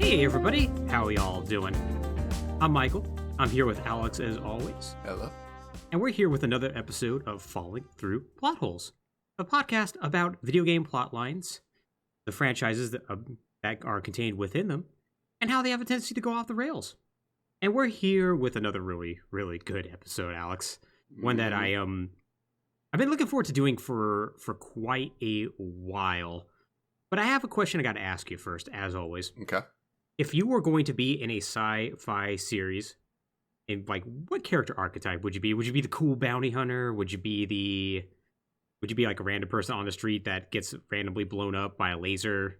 Hey everybody, how are y'all doing? I'm Michael. I'm here with Alex as always. Hello. And we're here with another episode of Falling Through Plotholes, a podcast about video game plot lines, the franchises that are contained within them, and how they have a tendency to go off the rails. And we're here with another really, really good episode, Alex. One that I've been looking forward to doing for quite a while. But I have a question I got to ask you first, as always. Okay. If you were going to be in a sci-fi series, in what character archetype would you be? Would you be the cool bounty hunter? Would you be like a random person on the street that gets randomly blown up by a laser,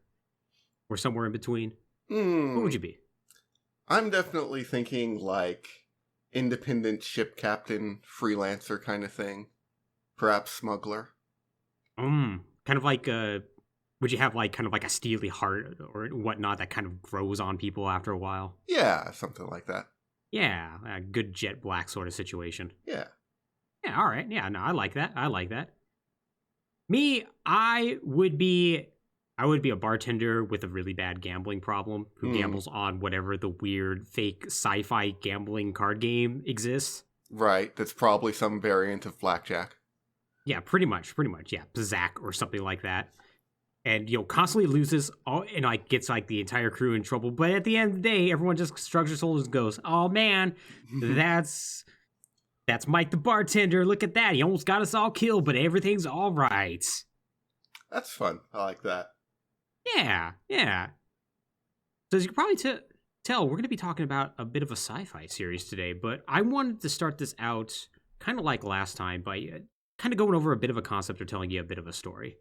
or somewhere in between? What would you be? I'm definitely thinking like independent ship captain, freelancer kind of thing. Perhaps smuggler. Kind of like would you have kind of like a steely heart or whatnot that kind of grows on people after a while? Yeah, something like that. Yeah, a good jet black sort of situation. Yeah. Yeah, all right. Yeah, no, I like that. Me, I would be a bartender with a really bad gambling problem who gambles on whatever the weird fake sci-fi gambling card game exists. Right, that's probably some variant of blackjack. Yeah, pretty much. Yeah, Zach or something like that. And, constantly loses and gets the entire crew in trouble. But at the end of the day, everyone just shrugs their shoulders and goes, "Oh man, that's Mike the bartender. Look at that. He almost got us all killed, but everything's all right." That's fun. I like that. Yeah. So as you can probably tell, we're going to be talking about a bit of a sci-fi series today. But I wanted to start this out kind of like last time by kind of going over a bit of a concept or telling you a bit of a story.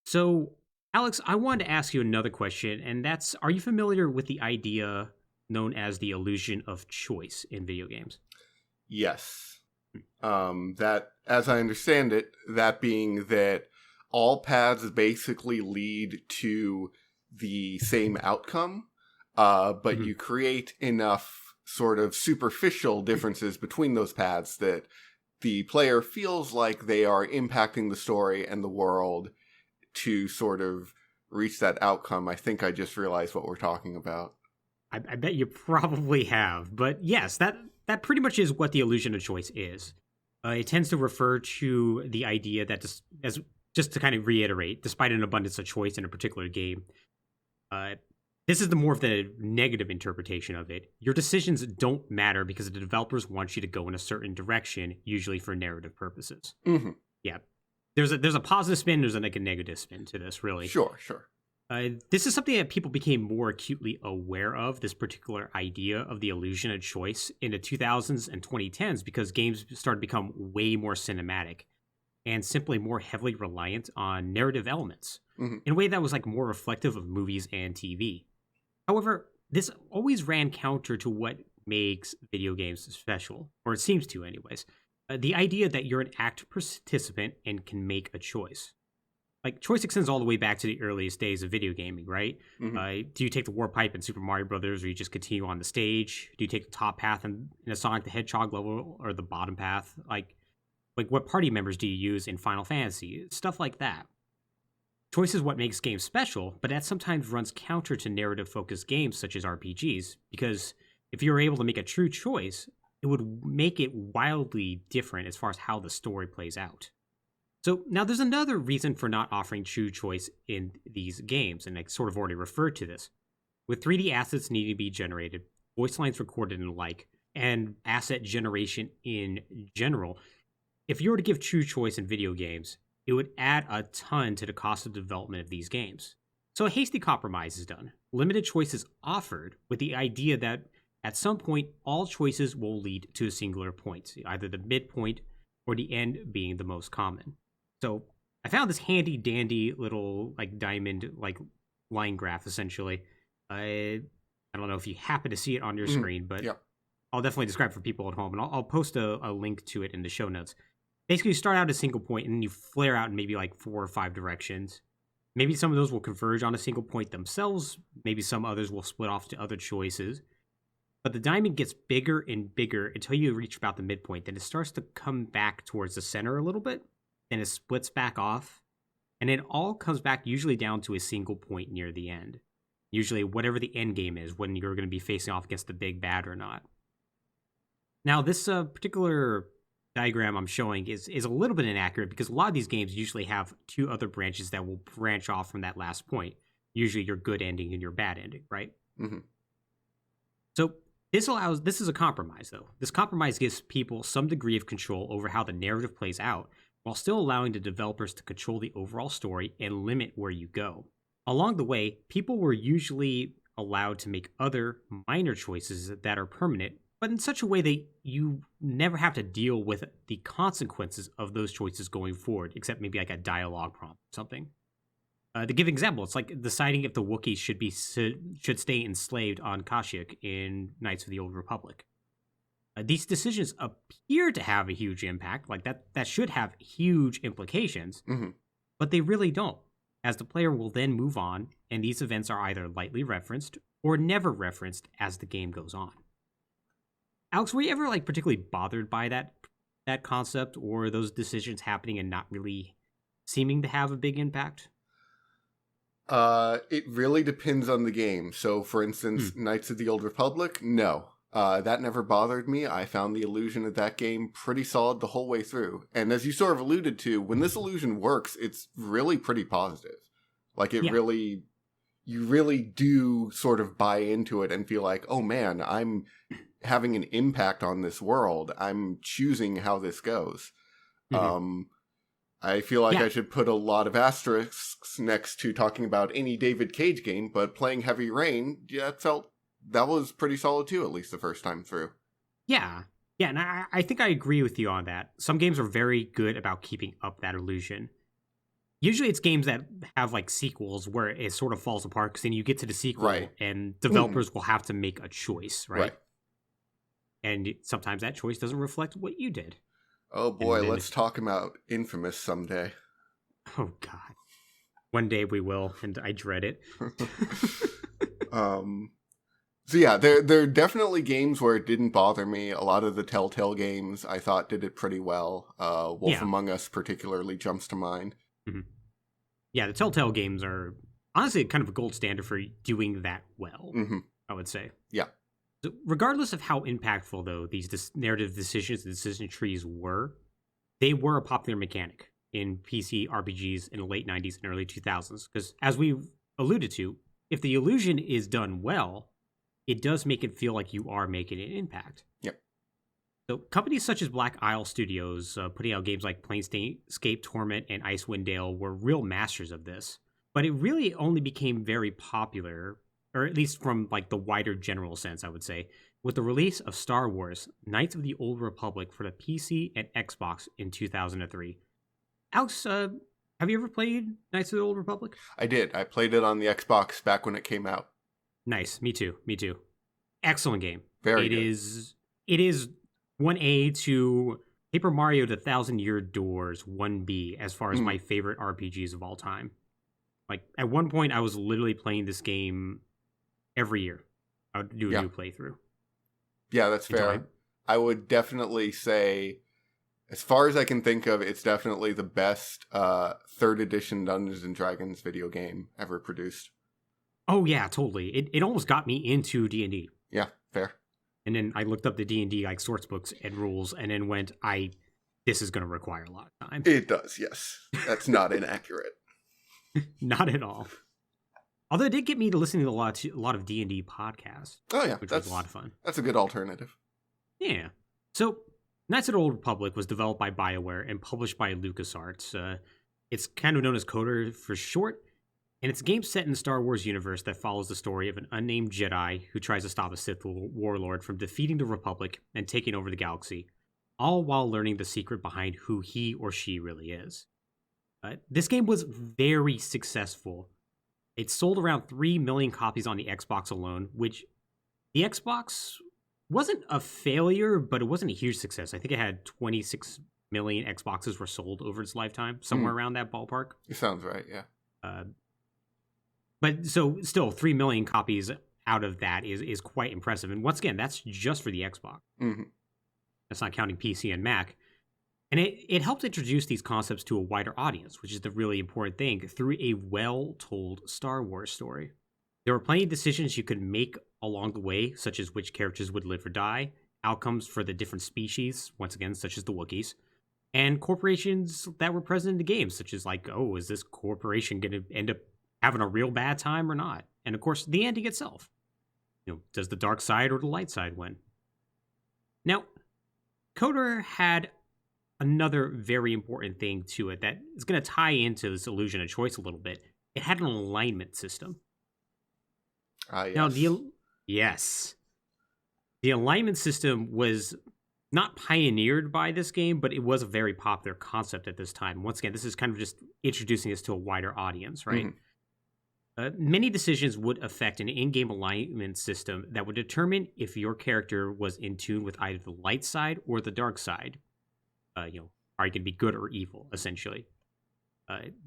So, Alex, I wanted to ask you another question, and that's, are you familiar with the idea known as the illusion of choice in video games? Yes. That, as I understand it, that being that all paths basically lead to the same outcome, but you create enough sort of superficial differences between those paths that the player feels like they are impacting the story and the world to sort of reach that outcome. I think I just realized what we're talking about. I bet you probably have. But yes, that pretty much is what the illusion of choice is. It tends to refer to the idea that, just to kind of reiterate, despite an abundance of choice in a particular game, this is the more of the negative interpretation of it. Your decisions don't matter because the developers want you to go in a certain direction, usually for narrative purposes. Mm-hmm. Yeah. There's a positive spin, there's a negative spin to this, really. Sure. This is something that people became more acutely aware of, this particular idea of the illusion of choice, in the 2000s and 2010s, because games started to become way more cinematic and simply more heavily reliant on narrative elements in a way that was more reflective of movies and TV. However, this always ran counter to what makes video games special, or it seems to anyways. The idea that you're an active participant and can make a choice. Choice extends all the way back to the earliest days of video gaming, right? Do you take the warp pipe in Super Mario Brothers, or you just continue on the stage? Do you take the top path in a Sonic the Hedgehog level, or the bottom path? What party members do you use in Final Fantasy? Stuff like that. Choice is what makes games special, but that sometimes runs counter to narrative-focused games such as RPGs, because if you're able to make a true choice, it would make it wildly different as far as how the story plays out. So now there's another reason for not offering true choice in these games, and I sort of already referred to this. With 3D assets needing to be generated, voice lines recorded and and asset generation in general, if you were to give true choice in video games, it would add a ton to the cost of development of these games. So a hasty compromise is done. Limited choice is offered with the idea that at some point, all choices will lead to a singular point, either the midpoint or the end being the most common. So I found this handy dandy little diamond line graph essentially. I don't know if you happen to see it on your screen, but I'll definitely describe it for people at home, and I'll post a link to it in the show notes. Basically, you start out at a single point, and then you flare out in maybe 4 or 5 directions. Maybe some of those will converge on a single point themselves. Maybe some others will split off to other choices. But the diamond gets bigger and bigger until you reach about the midpoint. Then it starts to come back towards the center a little bit. Then it splits back off. And it all comes back usually down to a single point near the end. usually whatever the end game is when you're going to be facing off against the big bad or not. Now, this particular diagram I'm showing is a little bit inaccurate because a lot of these games usually have two other branches that will branch off from that last point. Usually your good ending and your bad ending, right? Mm-hmm. So this is a compromise, though. This compromise gives people some degree of control over how the narrative plays out, while still allowing the developers to control the overall story and limit where you go. Along the way, people were usually allowed to make other minor choices that are permanent, but in such a way that you never have to deal with the consequences of those choices going forward, except maybe like a dialogue prompt or something. To give an example, it's like deciding if the Wookiees should stay enslaved on Kashyyyk in Knights of the Old Republic. These decisions appear to have a huge impact, like that should have huge implications, but they really don't, as the player will then move on, and these events are either lightly referenced or never referenced as the game goes on. Alex, were you ever like particularly bothered by that concept or those decisions happening and not really seeming to have a big impact? It really depends on the game. So, for instance, Knights of the Old Republic, no. That never bothered me. I found the illusion of that game pretty solid the whole way through. And as you sort of alluded to, when this illusion works, it's really pretty positive. Like, you really do sort of buy into it and feel like, oh man, I'm having an impact on this world. I'm choosing how this goes. I feel like I should put a lot of asterisks next to talking about any David Cage game, but playing Heavy Rain, that was pretty solid too, at least the first time through. Yeah, and I think I agree with you on that. Some games are very good about keeping up that illusion. Usually it's games that have like sequels where it sort of falls apart because then you get to the sequel and developers will have to make a choice, right? And sometimes that choice doesn't reflect what you did. Oh boy, let's talk about Infamous someday. Oh god. One day we will, and I dread it. So yeah, there are definitely games where it didn't bother me. A lot of the Telltale games I thought did it pretty well. Wolf Among Us particularly jumps to mind. Yeah, the Telltale games are honestly kind of a gold standard for doing that well, I would say. Yeah. So regardless of how impactful, though, these narrative decisions and decision trees were, they were a popular mechanic in PC RPGs in the late 90s and early 2000s. Because as we alluded to, if the illusion is done well, it does make it feel like you are making an impact. Yep. So companies such as Black Isle Studios, putting out games like Planescape Torment and Icewind Dale, were real masters of this. But it really only became very popular, or at least from like the wider general sense, I would say, with the release of Star Wars: Knights of the Old Republic for the PC and Xbox in 2003. Alex, have you ever played Knights of the Old Republic? I did. I played it on the Xbox back when it came out. Nice. Me too. Excellent game. Very good. It is 1A to Paper Mario: The Thousand Year Doors 1B as far as my favorite RPGs of all time. Like, at one point, I was literally playing this game every year. I would do a new playthrough. Yeah, that's fair. I would definitely say, as far as I can think of, it's definitely the best 3rd edition Dungeons & Dragons video game ever produced. Oh, yeah, totally. It almost got me into D&D. Yeah, fair. And then I looked up the D&D like source books and rules and then went, this is going to require a lot of time. It does, yes. That's not inaccurate. Not at all. Although it did get me to listening to a lot of D&D podcasts. Oh, yeah. Which was a lot of fun. That's a good alternative. Yeah. So, Knights of the Old Republic was developed by Bioware and published by LucasArts. It's kind of known as KOTOR for short, and it's a game set in the Star Wars universe that follows the story of an unnamed Jedi who tries to stop a Sith warlord from defeating the Republic and taking over the galaxy, all while learning the secret behind who he or she really is. This game was very successful. It sold around 3 million copies on the Xbox alone, which the Xbox wasn't a failure, but it wasn't a huge success. I think it had 26 million Xboxes were sold over its lifetime, somewhere around that ballpark. It sounds right, yeah. But so still 3 million copies out of that is quite impressive. And once again, that's just for the Xbox. That's not counting PC and Mac. And it helped introduce these concepts to a wider audience, which is the really important thing, through a well-told Star Wars story. There were plenty of decisions you could make along the way, such as which characters would live or die, outcomes for the different species, once again, such as the Wookiees, and corporations that were present in the game, such as like, oh, is this corporation going to end up having a real bad time or not? And of course, the ending itself. Does the dark side or the light side win? Now, KOTOR had another very important thing to it that is going to tie into this illusion of choice a little bit. It had an alignment system. Yes. Now, yes. The alignment system was not pioneered by this game, but it was a very popular concept at this time. Once again, this is kind of just introducing us to a wider audience, right? Mm-hmm. Many decisions would affect an in-game alignment system that would determine if your character was in tune with either the light side or the dark side. Are you going to be good or evil, essentially?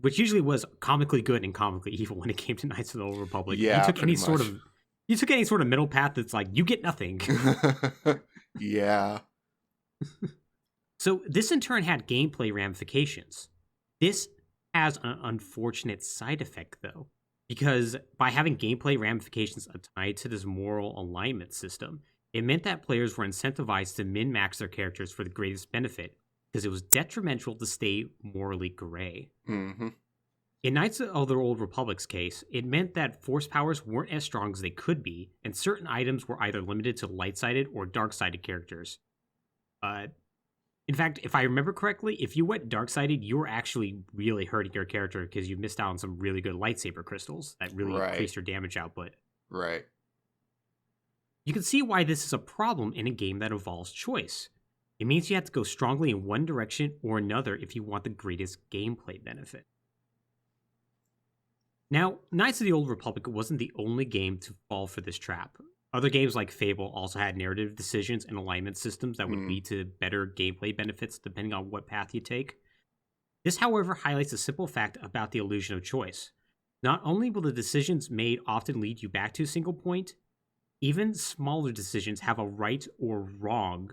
Which usually was comically good and comically evil when it came to Knights of the Old Republic. Yeah, you took any sort of middle path that's like, you get nothing. Yeah. So this in turn had gameplay ramifications. This has an unfortunate side effect, though. Because by having gameplay ramifications tied to this moral alignment system, it meant that players were incentivized to min-max their characters for the greatest benefit, because it was detrimental to stay morally gray. Mm-hmm. In Knights of the Old Republic's case, it meant that force powers weren't as strong as they could be, and certain items were either limited to light-sided or dark-sided characters. In fact, if I remember correctly, if you went dark-sided, you were actually really hurting your character because you missed out on some really good lightsaber crystals that really increased your damage output. Right. You can see why this is a problem in a game that involves choice. It means you have to go strongly in one direction or another if you want the greatest gameplay benefit. Now, Knights of the Old Republic wasn't the only game to fall for this trap. Other games like Fable also had narrative decisions and alignment systems that would lead to better gameplay benefits depending on what path you take. This, however, highlights a simple fact about the illusion of choice. Not only will the decisions made often lead you back to a single point, even smaller decisions have a right or wrong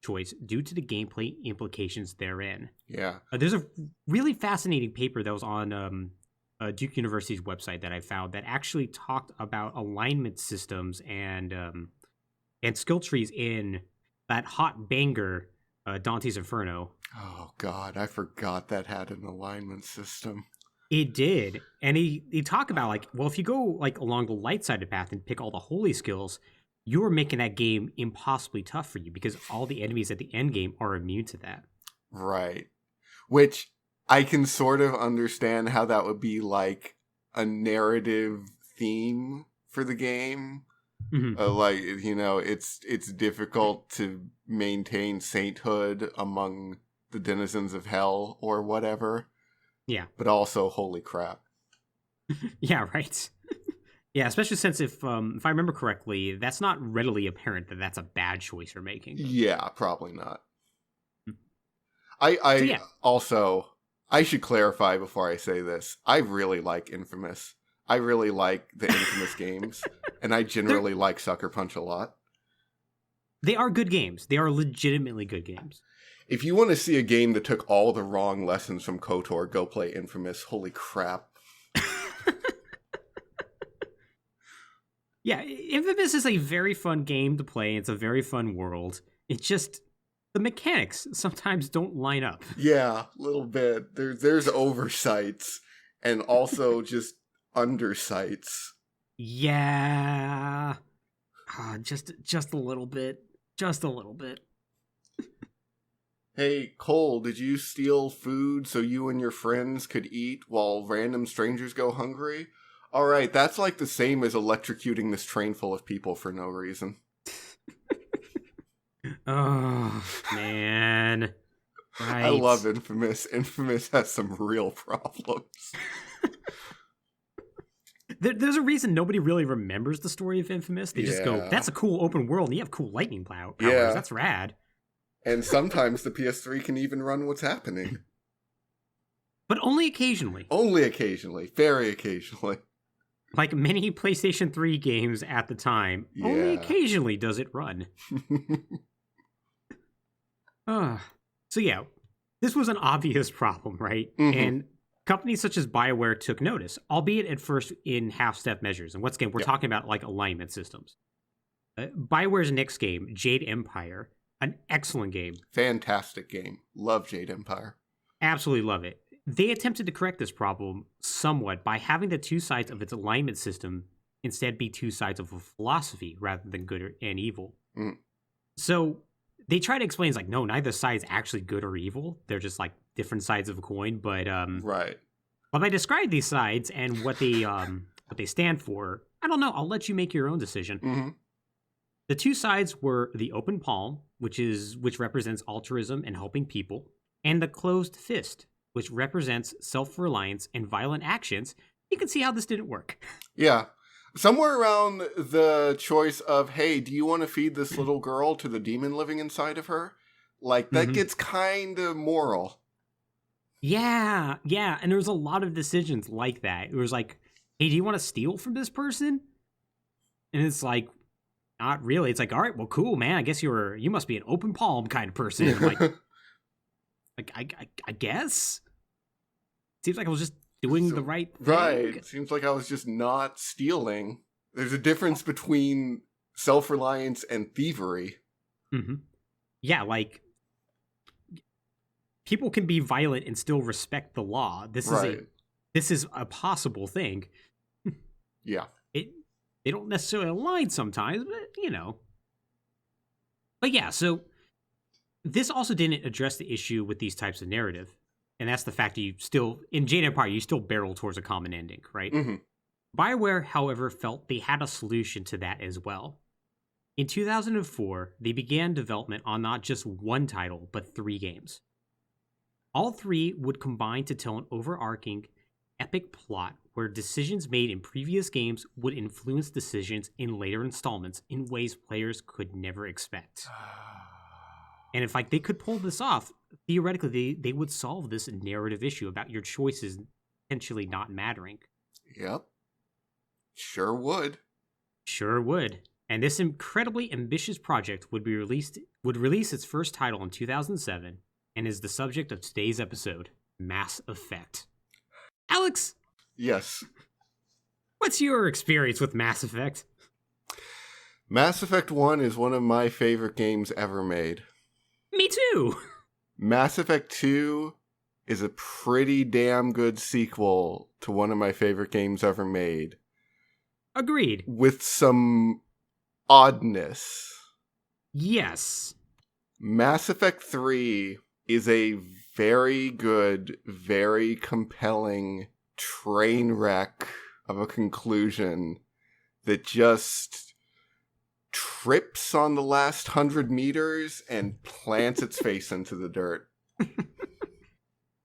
choice due to the gameplay implications therein. Yeah. There's a really fascinating paper that was on Duke University's website that I found that actually talked about alignment systems and skill trees in that hot banger, Dante's Inferno. Oh God, I forgot that had an alignment system. It did, and he talked about like, well, if you go like along the light-sided path and pick all the holy skills, you're making that game impossibly tough for you because all the enemies at the end game are immune to that. Right, which I can sort of understand how that would be like a narrative theme for the game. Mm-hmm. Like, it's difficult to maintain sainthood among the denizens of hell or whatever. Yeah. But also, holy crap. Yeah, right. Yeah, especially since if I remember correctly, that's not readily apparent that that's a bad choice you're making. Yeah, probably not. Mm-hmm. Also, I should clarify before I say this. I really like Infamous. I really like the Infamous games, and I generally like Sucker Punch a lot. They are good games. They are legitimately good games. If you want to see a game that took all the wrong lessons from KOTOR, go play Infamous. Holy crap. Yeah, Infamous is a very fun game to play. It's a very fun world. It's just the mechanics sometimes don't line up. Yeah, a little bit. There's oversights and also just undersights. Yeah. Just a little bit. Just a little bit. Hey, Cole, did you steal food so you and your friends could eat while random strangers go hungry? Alright, that's like the same as electrocuting this train full of people for no reason. Oh, man. Right. I love Infamous. Infamous has some real problems. There's a reason nobody really remembers the story of Infamous. They just go, that's a cool open world, and you have cool lightning powers. Yeah. That's rad. And sometimes the PS3 can even run what's happening. But only occasionally. Only occasionally. Very occasionally. Like many PlayStation 3 games at the time, only occasionally does it run. So yeah, this was an obvious problem, right? Mm-hmm. And companies such as Bioware took notice, albeit at first in half-step measures. And once again, we're talking about like alignment systems. Bioware's next game, Jade Empire, an excellent game. Fantastic game. Love Jade Empire. Absolutely love it. They attempted to correct this problem somewhat by having the two sides of its alignment system instead be two sides of a philosophy rather than good and evil. So they try to explain, it's like, no, neither side's actually good or evil. They're just like different sides of a coin. But right. While they describe these sides and what they stand for, I don't know. I'll let you make your own decision. Mm-hmm. The two sides were the open palm, which represents altruism and helping people, and the closed fist, which represents self-reliance and violent actions. You can see how this didn't work. Yeah. Somewhere around the choice of, hey, do you want to feed this little girl to the demon living inside of her? Like, that gets kind of moral. Yeah. And there was a lot of decisions like that. It was like, hey, do you want to steal from this person? And it's like, not really. It's like, all right, well, cool, man. I guess you must be an open palm kind of person. Like, I guess. Seems like I was just doing the right thing. Right. Seems like I was just not stealing. There's a difference between self-reliance and thievery. Mm-hmm. Yeah, like, people can be violent and still respect the law. This is a possible thing. Yeah. They don't necessarily align sometimes, but, you know. But yeah, so this also didn't address the issue with these types of narrative. And that's the fact that you still, in Jade Empire, you still barrel towards a common ending, right? Mm-hmm. Bioware, however, felt they had a solution to that as well. In 2004, they began development on not just one title, but 3 games. All 3 would combine to tell an overarching, epic plot where decisions made in previous games would influence decisions in later installments in ways players could never expect. And if they could pull this off, theoretically, they would solve this narrative issue about your choices potentially not mattering. Yep. Sure would. Sure would. And this incredibly ambitious project would release its first title in 2007 and is the subject of today's episode, Mass Effect. Alex! Yes. What's your experience with Mass Effect? Mass Effect 1 is one of my favorite games ever made. Me too! Mass Effect 2 is a pretty damn good sequel to one of my favorite games ever made. Agreed. With some oddness. Yes. Mass Effect 3 is a very good, very compelling train wreck of a conclusion that just trips on the last 100 meters and plants its face into the dirt.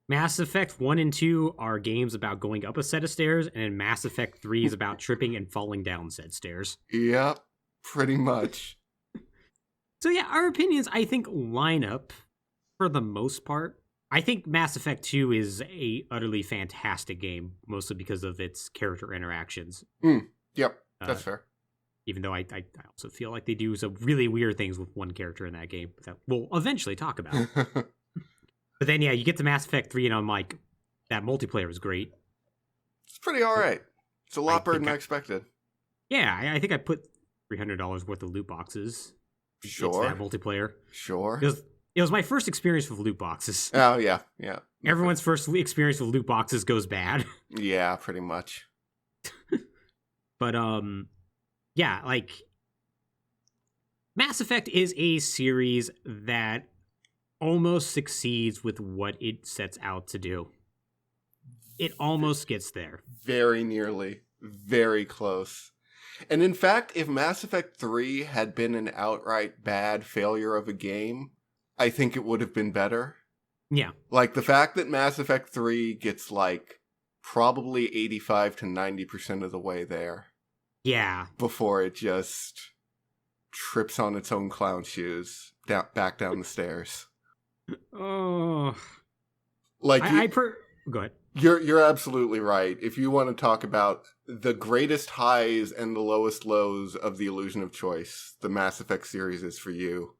Mass Effect 1 and 2 are games about going up a set of stairs, and Mass Effect 3 is about tripping and falling down said stairs. Yep, pretty much. So yeah, our opinions, I think, line up for the most part. I think Mass Effect 2 is a utterly fantastic game, mostly because of its character interactions. Yep, that's fair. Even though I also feel like they do some really weird things with one character in that game that we'll eventually talk about. But then, yeah, you get to Mass Effect 3, and I'm like, that multiplayer is great. It's pretty all right. It's a lot better than I expected. Yeah, I think I put $300 worth of loot boxes. Sure. It's that multiplayer. Sure. It was my first experience with loot boxes. Oh, yeah. Everyone's first experience with loot boxes goes bad. Yeah, pretty much. But, yeah, like, Mass Effect is a series that almost succeeds with what it sets out to do. It almost gets there. Very nearly. Very close. And in fact, if Mass Effect 3 had been an outright bad failure of a game, I think it would have been better. Yeah. Like, the fact that Mass Effect 3 gets, probably 85 to 90% of the way there. Yeah. Before it just trips on its own clown shoes back down the stairs. Oh. Go ahead. You're absolutely right. If you want to talk about the greatest highs and the lowest lows of the illusion of choice, the Mass Effect series is for you.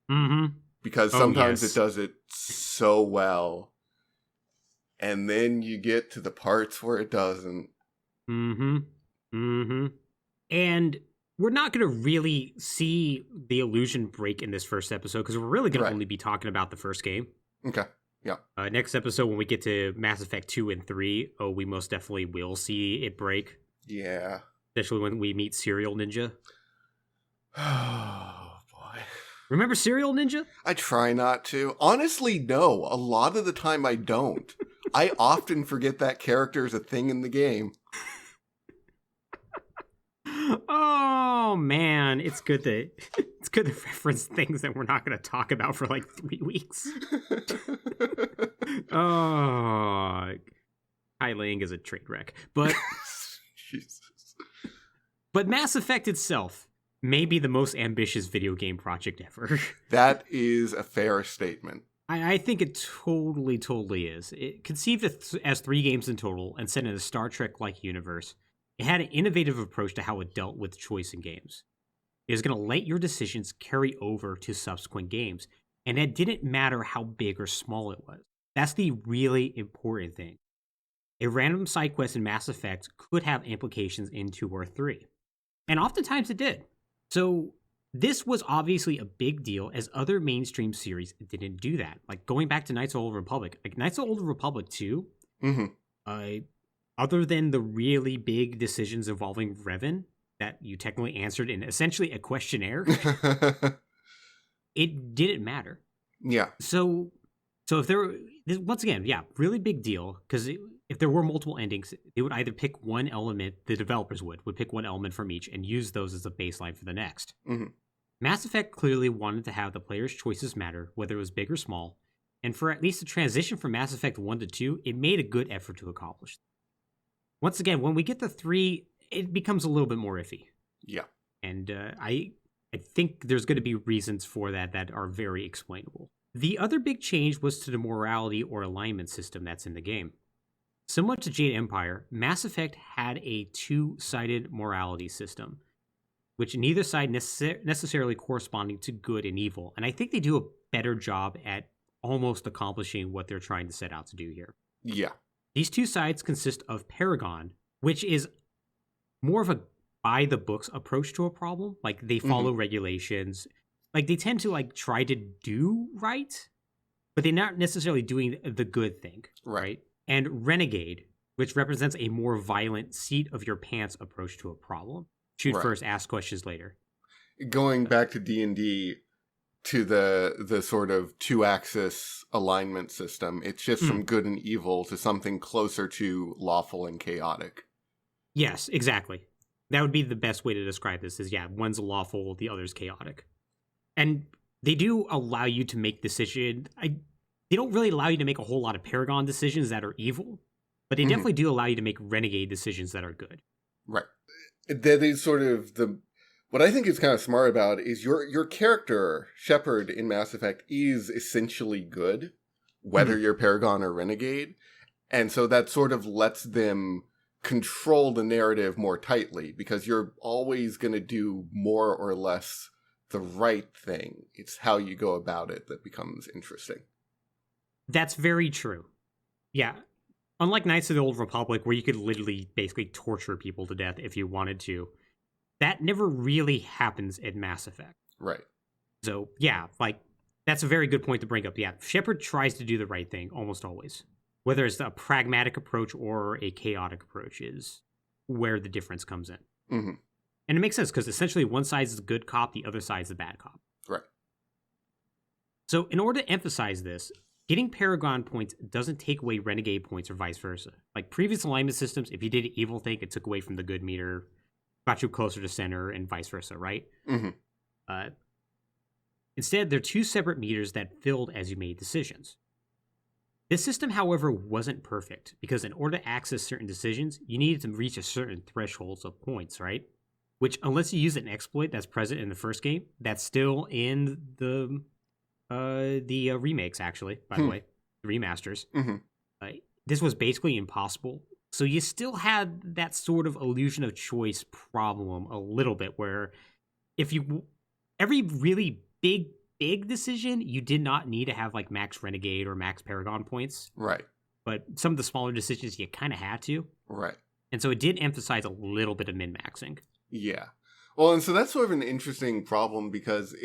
Mm-hmm. Because sometimes it does it so well. and then you get to the parts where it doesn't. Mm-hmm. Mm-hmm. And we're not going to really see the illusion break in this first episode because we're really going to only be talking about the first game. Okay. Yeah. Next episode, when we get to Mass Effect 2 and 3, we most definitely will see it break. Yeah. Especially when we meet Serial Ninja. Oh, boy. Remember Serial Ninja? I try not to. Honestly, no. A lot of the time I don't. I often forget that character is a thing in the game. Oh man, it's good to reference things that we're not going to talk about for like 3 weeks. Oh, Kai Lang is a train wreck, but Jesus. But Mass Effect itself may be the most ambitious video game project ever. That is a fair statement. I think it totally is. It conceived as 3 games in total and set in a Star Trek-like universe. It had an innovative approach to how it dealt with choice in games. It was going to let your decisions carry over to subsequent games, and it didn't matter how big or small it was. That's the really important thing. A random side quest in Mass Effect could have implications in 2 or 3. And oftentimes it did. So this was obviously a big deal as other mainstream series didn't do that. Like going back to Knights of the Old Republic. Like Knights of the Old Republic 2, other than the really big decisions involving Revan that you technically answered in essentially a questionnaire, it didn't matter. Yeah. So if there were, once again, yeah, really big deal, because if there were multiple endings, they would either pick one element, the developers would pick one element from each and use those as a baseline for the next. Mm-hmm. Mass Effect clearly wanted to have the player's choices matter, whether it was big or small, and for at least the transition from Mass Effect 1 to 2, it made a good effort to accomplish. Once again, when we get to 3, it becomes a little bit more iffy. Yeah. And I think there's going to be reasons for that are very explainable. The other big change was to the morality or alignment system that's in the game. Similar to Jade Empire, Mass Effect had a 2-sided morality system, which neither side necessarily corresponding to good and evil. And I think they do a better job at almost accomplishing what they're trying to set out to do here. Yeah. These 2 sides consist of Paragon, which is more of a by-the-books approach to a problem. Like, they follow regulations. Like, they tend to, like, try to do right, but they're not necessarily doing the good thing, right? And Renegade, which represents a more violent seat-of-your-pants approach to a problem. Shoot first, ask questions later. Going back to D&D, to the sort of 2-axis alignment system, it's just from good and evil to something closer to lawful and chaotic. Yes, exactly. That would be the best way to describe this is, yeah, one's lawful, the other's chaotic. And they do allow you to make decisions. They don't really allow you to make a whole lot of Paragon decisions that are evil, but they definitely do allow you to make Renegade decisions that are good. Right. That is sort of what I think is kind of smart about it is your character, Shepard in Mass Effect, is essentially good, whether you're Paragon or Renegade. And so that sort of lets them control the narrative more tightly because you're always going to do more or less the right thing. It's how you go about it that becomes interesting. That's very true. Yeah. Unlike Knights of the Old Republic, where you could literally basically torture people to death if you wanted to, that never really happens in Mass Effect. Right. So, yeah, like, that's a very good point to bring up. Yeah, Shepard tries to do the right thing almost always. Whether it's a pragmatic approach or a chaotic approach is where the difference comes in. Mm-hmm. And it makes sense because essentially one side is the good cop, the other side is the bad cop. Right. So in order to emphasize this, getting Paragon points doesn't take away Renegade points or vice versa. Like previous alignment systems, if you did an evil thing, it took away from the good meter, got you closer to center, and vice versa, right? Mm-hmm. Instead, they're 2 separate meters that filled as you made decisions. This system, however, wasn't perfect, because in order to access certain decisions, you needed to reach a certain threshold of points, right? Which, unless you use an exploit that's present in the first game, that's still in the remakes, actually, by the way, the remasters. This was basically impossible. So you still had that sort of illusion of choice problem a little bit, where every really big decision, you did not need to have like max Renegade or max Paragon points. Right. but some of the smaller decisions you kind of had to. Right. And so it did emphasize a little bit of min-maxing. Yeah. Well, and so that's sort of an interesting problem because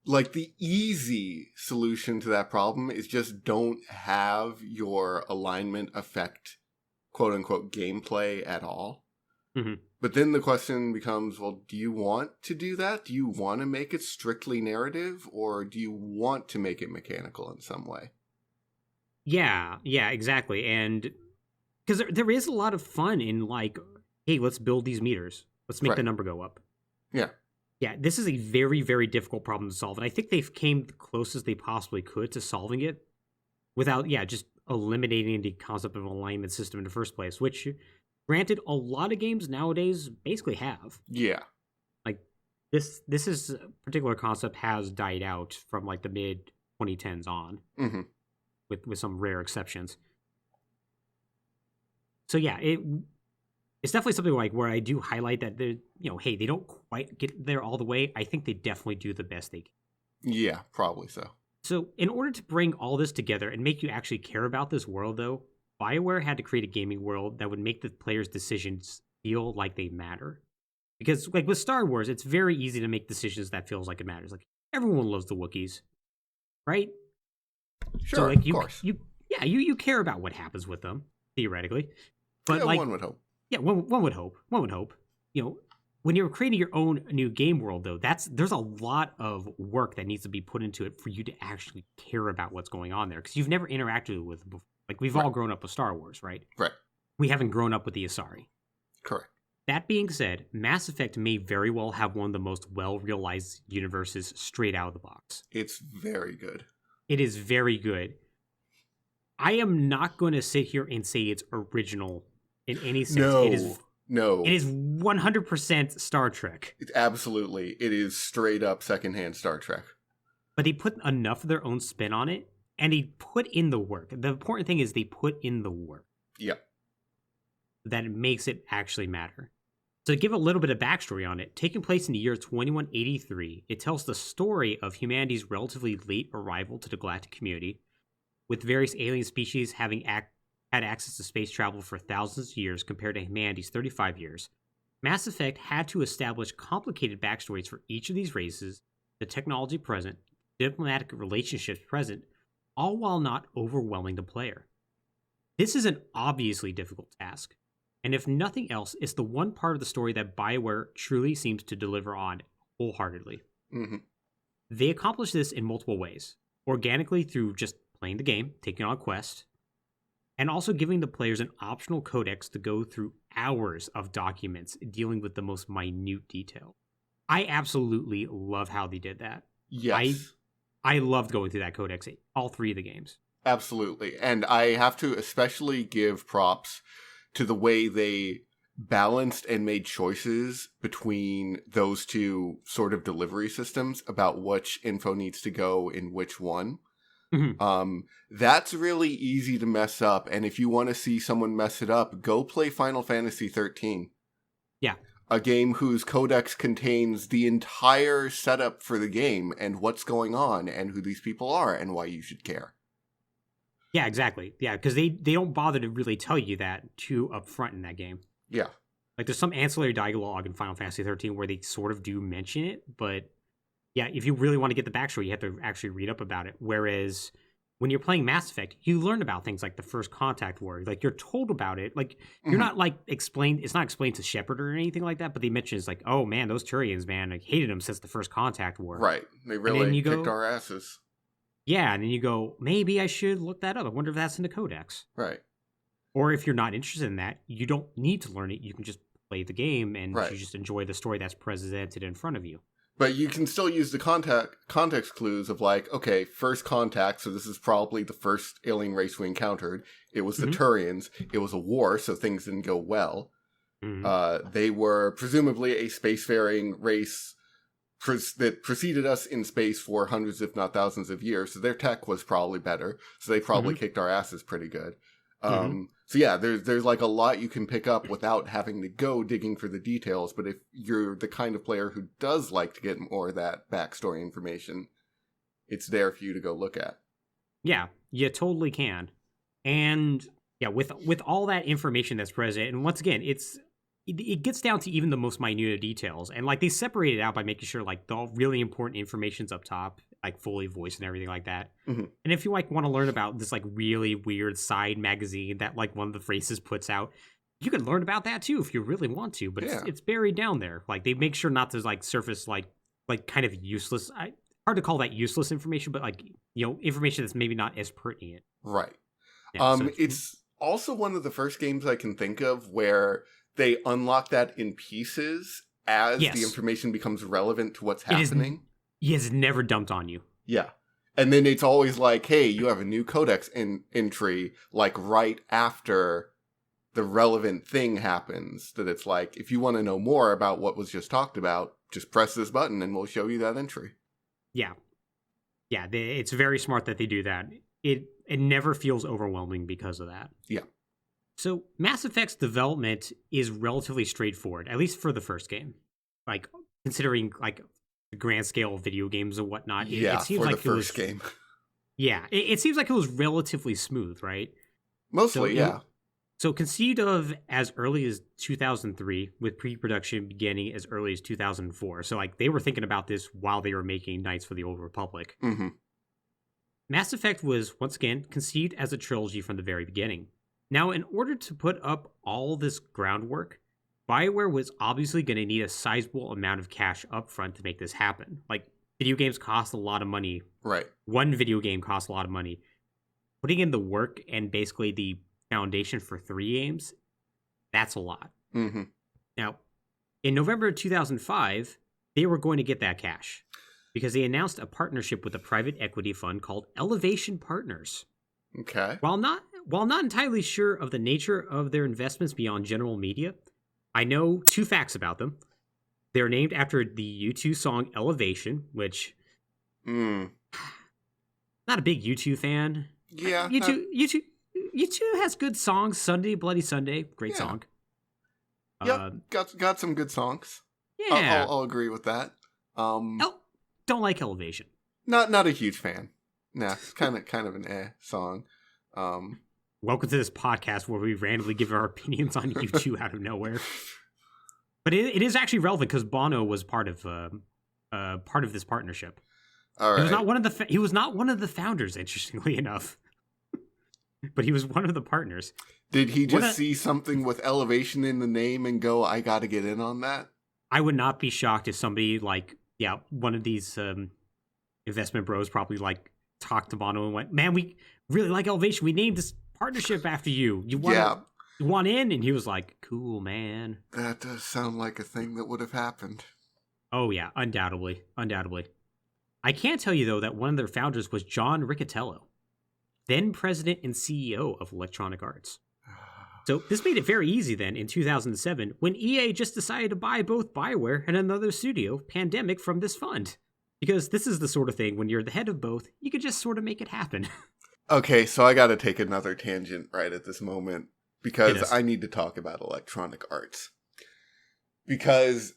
like the easy solution to that problem is just don't have your alignment affect quote unquote gameplay at all. Mm-hmm. But then the question becomes, well, do you want to do that? Do you want to make it strictly narrative, or do you want to make it mechanical in some way? Yeah, exactly. And because there is a lot of fun in like, hey, let's build these meters. Let's make the number go up. Yeah. Yeah, this is a very, very difficult problem to solve. And I think they've came the closest they possibly could to solving it without, just eliminating the concept of an alignment system in the first place, which, granted, a lot of games nowadays basically have. Yeah. Like, this is particular concept has died out from, like, the mid-2010s on, mm-hmm. with some rare exceptions. So, yeah, it's definitely something like where I do highlight that hey, they don't quite get there all the way. I think they definitely do the best they can. Yeah, probably so. So in order to bring all this together and make you actually care about this world, though, Bioware had to create a gaming world that would make the players' decisions feel like they matter. Because like with Star Wars, it's very easy to make decisions that feels like it matters. Like everyone loves the Wookiees, right? Sure, so, like, of course. You care about what happens with them, theoretically. But yeah, like, one would hope. Yeah, one would hope. One would hope. When you're creating your own new game world, though, there's a lot of work that needs to be put into it for you to actually care about what's going on there, because you've never interacted with it before. Like, we've all grown up with Star Wars, right? Right. We haven't grown up with the Asari. Correct. That being said, Mass Effect may very well have one of the most well-realized universes straight out of the box. It's very good. It is very good. I am not going to sit here and say it's original in any sense. No. It is 100% Star Trek. Absolutely. It is straight up secondhand Star Trek. But they put enough of their own spin on it, and they put in the work. The important thing is they put in the work. Yep. That makes it actually matter. So to give a little bit of backstory on it, taking place in the year 2183, it tells the story of humanity's relatively late arrival to the galactic community, with various alien species having had access to space travel for thousands of years compared to humanity's 35 years. Mass Effect had to establish complicated backstories for each of these races, the technology present, diplomatic relationships present, all while not overwhelming the player. This is an obviously difficult task, and if nothing else, it's the one part of the story that Bioware truly seems to deliver on wholeheartedly. Mm-hmm. They accomplish this in multiple ways, organically through just playing the game, taking on a quest, and also giving the players an optional codex to go through hours of documents dealing with the most minute detail. I absolutely love how they did that. Yes. I loved going through that codex, all three of the games. Absolutely. And I have to especially give props to the way they balanced and made choices between those two sort of delivery systems about which info needs to go in which one. Mm-hmm. That's really easy to mess up, and if you want to see someone mess it up, go play Final Fantasy 13. Yeah. A game whose codex contains the entire setup for the game and what's going on and who these people are and why you should care. Yeah, exactly. Yeah, because they don't bother to really tell you that too upfront in that game. Yeah. Like, there's some ancillary dialogue in Final Fantasy 13 where they sort of do mention it, but yeah, if you really want to get the backstory, you have to actually read up about it. Whereas when you're playing Mass Effect, you learn about things like the First Contact War. Like, you're told about it. Like, you're not like explained. It's not explained to Shepard or anything like that. But they mention it's like, oh man, those Turians, man, I hated them since the First Contact War. Right. They really kicked our asses. Yeah, and then you go, maybe I should look that up. I wonder if that's in the Codex. Right. Or if you're not interested in that, you don't need to learn it. You can just play the game and you just enjoy the story that's presented in front of you. But you can still use the context clues of like, okay, first contact, so this is probably the first alien race we encountered. It was the Turians. It was a war, so things didn't go well. They were presumably a spacefaring race that preceded us in space for hundreds, if not thousands of years, so their tech was probably better. So they probably kicked our asses pretty good. So yeah, there's like a lot you can pick up without having to go digging for the details. But if you're the kind of player who does like to get more of that backstory information, it's there for you to go look at. Yeah, you totally can. And yeah, with all that information that's present, and once again, it gets down to even the most minute details, and like they separate it out by making sure like the really important information's up top, like fully voiced and everything like that. Mm-hmm. And if you like want to learn about this like really weird side magazine that like one of the races puts out, you can learn about that too if you really want to. But it's buried down there. Like they make sure not to like surface like kind of useless. Hard to call that useless information, but like information that's maybe not as pertinent. Right. Yeah, It's also one of the first games I can think of where they unlock that in pieces as the information becomes relevant to what's happening. He has never dumped on you. Yeah. And then it's always like, hey, you have a new codex entry, like right after the relevant thing happens. That it's like, if you want to know more about what was just talked about, just press this button and we'll show you that entry. Yeah. Yeah, it's very smart that they do that. It never feels overwhelming because of that. Yeah. So Mass Effect's development is relatively straightforward, at least for the first game. Like, considering like the grand scale of video games and whatnot. It seems for like the first game. Yeah, it seems like it was relatively smooth, right? Mostly, yeah. So conceived of as early as 2003, with pre-production beginning as early as 2004. So like they were thinking about this while they were making Knights for the Old Republic. Mm-hmm. Mass Effect was, once again, conceived as a trilogy from the very beginning. Now, in order to put up all this groundwork, Bioware was obviously going to need a sizable amount of cash up front to make this happen. Like, video games cost a lot of money. Right. One video game costs a lot of money. Putting in the work and basically the foundation for 3 games, that's a lot. Mm-hmm. Now, in November 2005, they were going to get that cash because they announced a partnership with a private equity fund called Elevation Partners. Okay. While not entirely sure of the nature of their investments beyond general media, I know 2 facts about them. They're named after the U2 song Elevation, which not a big U2 fan. Yeah. U2 has good songs. Sunday, Bloody Sunday, great song. Yeah, got some good songs. Yeah. I'll agree with that. Don't like Elevation. Not a huge fan. Nah, kind of an song. Welcome to this podcast where we randomly give our opinions on U2 out of nowhere. But it is actually relevant because Bono was part of this partnership. All right. He was not one of the founders, interestingly enough. But he was one of the partners. Did he just see something with Elevation in the name and go, I got to get in on that? I would not be shocked if somebody one of these investment bros probably like talked to Bono and went, man, we really like Elevation. We named this partnership after you. You want in? And he was like, cool, man. That does sound like a thing that would have happened. Oh, yeah, undoubtedly. I can tell you, though, that one of their founders was John Riccitiello, then president and CEO of Electronic Arts. So this made it very easy then in 2007 when EA just decided to buy both Bioware and another studio, Pandemic, from this fund. Because this is the sort of thing, when you're the head of both, you could just sort of make it happen. Okay, so I got to take another tangent right at this moment because I need to talk about Electronic Arts. Because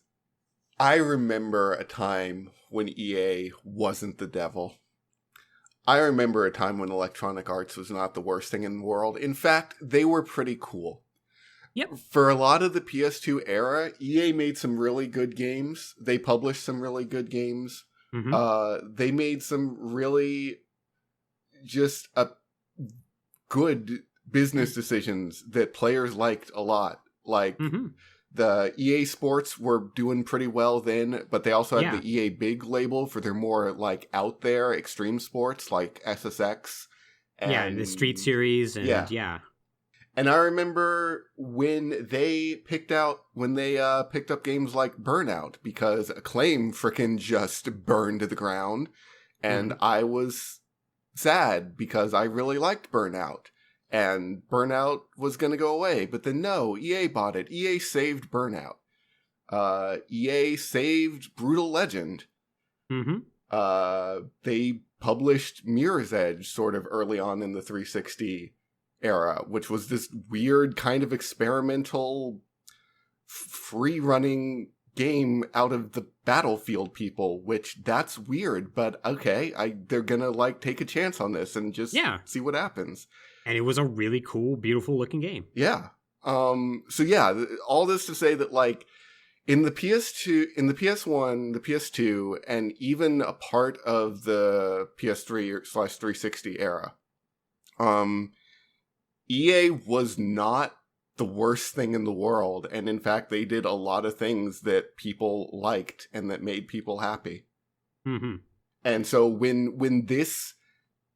I remember a time when EA wasn't the devil. I remember a time when Electronic Arts was not the worst thing in the world. In fact, they were pretty cool. Yep. For a lot of the PS2 era, EA made some really good games. They published some really good games. Mm-hmm. They made some really just good business decisions that players liked a lot. Like, the EA Sports were doing pretty well then, but they also had the EA Big label for their more, like, out there extreme sports, like SSX. And, the Street Series, and And I remember when they picked up games like Burnout, because Acclaim frickin' just burned to the ground, and I was sad because I really liked Burnout. And Burnout was going to go away, but then no, EA bought it. EA saved Burnout. EA saved Brutal Legend. They published Mirror's Edge sort of early on in the 360 era, which was this weird kind of experimental free-running game out of the Battlefield people, which that's weird, but okay, they're going to like take a chance on this and just see what happens. And it was a really cool, beautiful looking game. Yeah. So yeah, all this to say that like in the PS2, in the PS1, the PS2, and even a part of the PS3/360 era, EA was not the worst thing in the world, and in fact, they did a lot of things that people liked and that made people happy. Mm-hmm. And so when this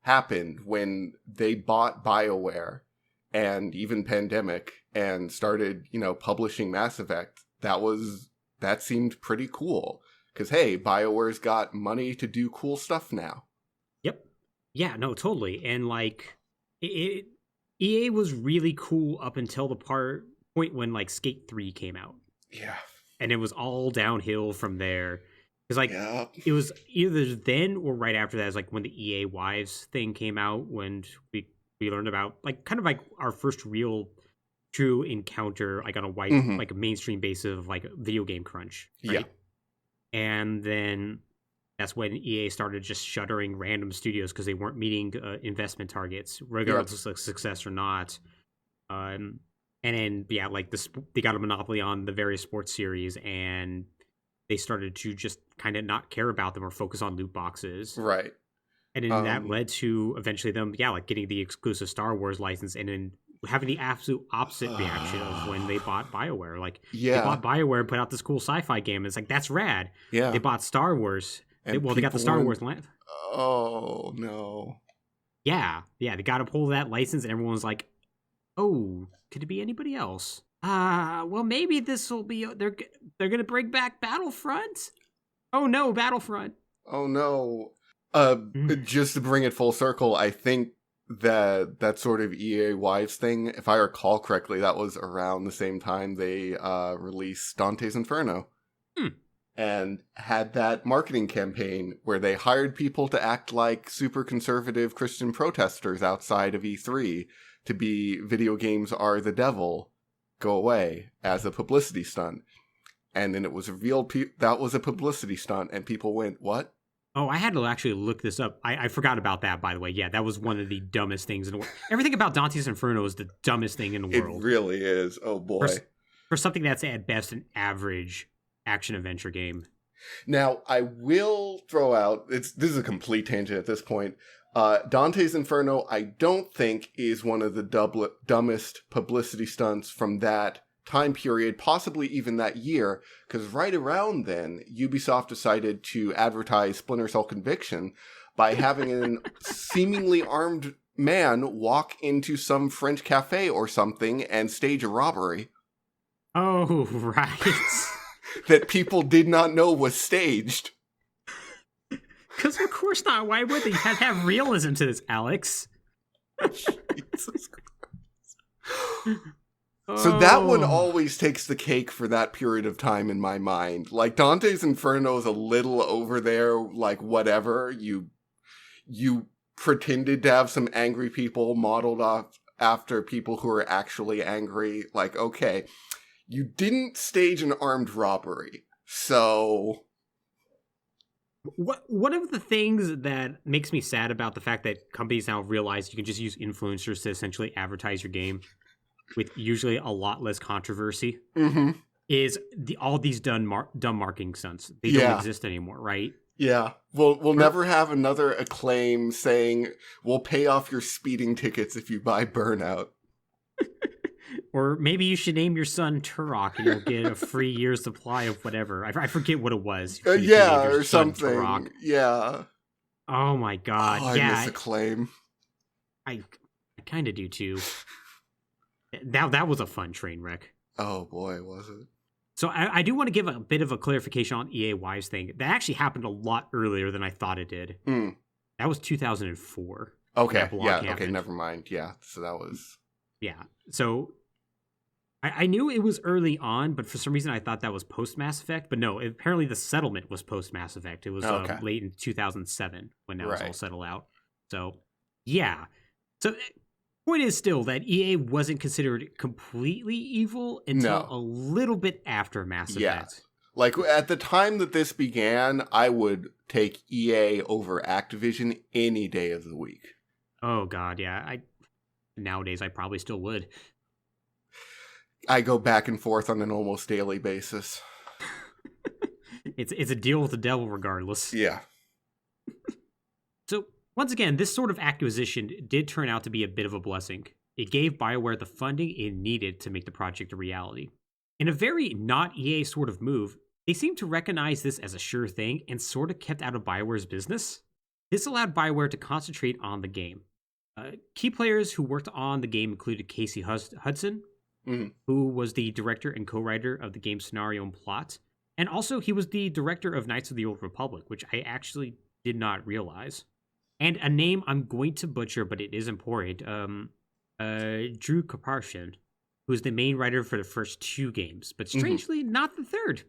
happened, when they bought Bioware and even Pandemic and started, publishing Mass Effect, that seemed pretty cool. Because, hey, BioWare's got money to do cool stuff now. Yep. Yeah, no, totally. And like, EA was really cool up until the point when like Skate 3 came out. Yeah. And it was all downhill from there. Because like, Yeah. it was either then or right after that is like when the EA Wives thing came out, when we learned about like kind of like our first real true encounter like on a white like a mainstream basis of like video game crunch, right? Yeah. And then that's when EA started just shuttering random studios because they weren't meeting investment targets, regardless of success or not. And then like they got a monopoly on the various sports series, and they started to just kind of not care about them or focus on loot boxes, right? And then that led to eventually them, like getting the exclusive Star Wars license, and then having the absolute opposite reaction of when they bought BioWare. Like, they bought BioWare and put out this cool sci-fi game. And it's like, that's rad. Yeah. They bought Star Wars. They got the Star Wars license. Oh, no. Yeah. Yeah, they got to pull that license, and everyone's like, oh, could it be anybody else? Well, maybe this will be... They're going to bring back Battlefront? Oh, no, Battlefront. Oh, no. Just to bring it full circle, I think that sort of EA Wives thing, if I recall correctly, that was around the same time they released Dante's Inferno. And had that marketing campaign where they hired people to act like super conservative Christian protesters outside of E3 to be video games are the devil, go away, as a publicity stunt. And then it was revealed that was a publicity stunt, and people went, what? Oh, I had to actually look this up. I forgot about that, by the way. Yeah, that was one of the dumbest things in the world. Everything about Dante's Inferno is the dumbest thing in the world. It really is. Oh, boy. For something that's at best an average action-adventure game. Now, I will throw out, this is a complete tangent at this point, Dante's Inferno I don't think is one of the dumbest publicity stunts from that time period, possibly even that year, because right around then, Ubisoft decided to advertise Splinter Cell Conviction by having an seemingly armed man walk into some French cafe or something and stage a robbery. Oh, right. That people did not know was staged. Because of course not. Why would they? You had to have realism to this, Alex. Jesus Christ. So that one always takes the cake for that period of time in my mind. Like, Dante's Inferno is a little over there, like, whatever. You pretended to have some angry people modeled off after people who are actually angry. Like, okay, you didn't stage an armed robbery, so... One of the things that makes me sad about the fact that companies now realize you can just use influencers to essentially advertise your game with usually a lot less controversy is all these dumb marketing stunts. They don't exist anymore, right? Yeah. We'll never have another Acclaim saying, we'll pay off your speeding tickets if you buy Burnout. Or maybe you should name your son Turok and you'll get a free year's supply of whatever. I forget what it was. Or something. Turok. Yeah. Oh my god. I miss Acclaim. I kind of do too. That was a fun train wreck. Oh boy, was it. So I do want to give a bit of a clarification on EA Wives thing. That actually happened a lot earlier than I thought it did. That was 2004. Okay, okay, never mind. Yeah, so that was... Yeah, so... I knew it was early on, but for some reason I thought that was post-Mass Effect. But no, apparently the settlement was post-Mass Effect. It was late in 2007 when that was all settled out. So, yeah. So, point is still that EA wasn't considered completely evil until a little bit after Mass Effect. Like, at the time that this began, I would take EA over Activision any day of the week. Oh, God, yeah. Nowadays, I probably still would. I go back and forth on an almost daily basis. It's a deal with the devil regardless. Yeah. So, once again, this sort of acquisition did turn out to be a bit of a blessing. It gave BioWare the funding it needed to make the project a reality. In a very not EA sort of move, they seemed to recognize this as a sure thing and sort of kept out of BioWare's business. This allowed BioWare to concentrate on the game. Key players who worked on the game included Casey Hudson, who was the director and co-writer of the game's scenario and plot. And also, he was the director of Knights of the Old Republic, which I actually did not realize. And a name I'm going to butcher, but it is important. Drew Karpyshyn, who's the main writer for the first 2 games, but strangely not the third.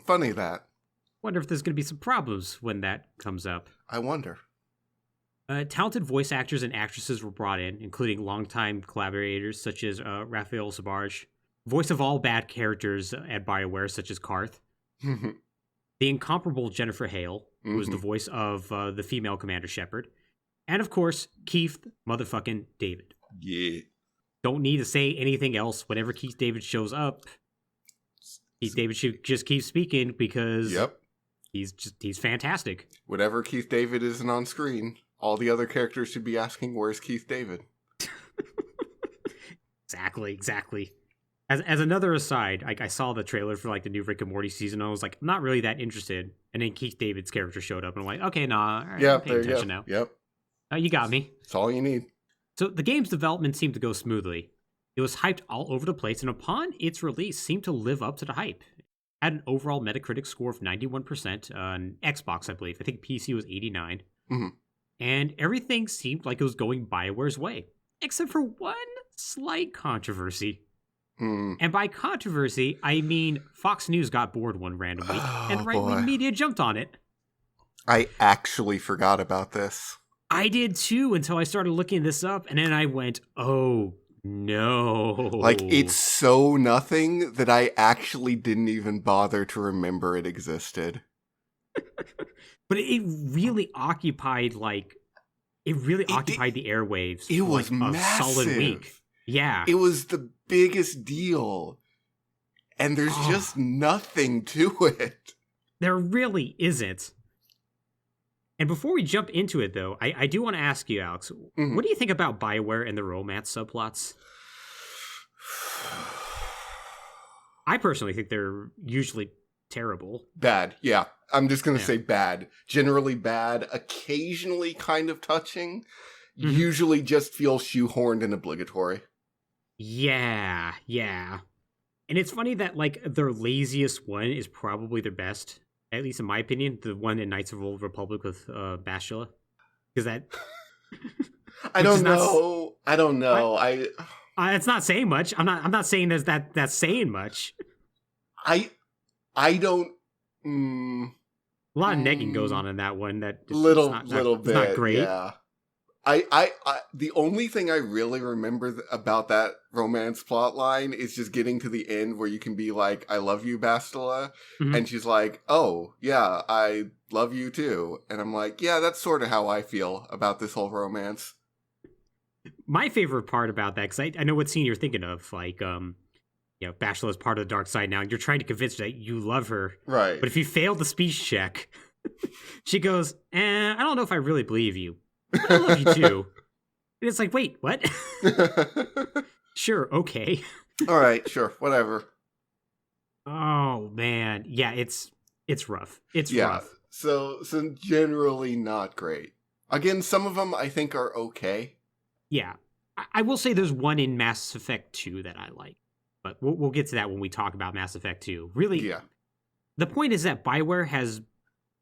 Funny that. Wonder if there's going to be some problems when that comes up. I wonder. Talented voice actors and actresses were brought in, including longtime collaborators such as Raphael Sbarge, voice of all bad characters at BioWare, such as Karth. The incomparable Jennifer Hale, who was the voice of the female Commander Shepard. And of course, Keith motherfucking David. Yeah. Don't need to say anything else. Whenever Keith David shows up, Keith David should just keep speaking because he's fantastic. Whenever Keith David isn't on screen, all the other characters should be asking, where's Keith David? Exactly. As another aside, I saw the trailer for like the new Rick and Morty season. And I was like, I'm not really that interested. And then Keith David's character showed up, and I'm like, okay, nah, all right, I'm paying attention now. Yep. You got me. That's all you need. So the game's development seemed to go smoothly. It was hyped all over the place, and upon its release, seemed to live up to the hype. It had an overall Metacritic score of 91% on Xbox, I believe. I think PC was 89. And everything seemed like it was going BioWare's way, except for one slight controversy. And by controversy, I mean Fox News got bored one random week, and right-wing media jumped on it. I actually forgot about this. I did too, until I started looking this up, and then I went, oh no. Like, it's so nothing that I actually didn't even bother to remember it existed. But it really occupied, the airwaves. It was a solid week. Yeah. It was the biggest deal. And there's just nothing to it. There really isn't. And before we jump into it, though, I do want to ask you, Alex, what do you think about BioWare and the romance subplots? I personally think they're usually terrible. Bad, yeah. I'm just going to say bad. Generally bad, occasionally kind of touching, usually just feels shoehorned and obligatory. Yeah. And it's funny that, their laziest one is probably their best, at least in my opinion, the one in Knights of the Old Republic with Bastila. Because that... I don't know. It's not saying much. I'm not saying that's saying much. I don't... a lot of negging goes on in that one. That little bit. It's not great. Yeah. I the only thing I really remember about that romance plot line is just getting to the end where you can be like, I love you, Bastila. And she's like, oh, yeah, I love you too. And I'm like, yeah, that's sort of how I feel about this whole romance. My favorite part about that, because I know what scene you're thinking of, Bastila is part of the dark side now, and you're trying to convince her that you love her. Right. But if you fail the speech check, she goes, I don't know if I really believe you. I love you too. And it's like, wait, what? Sure, okay. All right, sure, whatever. Oh man, yeah, it's rough. It's rough. So generally not great. Again, some of them I think are okay. Yeah, I will say there's one in Mass Effect 2 that I like, but we'll get to that when we talk about Mass Effect 2. Really, yeah. The point is that BioWare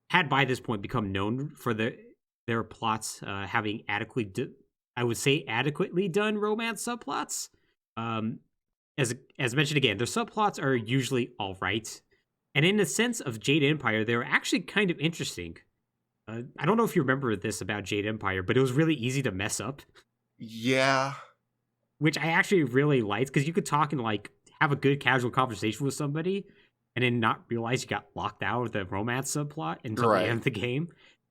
had by this point become known for their plots having adequately done romance subplots. As mentioned again, their subplots are usually all right, and in the sense of Jade Empire, they were actually kind of interesting. I don't know if you remember this about Jade Empire, but it was really easy to mess up. Yeah, which I actually really liked, because you could talk and have a good casual conversation with somebody, and then not realize you got locked out of the romance subplot until the end of the game.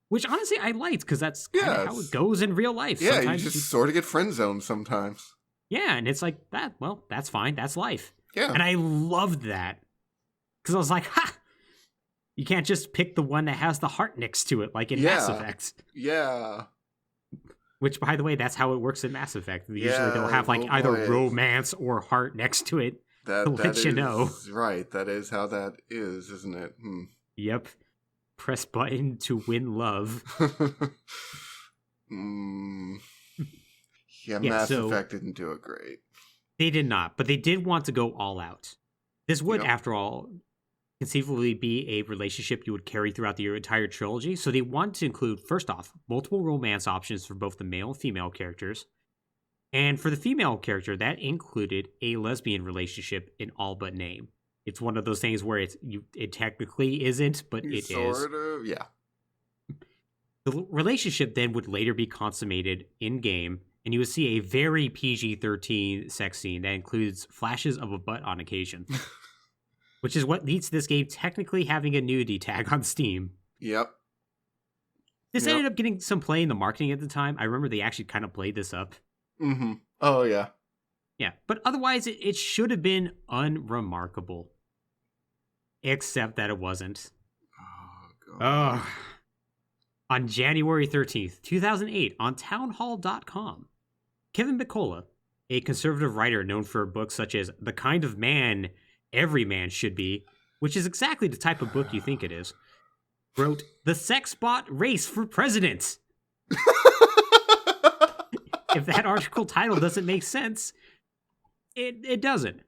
Which honestly I liked, because that's kind of how it goes in real life. Yeah, Sometimes you just sort of get friend zoned sometimes. Yeah, and it's like that. Well, that's fine. That's life. Yeah. And I loved that, because I was like, ha! You can't just pick the one that has the heart next to it, like in Mass Effect. Yeah. Which, by the way, that's how it works in Mass Effect. Usually they'll have like either romance or heart next to it to let you know. Right, that is how that is, isn't it? Yep. Press button to win love. Yeah, Mass Effect didn't do it great. They did not, but they did want to go all out. This would, after all, conceivably be a relationship you would carry throughout the entire trilogy. So they wanted to include, first off, multiple romance options for both the male and female characters. And for the female character, that included a lesbian relationship in all but name. It's one of those things where it technically isn't, but it is. Sort of, yeah. The relationship then would later be consummated in-game, and you would see a very PG-13 sex scene that includes flashes of a butt on occasion. Which is what leads to this game technically having a nudity tag on Steam. Yep. This ended up getting some play in the marketing at the time. I remember they actually kind of played this up. Mm-hmm. Oh, yeah. Yeah, but otherwise it should have been unremarkable. Except that it wasn't. Oh, God. On January 13th, 2008, on townhall.com, Kevin McCullough, a conservative writer known for books such as The Kind of Man Every Man Should Be, which is exactly the type of book you think it is, wrote The Sex Bot Race for President. If that article title doesn't make sense, it doesn't.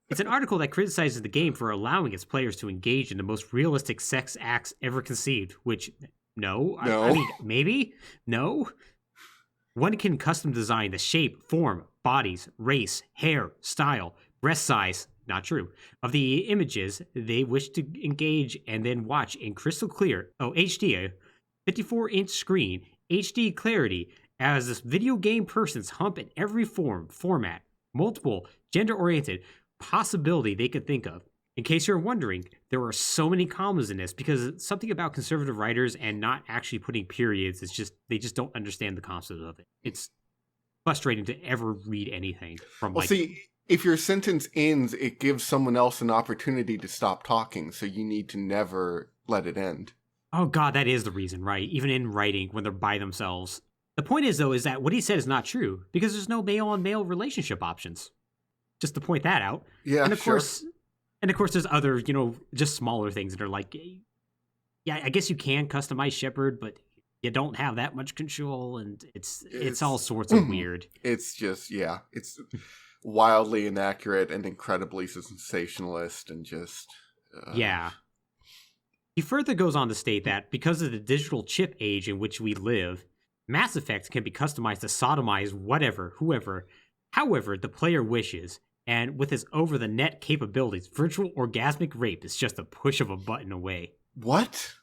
It's an article that criticizes the game for allowing its players to engage in the most realistic sex acts ever conceived, which, no. I mean, maybe? No. One can custom design the shape, form, bodies, race, hair, style, breast size, not true, of the images they wish to engage and then watch in crystal clear, HD, 54-inch screen, HD clarity, as this video game person's hump in every format, multiple, gender-oriented, possibility they could think of. In case you're wondering, there are so many commas in this because something about conservative writers and not actually putting periods is just, they just don't understand the concept of it. It's frustrating to ever read anything from see, if your sentence ends, it gives someone else an opportunity to stop talking, so you need to never let it end. Oh God, that is the reason, right? Even in writing, when they're by themselves. The point is, though, is that what he said is not true because there's no male-on-male relationship options. Just to point that out. Yeah, and of course, there's other, just smaller things that are like, yeah, I guess you can customize Shepard, but you don't have that much control, and it's all sorts of weird. It's just, it's wildly inaccurate and incredibly sensationalist, and just yeah. He further goes on to state that because of the digital chip age in which we live, Mass Effect can be customized to sodomize whatever, whoever, however the player wishes. And with his over-the-net capabilities, virtual orgasmic rape is just a push of a button away. What?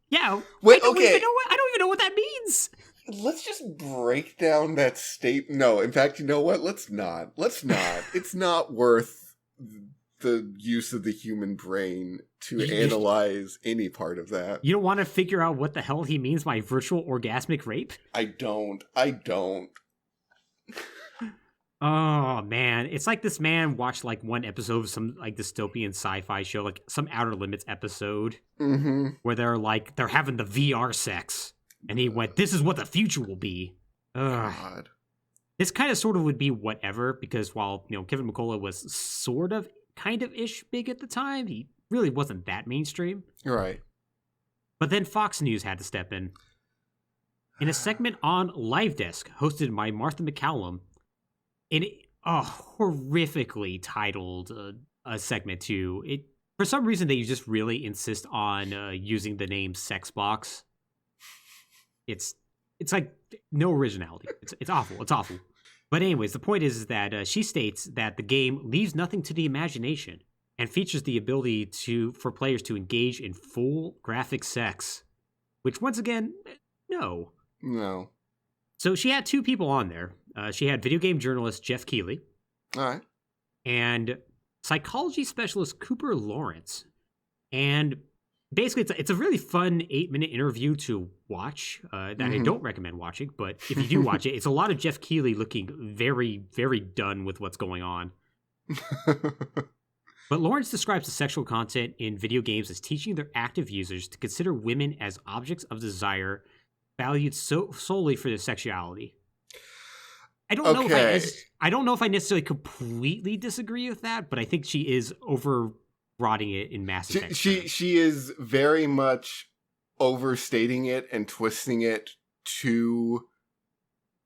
Yeah. Wait, I don't even know what that means. Let's just break down that statement. No, in fact, you know what? Let's not. It's not worth the use of the human brain to analyze any part of that. You don't want to figure out what the hell he means by virtual orgasmic rape? I don't. Oh, man. It's like this man watched like one episode of some like dystopian sci-fi show, like some Outer Limits episode, where they're having the VR sex. And he went, this is what the future will be. God. This kind of sort of would be whatever, because while, Kevin McCullough was sort of kind of ish big at the time, he really wasn't that mainstream. Right. But then Fox News had to step in. In a segment on Live Desk, hosted by Martha McCallum, in a horrifically titled a segment too. For some reason, they just really insist on using the name Sex Box. It's like no originality. It's awful. It's awful. But anyways, the point is that she states that the game leaves nothing to the imagination and features the ability for players to engage in full graphic sex, which once again, no. So she had two people on there. She had video game journalist Jeff Keighley. All right. And psychology specialist Cooper Lawrence. And basically it's a really fun 8-minute interview to watch that I don't recommend watching, but if you do watch it, it's a lot of Jeff Keighley looking very, very done with what's going on. But Lawrence describes the sexual content in video games as teaching their active users to consider women as objects of desire valued solely for their sexuality. I don't know if I necessarily completely disagree with that, but I think she is overbroading it in Mass Effect. She is very much overstating it and twisting it to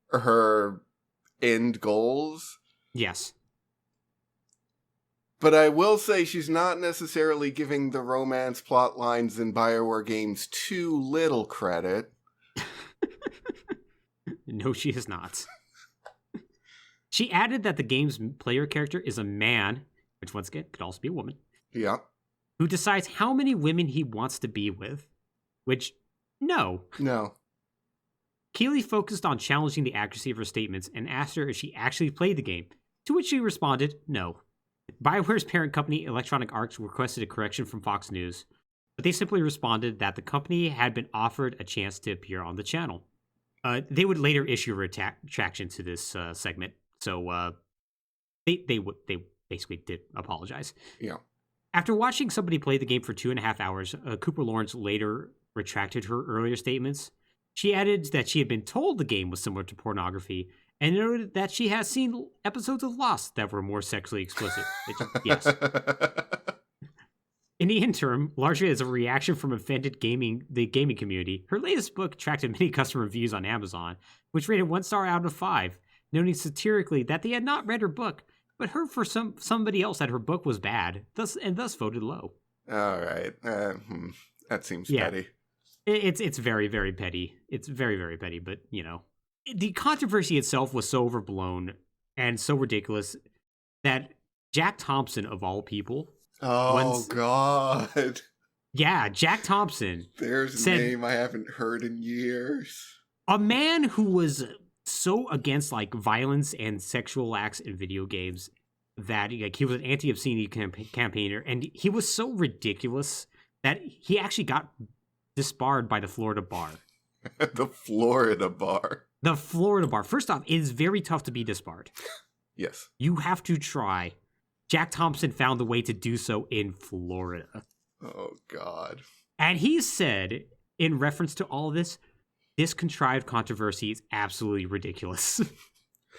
her end goals. Yes. But I will say she's not necessarily giving the romance plot lines in Bioware games too little credit. No, she is not. She added that the game's player character is a man, which once again could also be a woman. Yeah. Who decides how many women he wants to be with, which, no. Keighley focused on challenging the accuracy of her statements and asked her if she actually played the game, to which she responded, no. BioWare's parent company, Electronic Arts, requested a correction from Fox News, but they simply responded that the company had been offered a chance to appear on the channel. They would later issue a retraction to this segment, so they basically did apologize. Yeah. After watching somebody play the game for 2.5 hours, Cooper Lawrence later retracted her earlier statements. She added that she had been told the game was similar to pornography, and noted that she has seen episodes of Lost that were more sexually explicit. Yes. In the interim, largely as a reaction from offended the gaming community, her latest book attracted many customer reviews on Amazon, which rated 1 star out of 5, noting satirically that they had not read her book, but heard for somebody else that her book was bad, thus voted low. All right. That seems petty. It's very, very petty. It's very, very petty, but, you know. The controversy itself was so overblown and so ridiculous that Jack Thompson, of all people... God. Yeah, Jack Thompson. There's a name I haven't heard in years. A man who was so against, like, violence and sexual acts in video games that, like, he was an anti-obscenity campaigner, and he was so ridiculous that he actually got disbarred by the Florida bar. The Florida bar. The Florida bar. First off, it is very tough to be disbarred. Yes. You have to try. Jack Thompson found a way to do so in Florida. Oh, God. And he said, in reference to all of this contrived controversy is absolutely ridiculous.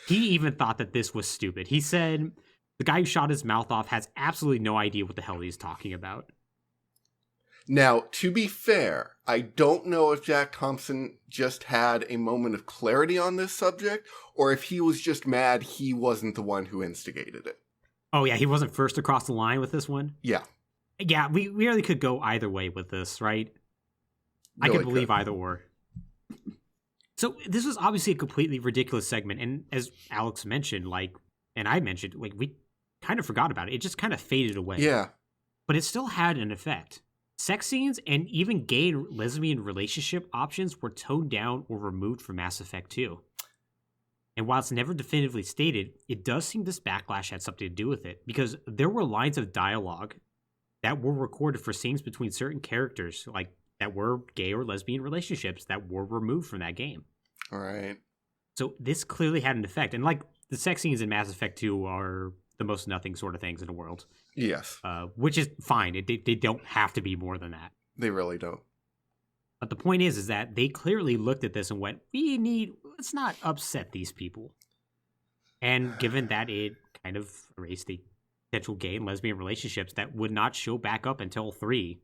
He even thought that this was stupid. He said, the guy who shot his mouth off has absolutely no idea what the hell he's talking about. Now, to be fair, I don't know if Jack Thompson just had a moment of clarity on this subject, or if he was just mad he wasn't the one who instigated it. Oh, yeah, he wasn't first across the line with this one? Yeah. Yeah, we really could go either way with this, right? I could believe either or. So this was obviously a completely ridiculous segment, and as Alex mentioned, and I mentioned, we kind of forgot about it. It just kind of faded away. Yeah. But it still had an effect. Sex scenes and even gay and lesbian relationship options were toned down or removed from Mass Effect 2. And while it's never definitively stated, it does seem this backlash had something to do with it, because there were lines of dialogue that were recorded for scenes between certain characters, like that were gay or lesbian relationships that were removed from that game. All right. So this clearly had an effect. And like the sex scenes in Mass Effect 2 are the most nothing sort of things in the world. Yes. Which is fine. They don't have to be more than that. They really don't. But the point is that they clearly looked at this and went, let's not upset these people. And given that it kind of erased the potential gay and lesbian relationships that would not show back up until 3,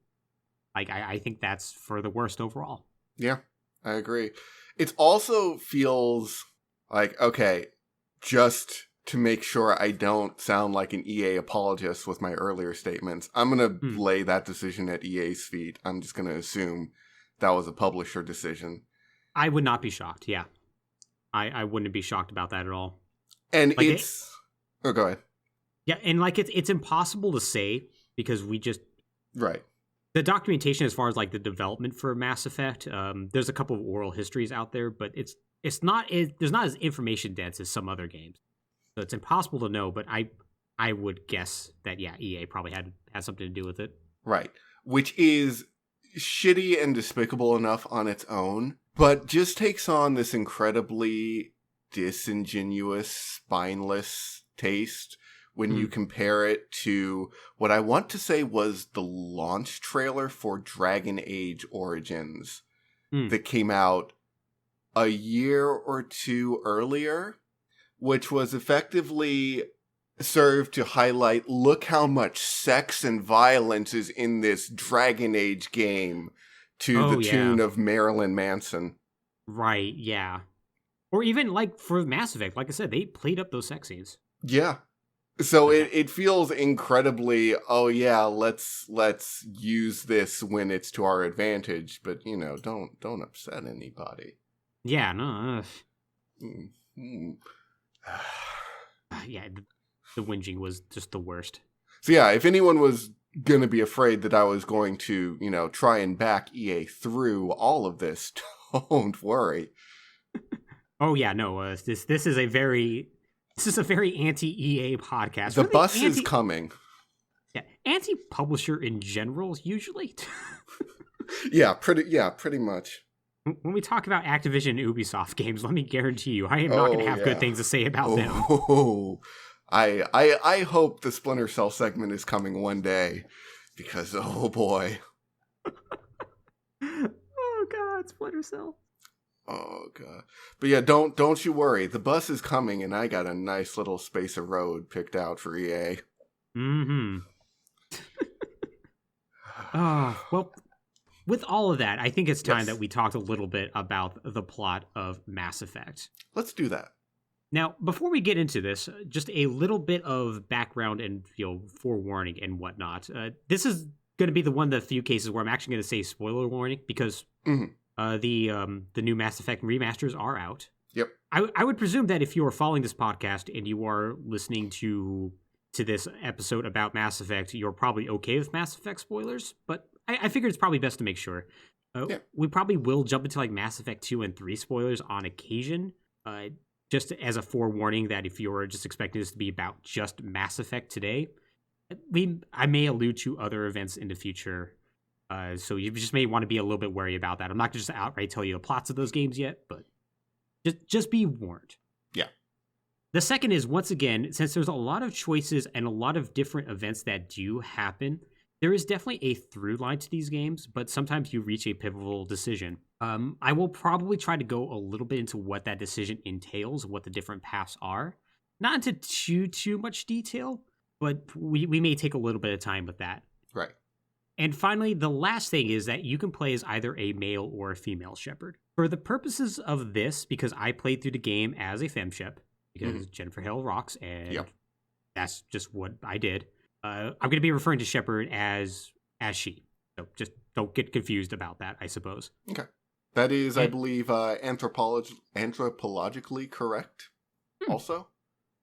I think that's for the worst overall. Yeah, I agree. It also feels like, okay, just to make sure I don't sound like an EA apologist with my earlier statements, I'm going to lay that decision at EA's feet. I'm just going to assume that was a publisher decision. I would not be shocked, yeah. I wouldn't be shocked about that at all. And oh, go ahead. Yeah, and it's impossible to say because we just... Right. The documentation as far as the development for Mass Effect, there's a couple of oral histories out there, but there's not as information dense as some other games. So it's impossible to know, but I would guess that, yeah, EA probably had something to do with it. Right. Which is shitty and despicable enough on its own, but just takes on this incredibly disingenuous, spineless taste when you compare it to what I want to say was the launch trailer for Dragon Age Origins that came out a year or two earlier, which was effectively served to highlight, look how much sex and violence is in this Dragon Age game, to the tune of Marilyn Manson. Right, yeah. Or even, like, for Mass Effect, like I said, they played up those sex scenes. Yeah. So it feels incredibly, oh yeah, let's use this when it's to our advantage, but, you know, don't upset anybody. Yeah, no. Yeah, the whinging was just the worst. So yeah, if anyone was going to be afraid that I was going to, you know, try and back EA through all of this, don't worry. Oh yeah, no, this is a very anti-EA podcast. The bus is coming. Yeah, anti-publisher in general, usually. Yeah, pretty much. When we talk about Activision and Ubisoft games, let me guarantee you, I am not going to have good things to say about them. I hope the Splinter Cell segment is coming one day, because oh boy. Oh god, Splinter Cell. Oh god. But yeah, don't you worry. The bus is coming, and I got a nice little space of road picked out for EA. Well, with all of that, I think it's time that we talked a little bit about the plot of Mass Effect. Let's do that. Now, before we get into this, just a little bit of background and forewarning and whatnot. This is going to be one of the few cases where I'm actually going to say spoiler warning, because the new Mass Effect remasters are out. Yep. I would presume that if you are following this podcast and you are listening to this episode about Mass Effect, you're probably okay with Mass Effect spoilers, but I figured it's probably best to make sure. We probably will jump into like Mass Effect 2 and 3 spoilers on occasion, just as a forewarning that if you're just expecting this to be about just Mass Effect today, I may allude to other events in the future, so you just may want to be a little bit wary about that. I'm not going to just outright tell you the plots of those games yet, but just be warned. Yeah. The second is, once again, since there's a lot of choices and a lot of different events that do happen, there is definitely a through line to these games, but sometimes you reach a pivotal decision. I will probably try to go a little bit into what that decision entails, what the different paths are. Not into too much detail, but we may take a little bit of time with that. Right. And finally, the last thing is that you can play as either a male or a female shepherd. For the purposes of this, because I played through the game as a femshep, because Jennifer Hale rocks, and that's just what I did. I'm going to be referring to Shepard as she. So just don't get confused about that, I suppose. Okay. That is, I believe, anthropologically correct also.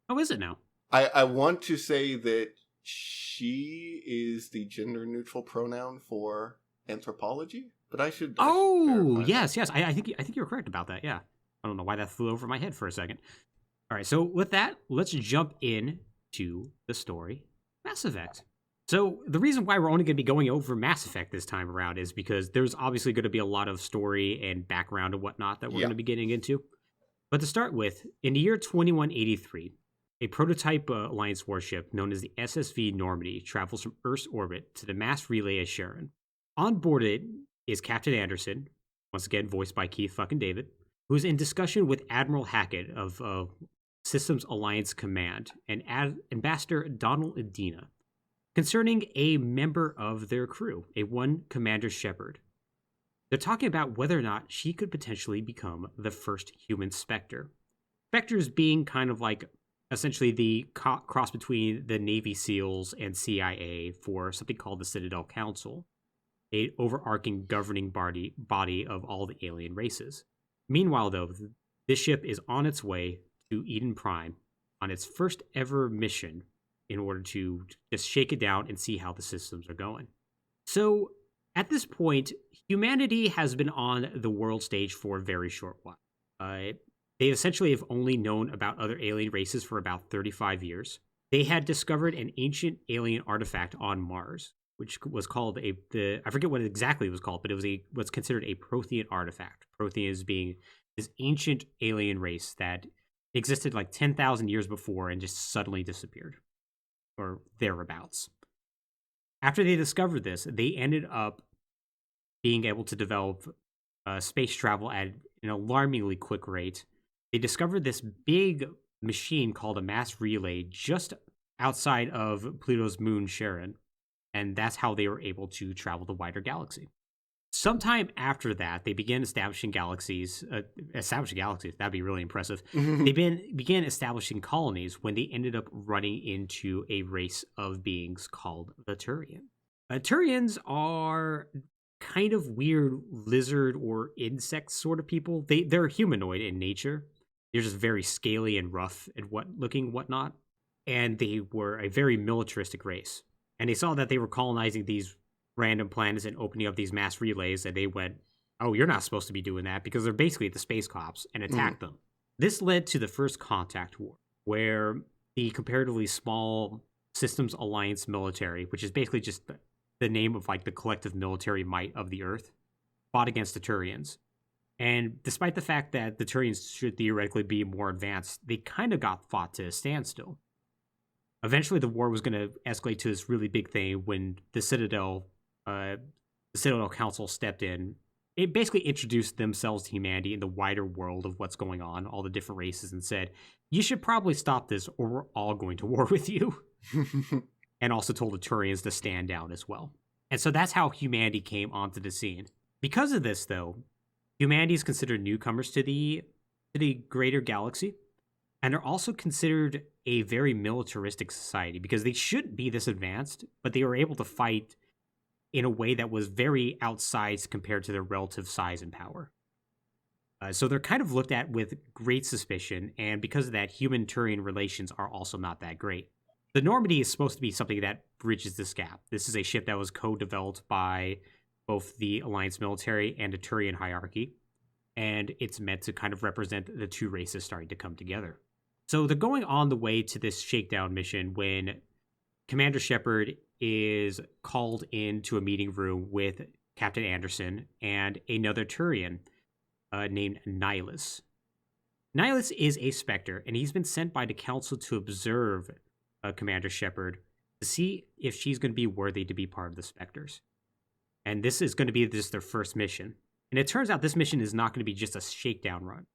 Oh, is it now? I want to say that she is the gender-neutral pronoun for anthropology, but I should yes. I think you're correct about that, yeah. I don't know why that flew over my head for a second. All right, so with that, let's jump in to the story, Mass Effect. So the reason why we're only going to be going over Mass Effect this time around is because there's obviously going to be a lot of story and background and whatnot that we're going to be getting into. But to start with, in the year 2183, a prototype Alliance warship known as the SSV Normandy travels from Earth's orbit to the mass relay at Sharon. On board it is Captain Anderson, once again voiced by Keith fucking David, who is in discussion with Admiral Hackett of Systems Alliance Command and Ambassador Donald Edina concerning a member of their crew, a one Commander Shepard. They're talking about whether or not she could potentially become the first human Spectre. Spectres being kind of like essentially the cross between the Navy SEALs and CIA for something called the Citadel Council, an overarching governing body of all the alien races. Meanwhile, though, this ship is on its way to Eden Prime on its first ever mission in order to just shake it down and see how the systems are going. So, at this point, humanity has been on the world stage for a very short while. They essentially have only known about other alien races for about 35 years. They had discovered an ancient alien artifact on Mars. which was called I forget what exactly it was called, but it was what's considered a Prothean artifact. Protheans being this ancient alien race that existed like 10,000 years before and just suddenly disappeared, or thereabouts. After they discovered this, they ended up being able to develop space travel at an alarmingly quick rate. They discovered this big machine called a mass relay just outside of Pluto's moon Charon, and that's how they were able to travel the wider galaxy. Sometime after that, they began establishing galaxies. That'd be really impressive. They began establishing colonies when they ended up running into a race of beings called the Turian. Turians are kind of weird lizard or insect sort of people. They're humanoid in nature. They're just very scaly and rough and whatnot. And they were a very militaristic race. And they saw that they were colonizing these random planets and opening up these mass relays, and they went, oh, you're not supposed to be doing that, because they're basically the space cops, and attacked them. This led to the First Contact War, where the comparatively small Systems Alliance military, which is basically just the name of like the collective military might of the Earth, fought against the Turians. And despite the fact that the Turians should theoretically be more advanced, they kind of got fought to a standstill. Eventually, the war was going to escalate to this really big thing when the Citadel Council stepped in. It basically introduced themselves to humanity in the wider world of what's going on, all the different races, and said, you should probably stop this or we're all going to war with you. And also told the Turians to stand down as well. And so that's how humanity came onto the scene. Because of this, though, humanity is considered newcomers to the greater galaxy. And they're also considered a very militaristic society because they shouldn't be this advanced, but they were able to fight in a way that was very outsized compared to their relative size and power. So they're kind of looked at with great suspicion, and because of that, human-Turian relations are also not that great. The Normandy is supposed to be something that bridges this gap. This is a ship that was co-developed by both the Alliance military and the Turian hierarchy, and it's meant to kind of represent the two races starting to come together. So they're going on the way to this shakedown mission when Commander Shepard is called into a meeting room with Captain Anderson and another Turian named Nihilus. Nihilus is a Spectre, and he's been sent by the Council to observe Commander Shepard to see if she's going to be worthy to be part of the Spectres. And this is going to be just their first mission. And it turns out this mission is not going to be just a shakedown run.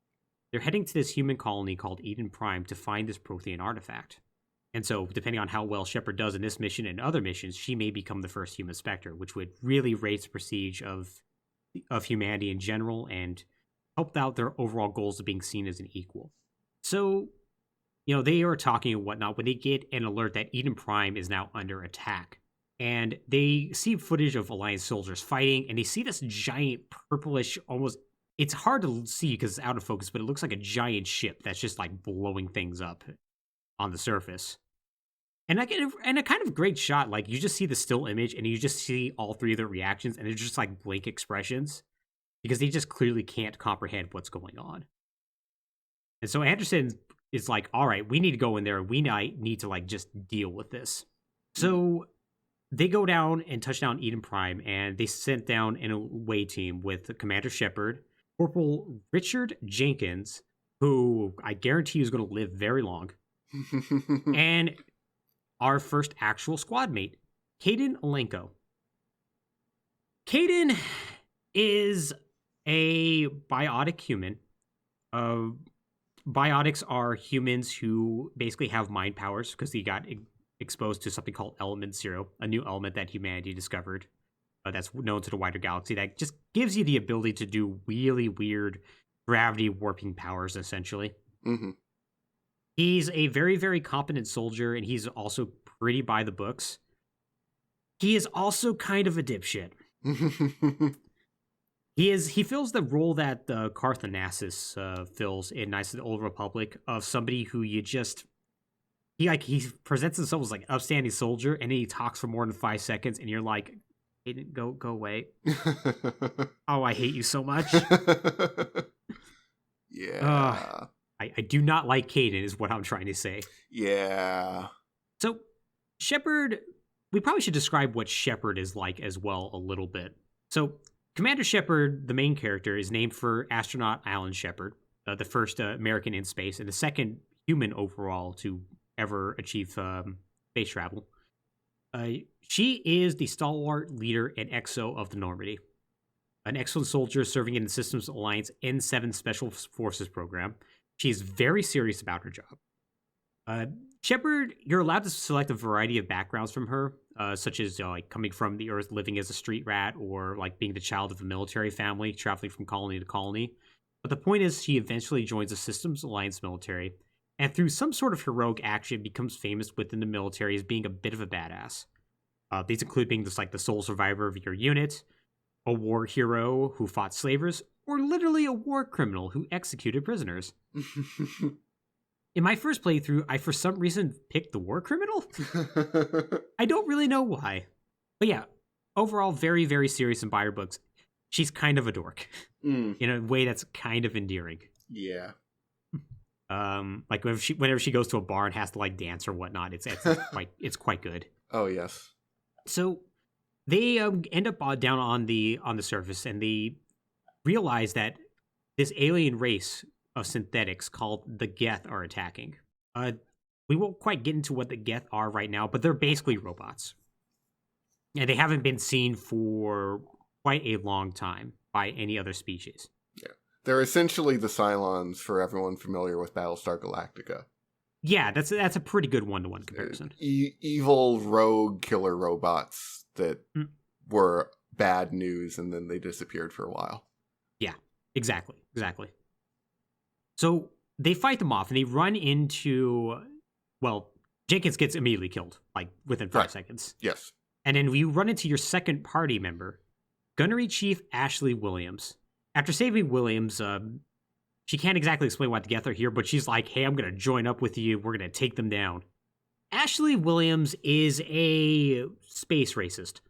They're heading to this human colony called Eden Prime to find this Prothean artifact. And so, depending on how well Shepard does in this mission and other missions, she may become the first human Spectre, which would really raise the prestige of humanity in general and help out their overall goals of being seen as an equal. So, they are talking and whatnot when they get an alert that Eden Prime is now under attack. And they see footage of Alliance soldiers fighting, and they see this giant purplish, almost, it's hard to see because it's out of focus, but it looks like a giant ship that's just like blowing things up on the surface. And a kind of great shot, like you just see the still image and you just see all three of their reactions, and they're just like blank expressions because they just clearly can't comprehend what's going on. And so Anderson is like, all right, we need to go in there. We need to like just deal with this. So they go down and touch down Eden Prime, and they sent down an away team with Commander Shepard, Corporal Richard Jenkins, who I guarantee is going to live very long, and our first actual squad mate, Kaidan Alenko. Kaidan is a biotic human. Biotics are humans who basically have mind powers because they got exposed to something called Element Zero, a new element that humanity discovered that's known to the wider galaxy that just gives you the ability to do really weird gravity warping powers, essentially. Mm-hmm. He's a very, very competent soldier, and he's also pretty by the books. He is also kind of a dipshit. He fills the role that Carthonassus fills in Knights of the Old Republic, of somebody who you just... He presents himself as like an upstanding soldier, and then he talks for more than 5 seconds, and you're like, hey, go away. Oh, I hate you so much. Yeah. I do not like Kaidan, is what I'm trying to say. Yeah. So Shepard we probably should describe what Shepard is like as well a little bit. So Commander Shepard, the main character, is named for astronaut Alan Shepard, the first American in space and the second human overall to ever achieve space travel. She is the stalwart leader and XO of the Normandy, an excellent soldier serving in the Systems Alliance N7 Special Forces program. She is very serious about her job. Shepard, you're allowed to select a variety of backgrounds from her, such as like coming from the Earth, living as a street rat, or like being the child of a military family, traveling from colony to colony. But the point is, she eventually joins the Systems Alliance military, and through some sort of heroic action, becomes famous within the military as being a bit of a badass. These include being just like the sole survivor of your unit, a war hero who fought slavers, or literally a war criminal who executed prisoners. In my first playthrough, I for some reason picked the war criminal. I don't really know why. But yeah, overall, very, very serious and by her books. She's kind of a dork in a way that's kind of endearing. Yeah. Like whenever she goes to a bar and has to like dance or whatnot, it's quite good. Oh yes. So they end up down on the surface, and they realize that this alien race of synthetics called the Geth are attacking. We won't quite get into what the Geth are right now, but they're basically robots. And they haven't been seen for quite a long time by any other species. Yeah. They're essentially the Cylons for everyone familiar with Battlestar Galactica. Yeah, that's a pretty good one-to-one comparison. Evil rogue killer robots that were bad news, and then they disappeared for a while. Yeah, exactly. So they fight them off, and they run into, well, Jenkins gets immediately killed, like within 5 seconds. Yes. And then you run into your second party member, Gunnery Chief Ashley Williams. After saving Williams, she can't exactly explain why the Geth are here, but she's like, hey, I'm going to join up with you. We're going to take them down. Ashley Williams is a space racist.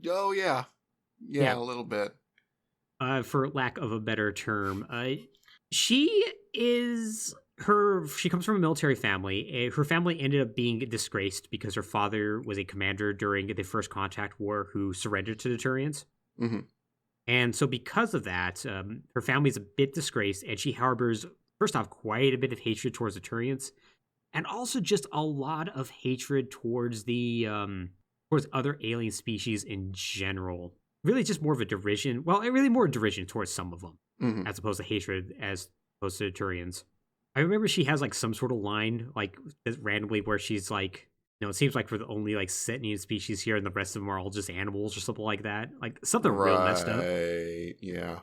Oh, yeah. Yeah, a little bit. For lack of a better term. She comes from a military family. Her family ended up being disgraced because her father was a commander during the First Contact War who surrendered to the Turians. Mm-hmm. And so because of that, her family's a bit disgraced, and she harbors, first off, quite a bit of hatred towards the Turians, and also just a lot of hatred towards towards other alien species in general. Really just more of a derision. Well, really more derision towards some of them, as opposed to hatred as opposed to the Turians. I remember she has like some sort of line, like randomly, where she's like, it seems like we're the only like sentient species here, and the rest of them are all just animals or something like that. Like something real messed up. Yeah.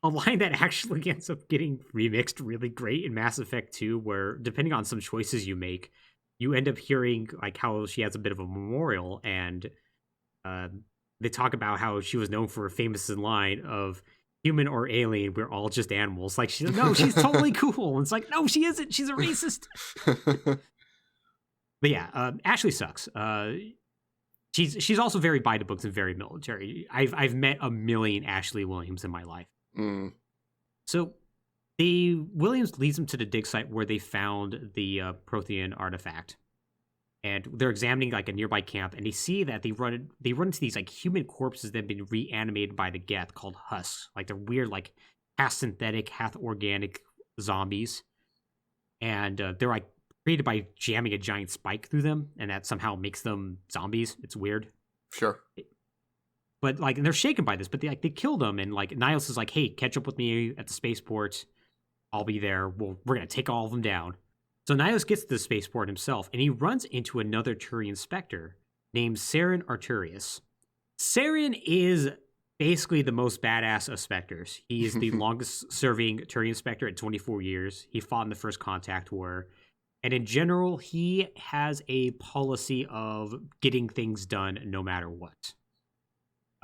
A line that actually ends up getting remixed really great in Mass Effect 2, where depending on some choices you make, you end up hearing like how she has a bit of a memorial, and they talk about how she was known for a famous line of human or alien, we're all just animals. Like she's totally cool. And it's like, no, she isn't. She's a racist. But yeah, Ashley sucks. She's also very by the books and very military. I've met a million Ashley Williams in my life. So the Williams leads them to the dig site where they found the Prothean artifact, and they're examining like a nearby camp, and they see that they run into these like human corpses that have been reanimated by the Geth called husks. Like they're weird, like half synthetic, half organic zombies, and they're like created by jamming a giant spike through them, and that somehow makes them zombies. It's weird. Sure. But like, and they're shaken by this, but they kill them, and like Nihilus is like, hey, catch up with me at the spaceport. I'll be there. We're gonna take all of them down. So Nihilus gets to the spaceport himself, and he runs into another Turian Spectre named Saren Arturius. Saren is basically the most badass of Spectres. He is the longest-serving Turian Spectre at 24 years. He fought in the First Contact War. And in general, he has a policy of getting things done no matter what.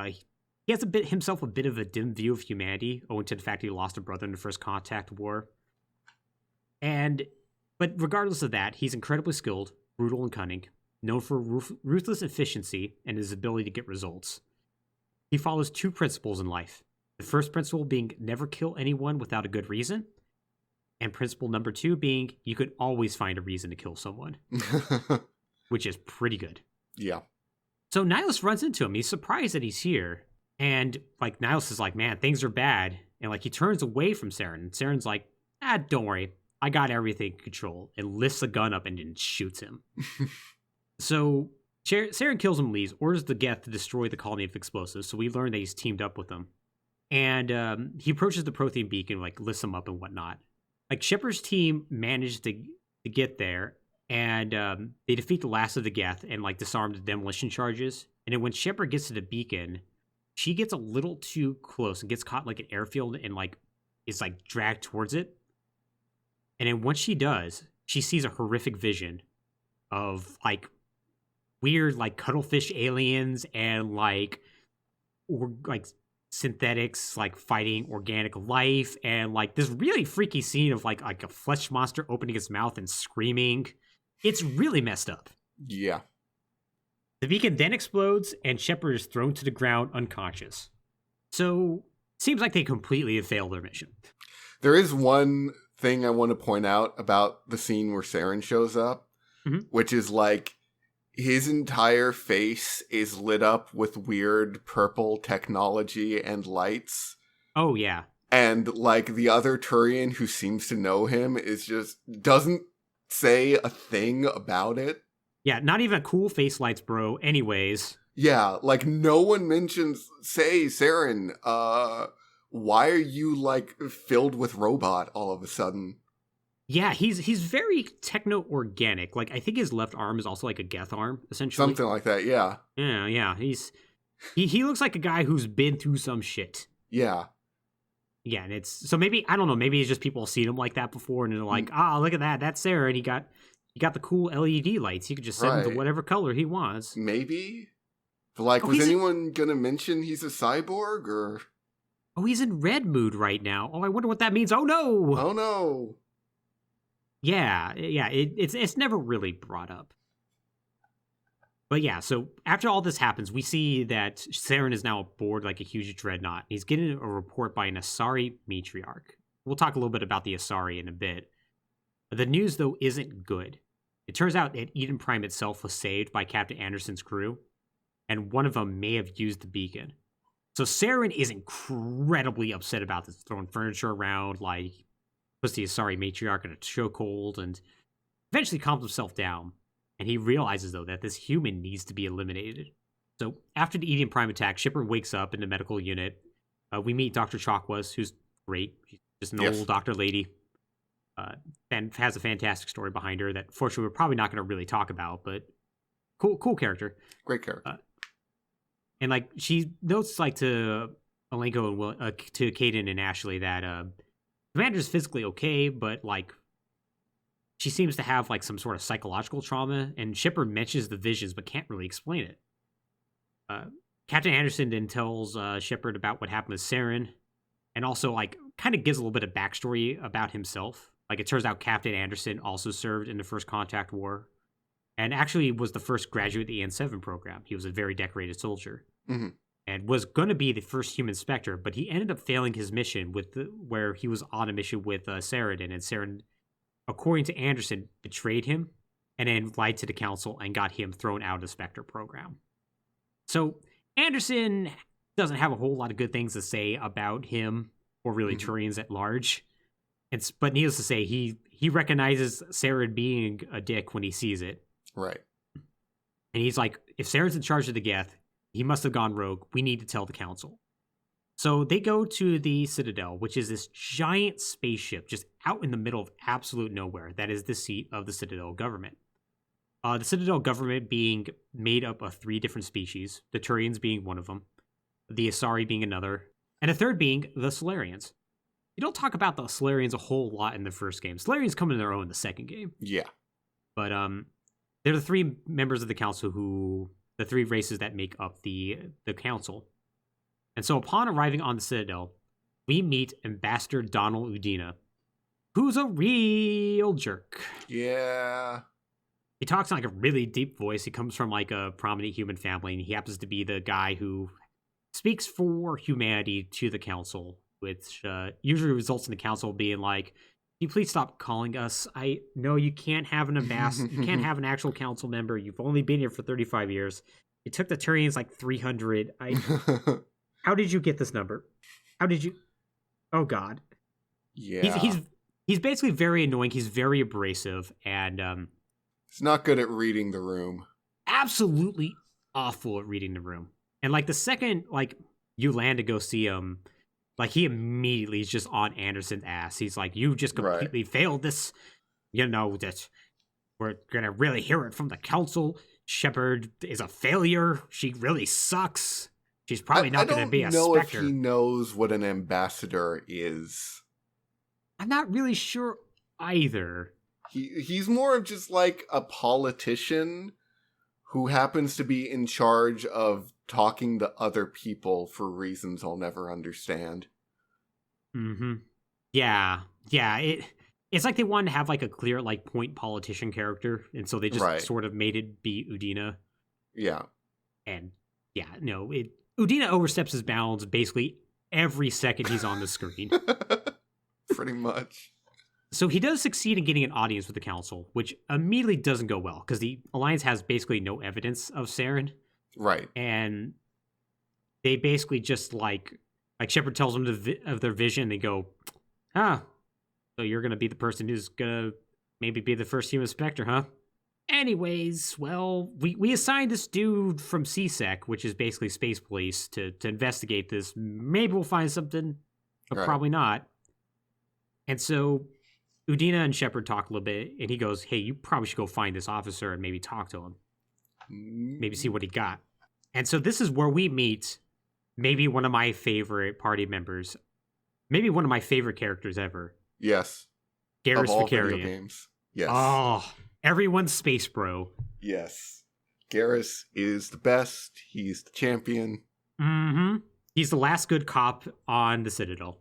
He has himself a bit of a dim view of humanity, owing to the fact he lost a brother in the First Contact War. But regardless of that, he's incredibly skilled, brutal, and cunning, known for ruthless efficiency and his ability to get results. He follows 2 principles in life. The first principle being never kill anyone without a good reason. And principle number 2 being you could always find a reason to kill someone. Which is pretty good. Yeah. So Nihilus runs into him. He's surprised that he's here. And like Nihilus is like, man, things are bad. And like he turns away from Saren. And Saren's like, don't worry. I got everything in control. And lifts a gun up and then shoots him. So Saren kills him, leaves, orders the Geth to destroy the colony of explosives. So we learn that he's teamed up with them. And he approaches the Prothean beacon, like lifts him up and whatnot. Like Shepard's team managed to get there. And they defeat the last of the Geth and like disarm the demolition charges. And then when Shepard gets to the beacon, she gets a little too close and gets caught like an airfield and like is like dragged towards it. And then once she does, she sees a horrific vision of like weird like cuttlefish aliens and like synthetics like fighting organic life and like this really freaky scene of like a flesh monster opening its mouth and screaming. It's really messed up. Yeah. The beacon then explodes, and Shepard is thrown to the ground unconscious. So, seems like they completely have failed their mission. There is one thing I want to point out about the scene where Saren shows up, which is like his entire face is lit up with weird purple technology and lights. Oh, yeah. And like the other Turian who seems to know him is just doesn't say a thing about it. Yeah, not even cool face lights, bro. Anyways. Yeah, like no one mentions, say, Saren, why are you like filled with robot all of a sudden? Yeah, he's very techno-organic. Like I think his left arm is also like a Geth arm, essentially. Something like that, yeah. Yeah. He looks like a guy who's been through some shit. Yeah. Yeah, and it's so maybe I don't know, maybe it's just people have seen him like that before and they're like, look at that, that's Saren. He got the cool LED lights. He could just set him to whatever color he wants. Maybe. But like, was anyone gonna mention he's a cyborg or? Oh, he's in red mood right now. Oh, I wonder what that means. Oh no! Oh no! Yeah. It's never really brought up. But yeah, so after all this happens, we see that Saren is now aboard like a huge dreadnought. He's getting a report by an Asari matriarch. We'll talk a little bit about the Asari in a bit. The news, though, isn't good. It turns out that Eden Prime itself was saved by Captain Anderson's crew, and one of them may have used the beacon. So Saren is incredibly upset about this, throwing furniture around, like, puts the Asari matriarch in a chokehold, and eventually calms himself down. And he realizes, though, that this human needs to be eliminated. So after the Eden Prime attack, Shepard wakes up in the medical unit. We meet Dr. Chakwas, who's great. She's just an old doctor lady. And has a fantastic story behind her that, fortunately, we're probably not going to really talk about, but cool character. Great character. And, like, she notes, like, to Alenko and to Caden and Ashley that Commander's physically okay, but, like, she seems to have, like, some sort of psychological trauma, and Shepard mentions the visions but can't really explain it. Captain Anderson then tells Shepard about what happened with Saren, and also, like, kind of gives a little bit of backstory about himself. Like, it turns out Captain Anderson also served in the First Contact War, and actually was the first graduate of the AN7 program. He was a very decorated soldier, and was going to be the first human Spectre, but he ended up failing his mission where he was on a mission with Saren, and Saren, according to Anderson, betrayed him, and then lied to the Council and got him thrown out of the Spectre program. So Anderson doesn't have a whole lot of good things to say about him, or really Turians at large. But needless to say, he recognizes Saren being a dick when he sees it. Right. And he's like, if Saren's in charge of the Geth, he must have gone rogue. We need to tell the Council. So they go to the Citadel, which is this giant spaceship just out in the middle of absolute nowhere. That is the seat of the Citadel government. The Citadel government being made up of 3 different species, the Turians being one of them, the Asari being another, and a third being the Solarians. You don't talk about the Solarians a whole lot in the first game. Solarians come in their own in the second game. Yeah. But they're the 3 members of the Council the 3 races that make up the Council. And so upon arriving on the Citadel, we meet Ambassador Donald Udina, who's a real jerk. Yeah. He talks in like a really deep voice. He comes from like a prominent human family, and he happens to be the guy who speaks for humanity to the Council, which usually results in the Council being like, "Can you please stop calling us? I know you can't have an ambassador, you can't have an actual Council member. You've only been here for 35 years. It took the Turians like 300. How did you get this number? How did you? Oh God. Yeah. He's basically very annoying. He's very abrasive and he's not good at reading the room. Absolutely awful at reading the room. And like the second like you land to go see him, like he immediately is just on Anderson's ass. He's like, "You just completely failed this. You know that we're gonna really hear it from the council. Shepard is a failure. She really sucks. She's probably not going to be a Spectre." I don't know if he knows what an ambassador is. I'm not really sure either. He's more of just like a politician who happens to be in charge of talking to other people for reasons I'll never understand. Mm-hmm. Yeah. It's like they wanted to have like a clear like point politician character, and so they just sort of made it be Udina. Yeah. And yeah, no, Udina oversteps his bounds basically every second he's on the screen. Pretty much. So he does succeed in getting an audience with the council, which immediately doesn't go well because the Alliance has basically no evidence of Saren. Right. And they basically just like Shepard tells them of their vision. They go, so you're going to be the person who's going to maybe be the first human Spectre, huh? Anyways, well, we assigned this dude from CSEC, which is basically space police, to investigate this. Maybe we'll find something, but probably not. And so Udina and Shepard talk a little bit, and he goes, "Hey, you probably should go find this officer and maybe talk to him. Maybe see what he got." And so this is where we meet maybe one of my favorite party members, maybe one of my favorite characters ever. Yes. Garrus of all Vakarian. Video games. Yes. Oh, everyone's space bro. Yes. Garrus is the best. He's the champion. Mm-hmm. He's the last good cop on the Citadel.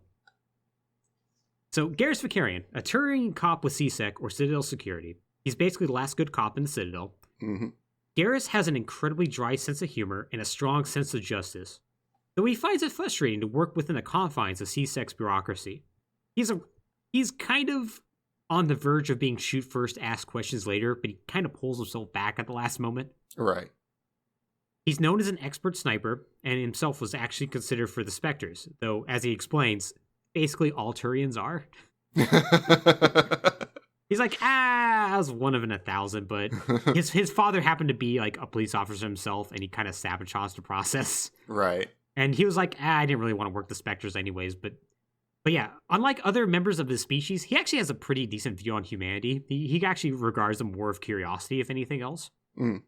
So Garrus Vakarian, a Turian cop with CSEC or Citadel security. He's basically the last good cop in the Citadel. Mm-hmm. Garrus has an incredibly dry sense of humor and a strong sense of justice, though he finds it frustrating to work within the confines of CSEC's bureaucracy. He's kind of on the verge of being shoot first, ask questions later, but he kind of pulls himself back at the last moment. Right. He's known as an expert sniper, and himself was actually considered for the Spectres, though, as he explains, basically all Turians are. He's like, I was one of in 1,000, but his father happened to be like a police officer himself, and he kind of sabotaged the process. Right. And he was like, I didn't really want to work the Spectres anyways, but yeah, unlike other members of his species, he actually has a pretty decent view on humanity. He actually regards them more of curiosity, if anything else. Mm.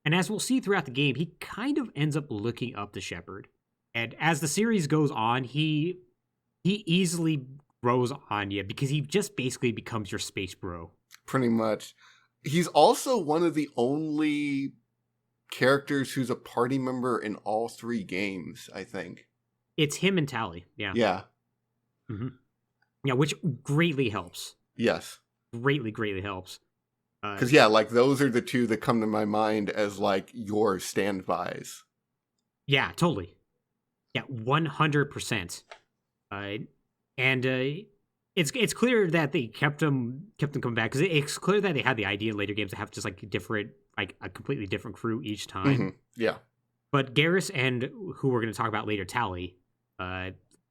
And as we'll see throughout the game, he kind of ends up looking up to Shepard. And as the series goes on, he easily grows on you because he just basically becomes your space bro. Pretty much. He's also one of the only characters who's a party member in all 3 games, I think. It's him and Tali, yeah. Yeah. Mm-hmm. Yeah, which greatly helps. Yes. Greatly helps. Because, like, those are the 2 that come to my mind as, like, your standbys. Yeah, totally. Yeah, 100%. And it's clear that they kept them coming back, because it's clear that they had the idea in later games to have just, like, different, like, a completely different crew each time. Mm-hmm. Yeah. But Garrus and who we're going to talk about later, Tali,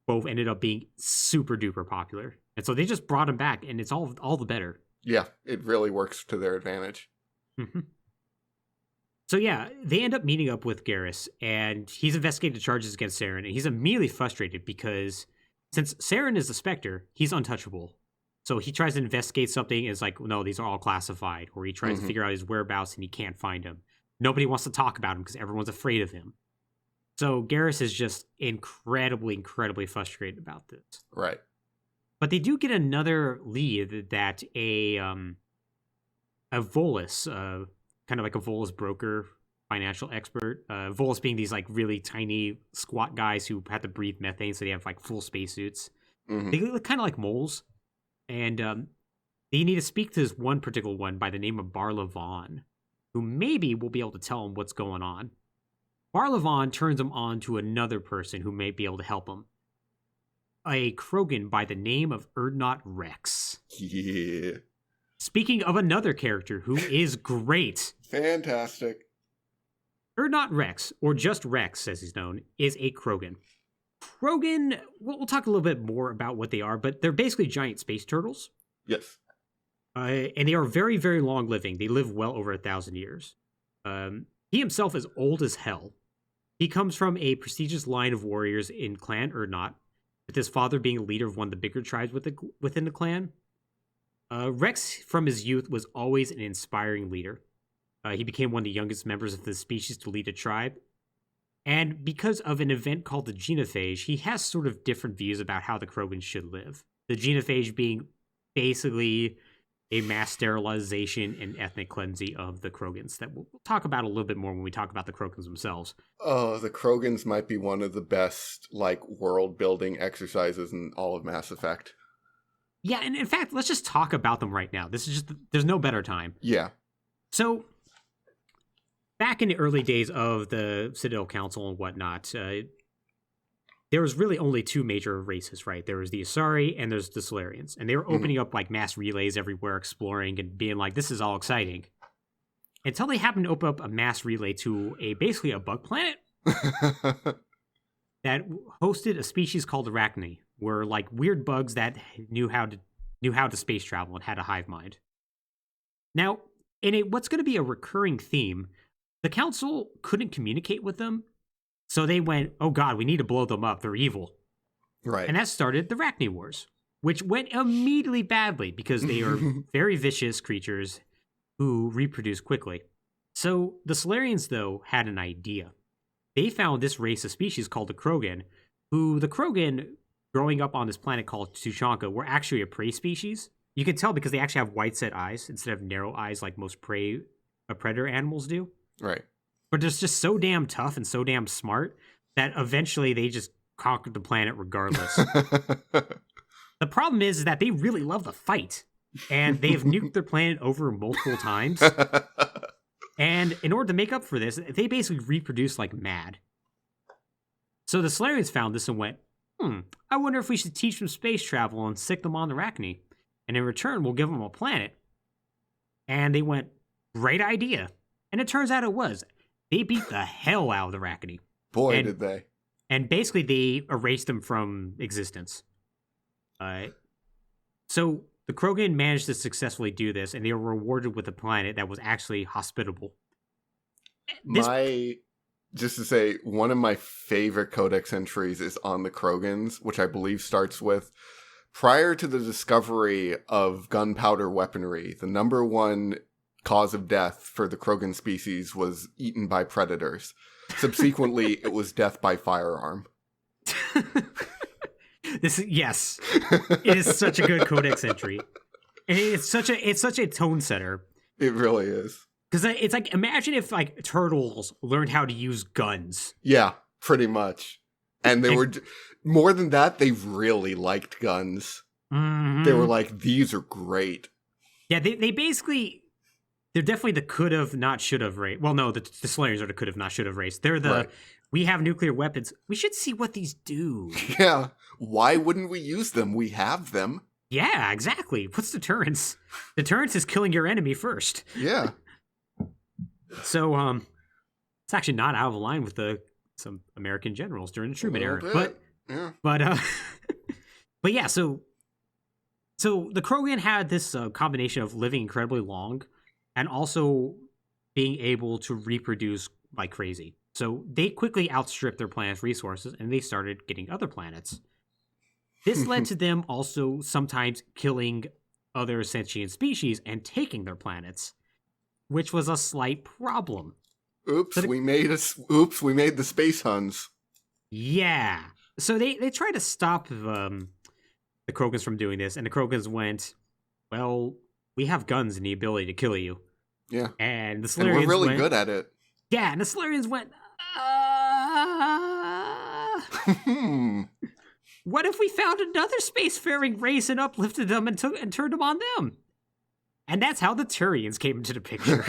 both ended up being super duper popular. And so they just brought him back, and it's all the better. Yeah, it really works to their advantage. Mm-hmm. So yeah, they end up meeting up with Garrus, and he's investigated charges against Saren, and he's immediately frustrated because since Saren is the Spectre, he's untouchable. So he tries to investigate something, and it's like, no, these are all classified. Or he tries to figure out his whereabouts, and he can't find him. Nobody wants to talk about him because everyone's afraid of him. So Garrus is just incredibly frustrated about this. Right. But they do get another lead that a Volus, kind of like a Volus broker, financial expert. Volus being these like really tiny squat guys who have to breathe methane, so they have like full spacesuits. Mm-hmm. They look kind of like moles, and they need to speak to this one particular one by the name of Barla Vaughn, who maybe will be able to tell him what's going on. Barla Vaughn turns him on to another person who may be able to help him. A Krogan by the name of Erdnot Rex. Yeah. Speaking of another character who is great. Fantastic. Urdnot Rex, or just Rex as he's known, is a Krogan. Krogan, we'll talk a little bit more about what they are, but they're basically giant space turtles. Yes. And they are very, very long living. They live well over 1,000 years. He himself is old as hell. He comes from a prestigious line of warriors in Clan Urdnot, with his father being a leader of one of the bigger tribes within the clan. Rex, from his youth, was always an inspiring leader. He became one of the youngest members of the species to lead a tribe. And because of an event called the genophage, he has sort of different views about how the Krogans should live. The genophage being basically a mass sterilization and ethnic cleansing of the Krogans that we'll talk about a little bit more when we talk about the Krogans themselves. Oh, the Krogans might be one of the best, world-building exercises in all of Mass Effect. Yeah, and in fact, let's just talk about them right now. This is just, there's no better time. Yeah. So, back in the early days of the Citadel Council and whatnot, there was really only two major races, right? There was the Asari and there's the Solarians. And they were opening up mass relays everywhere, exploring and being like, this is all exciting. Until they happened to open up a mass relay to basically a bug planet that hosted a species called Arachne, were weird bugs that knew how to space travel and had a hive mind. Now, in what's going to be a recurring theme, the council couldn't communicate with them. So they went, oh god, we need to blow them up. They're evil. Right. And that started the Arachne Wars, which went immediately badly because they are very vicious creatures who reproduce quickly. So the Solarians, though, had an idea. They found this race of species called the Krogan, who the Krogan, growing up on this planet called Tuchanka, were actually a prey species. You can tell because they actually have wide set eyes instead of narrow eyes like most predator animals do. Right. But they're just so damn tough and so damn smart that eventually they just conquered the planet regardless. The problem is that they really love to fight, and they've nuked their planet over multiple times. And in order to make up for this, they basically reproduce like mad. So the Solarians found this and went, I wonder if we should teach them space travel and sick them on the Arachne. And in return, we'll give them a planet. And they went, great idea. And it turns out it was. They beat the hell out of the Arachne. Boy, did they. And basically, they erased them from existence. So the Krogan managed to successfully do this, and they were rewarded with a planet that was actually hospitable. Just to say, one of my favorite codex entries is on the Krogans, which I believe starts with, prior to the discovery of gunpowder weaponry, the number one cause of death for the Krogan species was eaten by predators. Subsequently, it was death by firearm. Yes, it is such a good codex entry. It's such a tone setter. It really is. Because it's imagine if turtles learned how to use guns. Yeah, pretty much. And they were more than that. They really liked guns. Mm-hmm. They were like, these are great. Yeah, they basically. They're definitely the could have, not should have race. Well, no, the Solarians are the could have, not should have race. They're the, we have nuclear weapons. We should see what these do. Yeah. Why wouldn't we use them? We have them. Yeah, exactly. What's deterrence? Deterrence is killing your enemy first. Yeah. So, it's actually not out of line with some American generals during the Truman era. But yeah, so the Krogan had this combination of living incredibly long and also being able to reproduce like crazy. So they quickly outstripped their planet's resources, and they started getting other planets. This led to them also sometimes killing other sentient species and taking their planets, which was a slight problem. Oops, we made the Space Huns. Yeah. So they tried to stop the Krogans from doing this, and the Krogans went, well, we have guns and the ability to kill you. Yeah. And the Solarians we're really good at it. Yeah, and the Solarians went, what if we found another spacefaring race and uplifted them and turned them on them? And that's how the Turians came into the picture.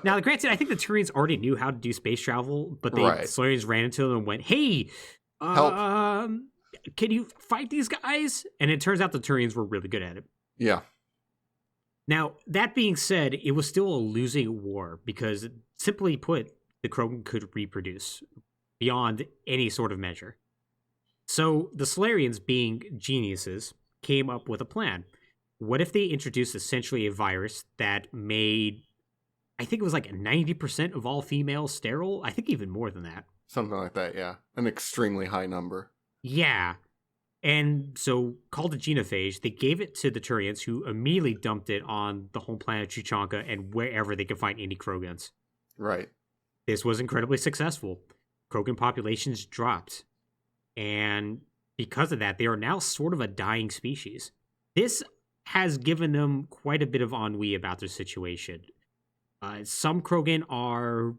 Now, granted, I think the Turians already knew how to do space travel, but the Solarians ran into them and went, hey, help. Can you fight these guys? And it turns out the Turians were really good at it. Yeah. Now, that being said, it was still a losing war because, simply put, the Krogan could reproduce beyond any sort of measure. So the Solarians, being geniuses, came up with a plan. What if they introduced essentially a virus that made, I think it was like 90% of all females sterile? I think even more than that. Something like that, yeah. An extremely high number. Yeah. And so, called a genophage, they gave it to the Turians, who immediately dumped it on the home planet Chichanka and wherever they could find any Krogans. Right. This was incredibly successful. Krogan populations dropped. And because of that, they are now sort of a dying species. This has given them quite a bit of ennui about their situation. Some Krogan are,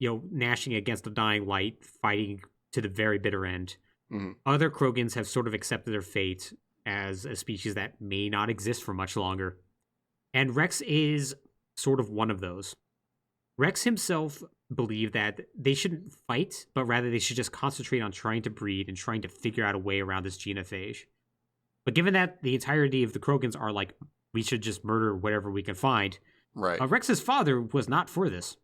gnashing against the dying light, fighting to the very bitter end. Mm-hmm. Other Krogans have sort of accepted their fate as a species that may not exist for much longer. And Rex is sort of one of those. Rex himself believed that they shouldn't fight, but rather they should just concentrate on trying to breed and trying to figure out a way around this genophage. But given that the entirety of the Krogans are like, we should just murder whatever we can find, right. Rex's father was not for this.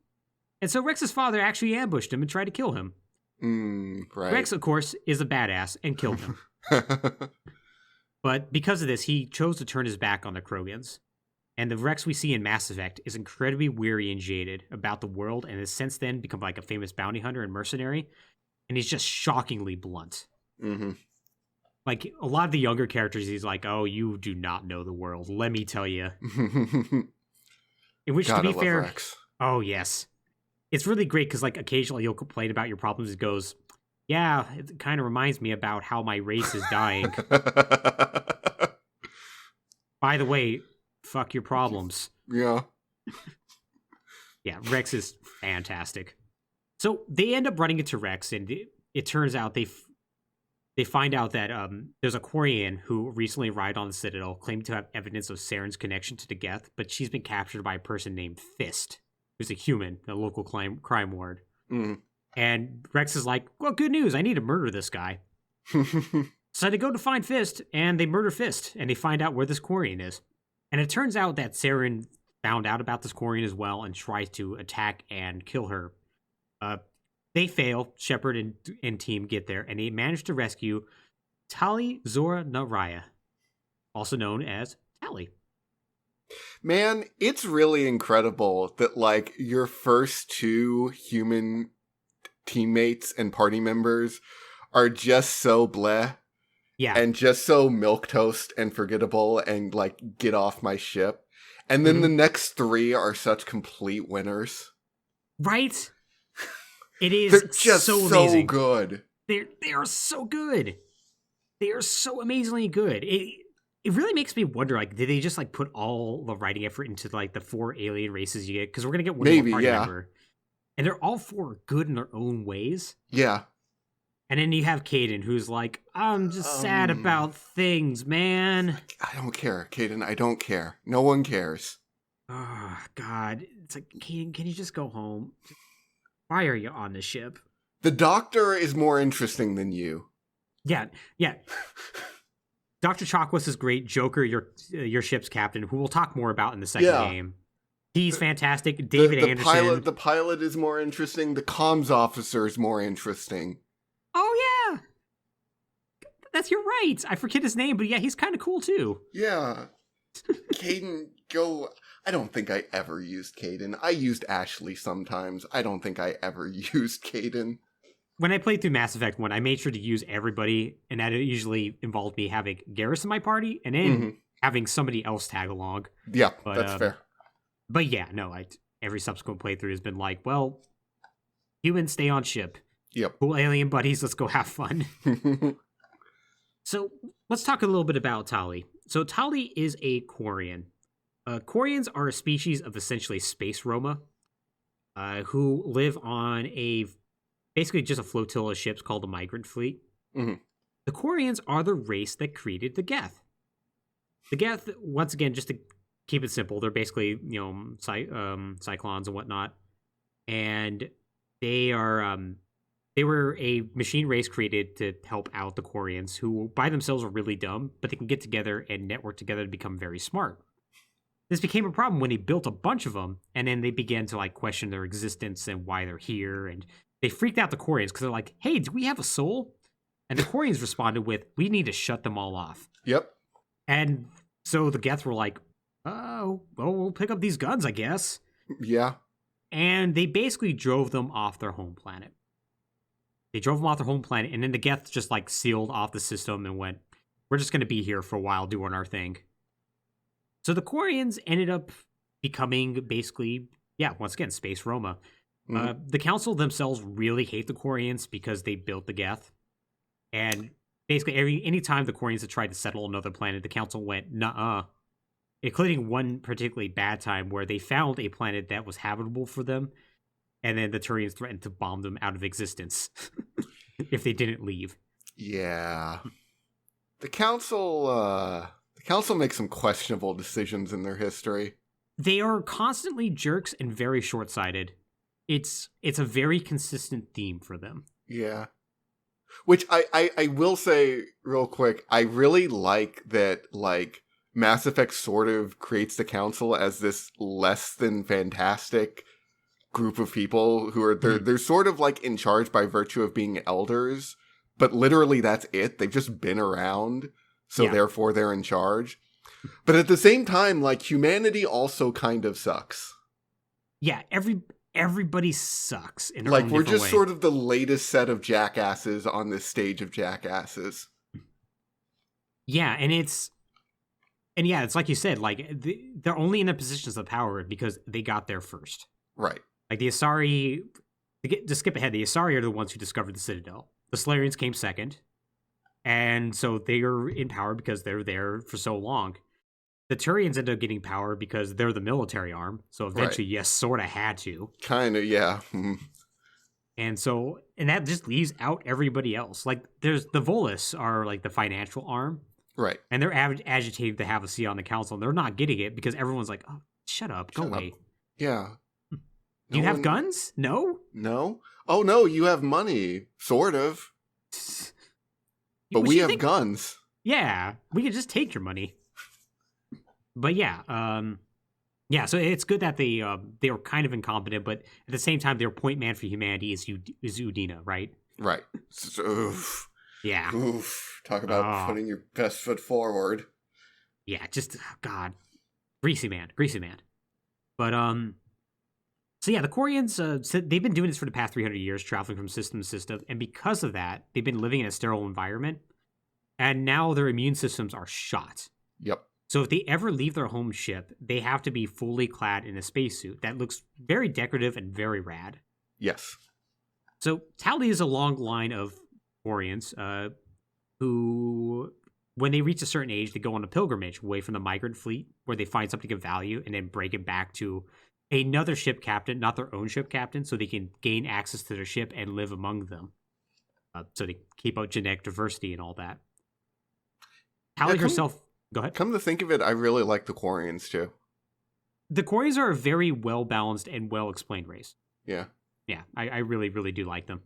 And so Rex's father actually ambushed him and tried to kill him. Right. Rex, of course, is a badass and killed him. But because of this, he chose to turn his back on the Krogans. And the Rex we see in Mass Effect is incredibly weary and jaded about the world and has since then become like a famous bounty hunter and mercenary. And he's just shockingly blunt. Mm-hmm. Like, a lot of the younger characters, he's like, oh, you do not know the world. Let me tell you. In which, God, to be I love fair... Rex. Oh, yes. It's really great because, like, occasionally you'll complain about your problems. It goes, yeah, it kind of reminds me about how my race is dying. By the way, fuck your problems. Yeah. Yeah, Rex is fantastic. So they end up running into Rex, and it turns out they find out that there's a Quarian who recently arrived on the Citadel, claiming to have evidence of Saren's connection to the Geth, but she's been captured by a person named Fist, who's a human, a local crime ward. Mm. And Rex is like, well, good news, I need to murder this guy. So they go to find Fist, and they murder Fist, and they find out where this Quarian is. And it turns out that Saren found out about this Quarian as well and tries to attack and kill her. They fail. Shepard and team get there, and they manage to rescue Tali Zora Naraya, also known as Tali. Man, it's really incredible that, like, your first two human teammates and party members are just so bleh. Yeah. And just so milquetoast and forgettable and, like, get off my ship. And then the next three are such complete winners. Right? It is. They're just so amazing. Good. They are so good. They are so amazingly good. It really makes me wonder, like, did they just, like, put all the writing effort into, like, the 4 alien races you get? Because we're going to get one more party member. And they're all 4 good in their own ways. Yeah. And then you have Caden, who's like, I'm just sad about things, man. I don't care, Caden. I don't care. No one cares. Oh, God. It's like, Caden, can you just go home? Why are you on the ship? The Doctor is more interesting than you. Yeah. Dr. Chakwas is great. Joker, your ship's captain, who we'll talk more about in the second game. He's fantastic. David Anderson. The pilot is more interesting. The comms officer is more interesting. Oh, yeah. You're right. I forget his name, but yeah, he's kind of cool, too. Yeah. Caden, go... I don't think I ever used Caden. I used Ashley sometimes. I don't think I ever used Caden. When I played through Mass Effect 1, I made sure to use everybody, and that usually involved me having Garrus in my party, and then having somebody else tag along. Yeah, that's fair. But yeah, no, every subsequent playthrough has been like, well, humans stay on ship. Yep. Cool alien buddies, let's go have fun. So let's talk a little bit about Tali. So Tali is a Quarian. Quarians are a species of essentially space Roma who live on basically just a flotilla of ships called the Migrant Fleet. Mm-hmm. The Quarians are the race that created the Geth. The Geth, once again, just to keep it simple, they're basically, cyclones and whatnot. And they were a machine race created to help out the Quarians, who by themselves are really dumb, but they can get together and network together to become very smart. This became a problem when they built a bunch of them, and then they began to like question their existence and why they're here, and they freaked out the Quarians because they're like, "Hey, do we have a soul?" And the Quarians responded with, "We need to shut them all off." Yep. And so the Geth were like, "Oh, well, we'll pick up these guns, I guess." Yeah. And they basically drove them off their home planet. They drove them off their home planet, and then the Geth just like sealed off the system and went, "We're just going to be here for a while doing our thing." So the Quarians ended up becoming basically, yeah, once again, Space Roma. The Council themselves really hate the Quarians because they built the Geth. And basically, anytime the Quarians had tried to settle another planet, the Council went, "Nuh-uh." Including one particularly bad time where they found a planet that was habitable for them, and then the Turians threatened to bomb them out of existence if they didn't leave. Yeah. The Council makes some questionable decisions in their history. They are constantly jerks and very short-sighted. It's a very consistent theme for them. Yeah. Which I will say real quick, I really like that, like, Mass Effect sort of creates the Council as this less than fantastic group of people who are, they're sort of like in charge by virtue of being elders, but literally that's it. They've just been around, so therefore they're in charge. But at the same time, like, humanity also kind of sucks. Yeah, everybody sucks in their like own we're different just way. sort of the latest set of jackasses on this stage of jackasses. Yeah, and it's like you said, like they're only in the positions of power because they got there first. Right. Like the Asari, to skip ahead, the Asari are the ones who discovered the Citadel. The Solarians came second, and so they are in power because they're there for so long. The Turians end up getting power because they're the military arm, so eventually, yes, sort of had to. Kind of, yeah. And that just leaves out everybody else. Like, there's the Volus are like the financial arm. Right. And they're agitated to have a seat on the council, and they're not getting it because everyone's like, "Oh, shut up, go away." Yeah. Do you have guns? No? No? Oh, no, you have money. Sort of. But we have guns. Yeah, we could just take your money. But yeah, so it's good that they were kind of incompetent, but at the same time, their point man for humanity is Udina, right? Right. Oof. Yeah. Oof. Talk about putting your best foot forward. Yeah, just, God. Greasy man. But, so yeah, the Quarians, they've been doing this for the past 300 years, traveling from system to system, and because of that, they've been living in a sterile environment, and now their immune systems are shot. Yep. So if they ever leave their home ship, they have to be fully clad in a spacesuit that looks very decorative and very rad. Yes. So Tali is a long line of Quarians who, when they reach a certain age, they go on a pilgrimage away from the migrant fleet where they find something of value and then break it back to another ship captain, not their own ship captain, so they can gain access to their ship and live among them. So they keep out genetic diversity and all that. Tali herself... Go ahead. Come to think of it, I really like the Quarians too. The Quarians are a very well-balanced and well-explained race. Yeah. Yeah, I really, really do like them.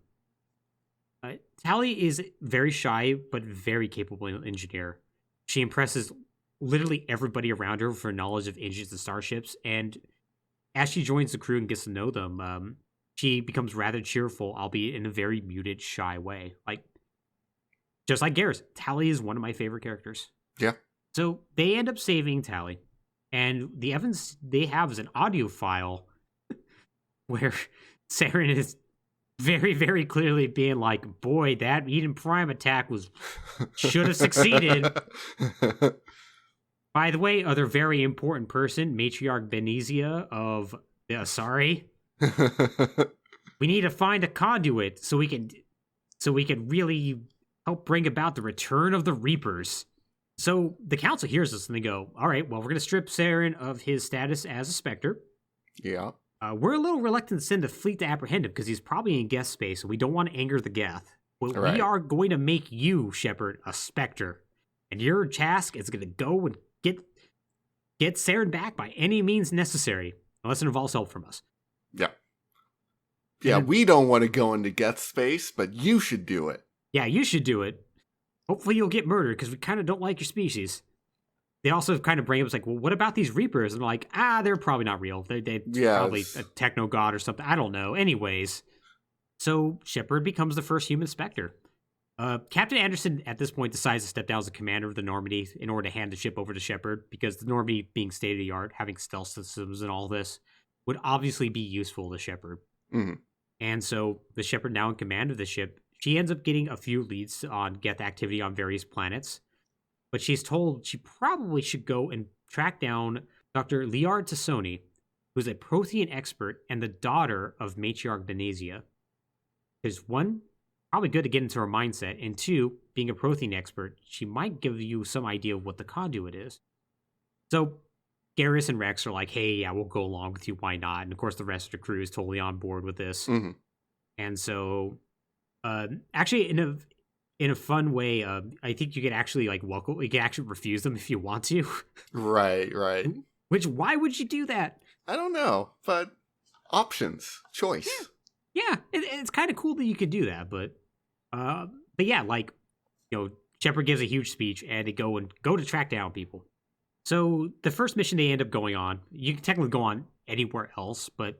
Tali is very shy, but very capable engineer. She impresses literally everybody around her for her knowledge of engines and starships, and as she joins the crew and gets to know them, she becomes rather cheerful, albeit in a very muted, shy way. Like, just like Garrus, Tali is one of my favorite characters. Yeah. So they end up saving Tali, and the evidence they have is an audio file where Saren is very, very clearly being like, "Boy, that Eden Prime attack should have succeeded." By the way, other very important person, Matriarch Benizia of the Asari. We need to find a conduit so we can really help bring about the return of the Reapers. So the council hears this and they go, "All right, well, we're going to strip Saren of his status as a Spectre." Yeah. We're a little reluctant to send a fleet to apprehend him because he's probably in Geth space, and we don't want to anger the Geth. But we are going to make you, Shepard, a Spectre. And your task is going to go and get Saren back by any means necessary, unless it involves help from us. Yeah. Yeah, we don't want to go into Geth space, but you should do it. Yeah, you should do it. Hopefully you'll get murdered, because we kind of don't like your species. they also kind of bring up, it's like, well, what about these Reapers? And they're like, they're probably not real. They're Yeah, probably a techno god or something. I don't know. Anyways, so Shepard becomes the first human Spectre. Captain Anderson at this point decides to step down as the commander of the Normandy in order to hand the ship over to Shepard, because the Normandy, being state of the art, having stealth systems and all this, would obviously be useful to Shepard. Mm-hmm. And so the Shepard, now in command of the ship, she ends up getting a few leads on Geth activity on various planets, but she's told she probably should go and track down Dr. Liard Tassoni, who's a Prothean expert and the daughter of Matriarch Benezia. Because one, probably good to get into her mindset, and two, being a Prothean expert, she might give you some idea of what the conduit is. So Garrus and Rex are like, hey, yeah, we'll go along with you, why not? And of course the rest of the crew is totally on board with this. Mm-hmm. And so actually in a fun way, I think you could actually like welcome, you can actually refuse them if you want to. Right. Which, why would you do that? I don't know, but options, choice. Yeah, it's kind of cool that you could do that, but yeah, like, Shepard gives a huge speech and they go to track down people. So the first mission they end up going on, you can technically go on anywhere else, but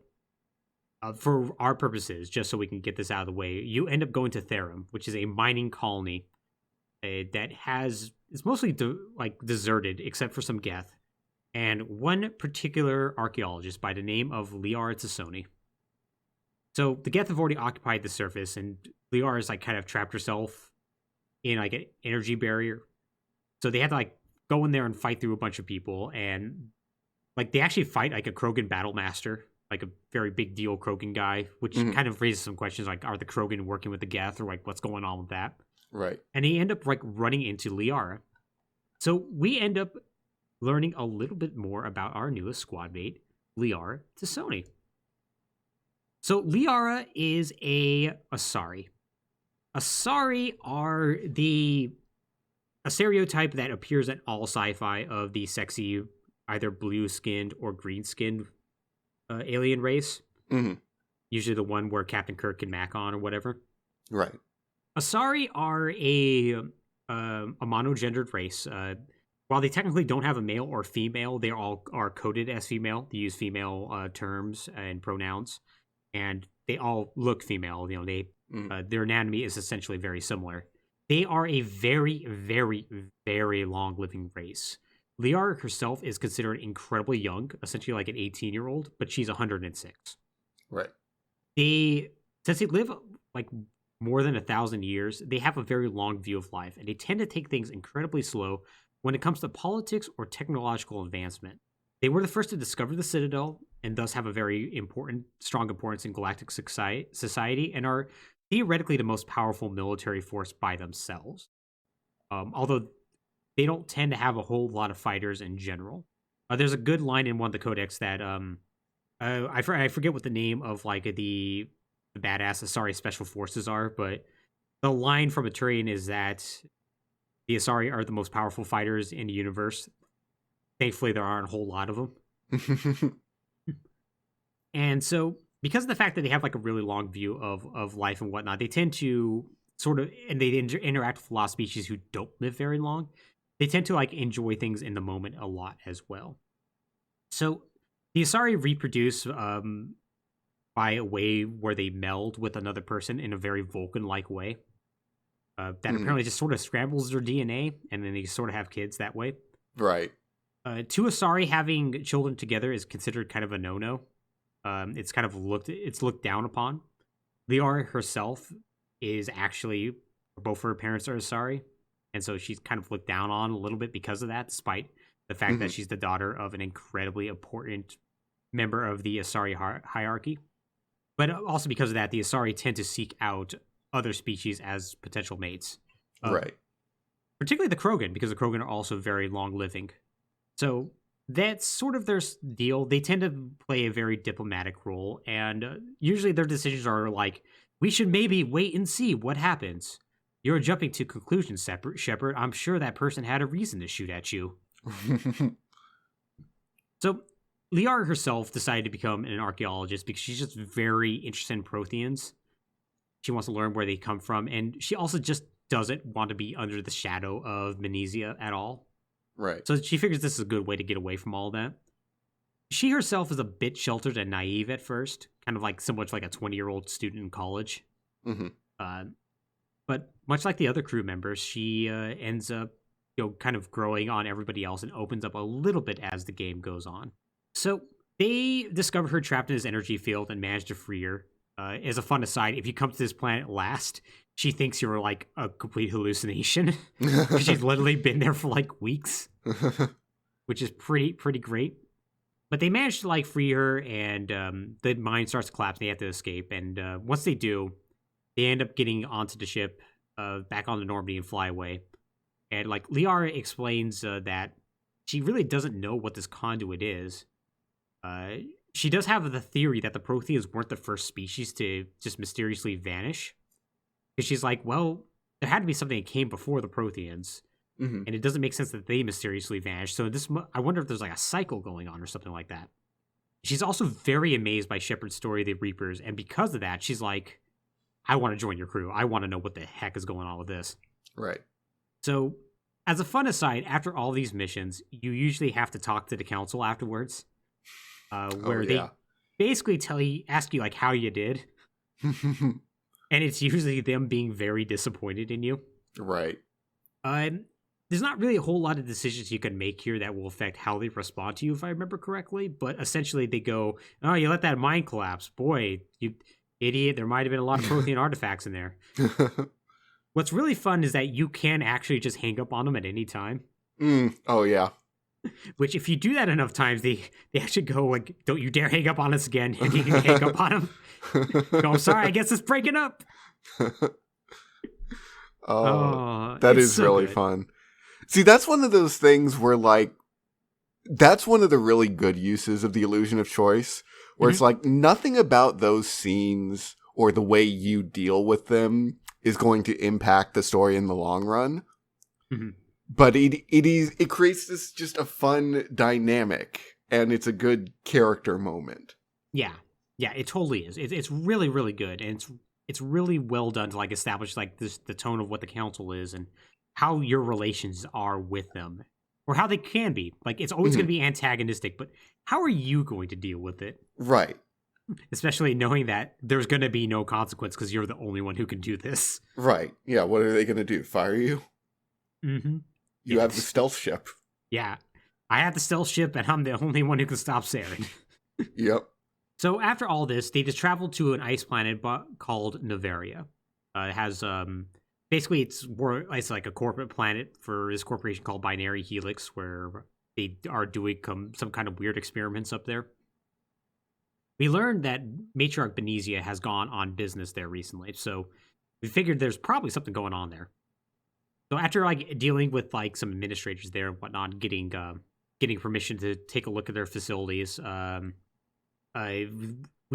for our purposes, just so we can get this out of the way, you end up going to Therum, which is a mining colony that it's mostly deserted except for some Geth, and one particular archaeologist by the name of Liar Tassoni. So the Geth have already occupied the surface, and Liar has kind of trapped herself in an energy barrier. So they had to go in there and fight through a bunch of people, and they actually fight a Krogan battle master, a very big deal Krogan guy, which kind of raises some questions are the Krogan working with the Geth, or what's going on with that? Right. And they end up running into Liara. So we end up learning a little bit more about our newest squad mate, Liara Tassoni. So Liara is a Asari. Asari are a stereotype that appears in all sci-fi of the sexy, either blue-skinned or green-skinned alien race. Mm-hmm. Usually the one where Captain Kirk can mac on or whatever. Right. Asari are a monogendered race. While they technically don't have a male or female, they all are coded as female. They use female terms and pronouns, and they all look female. Their anatomy is essentially very similar. They are a very, very, very long-living race. Liara herself is considered incredibly young, essentially like an 18-year-old, but she's 106. Right. Since they live more than 1,000 years, they have a very long view of life, and they tend to take things incredibly slow when it comes to politics or technological advancement. They were the first to discover the Citadel, and thus have a very strong importance in galactic society, and are theoretically the most powerful military force by themselves. Although they don't tend to have a whole lot of fighters in general. There's a good line in one of the codex that I forget what the name of the badass Asari special forces are, but the line from Aturian is that the Asari are the most powerful fighters in the universe. Thankfully, there aren't a whole lot of them. And so, because of the fact that they have a really long view of life and whatnot, they tend to and they interact with a lot of species who don't live very long. They tend to enjoy things in the moment a lot as well. So the Asari reproduce by a way where they meld with another person in a very Vulcan-like way. That apparently just sort of scrambles their DNA, and then they sort of have kids that way. Right. Two Asari having children together is considered kind of a no-no. It's kind of looked down upon. Liara herself is actually, both her parents are Asari, and so she's kind of looked down on a little bit because of that, despite the fact that she's the daughter of an incredibly important member of the Asari hierarchy. But also because of that, the Asari tend to seek out other species as potential mates. Right. Particularly the Krogan, because the Krogan are also very long-living. So that's sort of their deal. They tend to play a very diplomatic role, and usually their decisions are we should maybe wait and see what happens. You're jumping to conclusions, Shepard. I'm sure that person had a reason to shoot at you. So Liara herself decided to become an archaeologist because she's just very interested in Protheans. She wants to learn where they come from, and she also just doesn't want to be under the shadow of Benezia at all. Right. So she figures this is a good way to get away from all that. She herself is a bit sheltered and naive at first, kind of like somewhat like a 20-year-old student in college. Mm-hmm. But much like the other crew members, she ends up, kind of growing on everybody else and opens up a little bit as the game goes on. So they discover her trapped in this energy field and manage to free her. As a fun aside, if you come to this planet last, she thinks you're like a complete hallucination because she's literally been there for like weeks, which is pretty great. But they manage to like free her, and the mine starts to collapse. And they have to escape, and once they do, they end up getting onto the ship, back onto Normandy, and fly away. And like Liara explains that she really doesn't know what this conduit is. She does have the theory that the Protheans weren't the first species to just mysteriously vanish. Because she's like, well, there had to be something that came before the Protheans. Mm-hmm. And it doesn't make sense that they mysteriously vanished. So I wonder if there's like a cycle going on or something like that. She's also very amazed by Shepard's story of the Reapers. And because of that, she's like, I want to join your crew. I want to know what the heck is going on with this. Right. So as a fun aside, after all these missions, you usually have to talk to the council afterwards. Where they basically ask you like how you did. And it's usually them being very disappointed in you. Right. There's not really a whole lot of decisions you can make here that will affect how they respond to you, if I remember correctly. But essentially they go, oh, you let that mine collapse. Boy, you idiot. There might have been a lot of Prothean artifacts in there. What's really fun is that you can actually just hang up on them at any time. Oh, yeah. Which, if you do that enough times, they actually go like, "Don't you dare hang up on us again!" And you can hang up on them. Go, sorry, I guess it's breaking up. That is so really good. Fun. See, that's one of those things where, like, that's one of the really good uses of the illusion of choice, where it's like nothing about those scenes or the way you deal with them is going to impact the story in the long run. Mm-hmm. But it creates this just a fun dynamic, and it's a good character moment. Yeah, it totally is. It's really, really good, and it's really well done to like establish like the tone of what the council is and how your relations are with them, or how they can be. Like it's always going to be antagonistic, but how are you going to deal with it? Right. Especially knowing that there's going to be no consequence because you're the only one who can do this. Right. Yeah. What are they going to do? Fire you? Mm-hmm. You have the stealth ship. Yeah. I have the stealth ship, and I'm the only one who can stop Saren. Yep. So after all this, they just traveled to an ice planet called Novaria. It has, basically, it's like a corporate planet for this corporation called Binary Helix, where they are doing some kind of weird experiments up there. We learned that Matriarch Benezia has gone on business there recently, so we figured there's probably something going on there. So after like dealing with like some administrators there and whatnot, getting permission to take a look at their facilities, we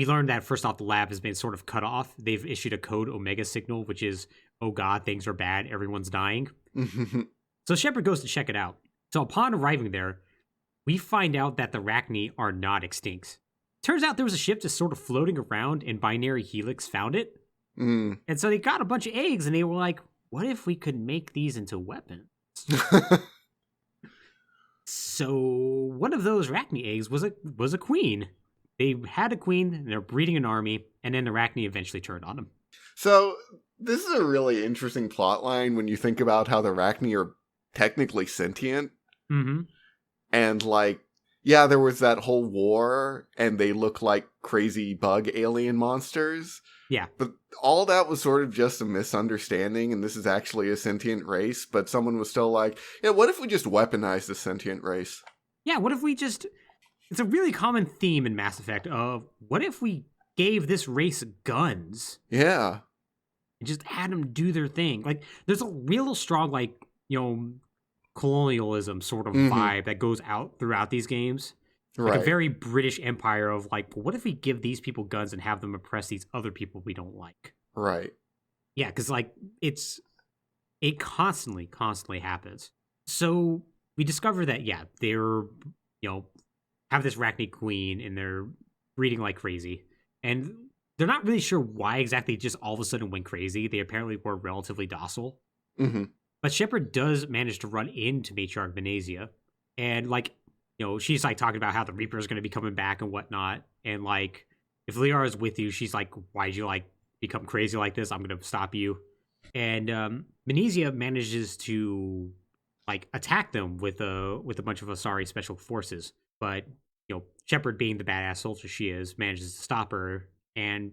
learned that first off the lab has been sort of cut off. They've issued a code Omega signal, which is, oh god, things are bad, everyone's dying. So Shepard goes to check it out. So upon arriving there, we find out that the Rachni are not extinct. Turns out there was a ship just sort of floating around, and Binary Helix found it. And so they got a bunch of eggs, and they were like, what if we could make these into weapons? So one of those Rachni eggs was a queen. They had a queen, and they're breeding an army, and then the Rachni eventually turned on them. So this is a really interesting plot line when you think about how the Rachni are technically sentient. Mm-hmm. And like, yeah, there was that whole war, and they look like crazy bug alien monsters. Yeah. But all that was sort of just a misunderstanding, and this is actually a sentient race, but someone was still like, yeah, what if we just weaponize the sentient race? Yeah, what if we just... It's a really common theme in Mass Effect of, what if we gave this race guns? Yeah. And just had them do their thing. Like, there's a real strong, like, colonialism sort of vibe that goes out throughout these games. Like a very British Empire of like, what if we give these people guns and have them oppress these other people we don't like? Right. Yeah, because like it constantly happens. So we discover that they're have this Rachni queen and they're breeding like crazy, and they're not really sure why exactly just all of a sudden went crazy. They apparently were relatively docile. But But Shepard does manage to run into Matriarch Venezia. And, like, she's, like, talking about how the Reaper is going to be coming back and whatnot. And, like, if Liara is with you, she's like, why'd you, like, become crazy like this? I'm going to stop you. And Venezia manages to, like, attack them with a bunch of Asari special forces. But, Shepard, being the badass soldier she is, manages to stop her and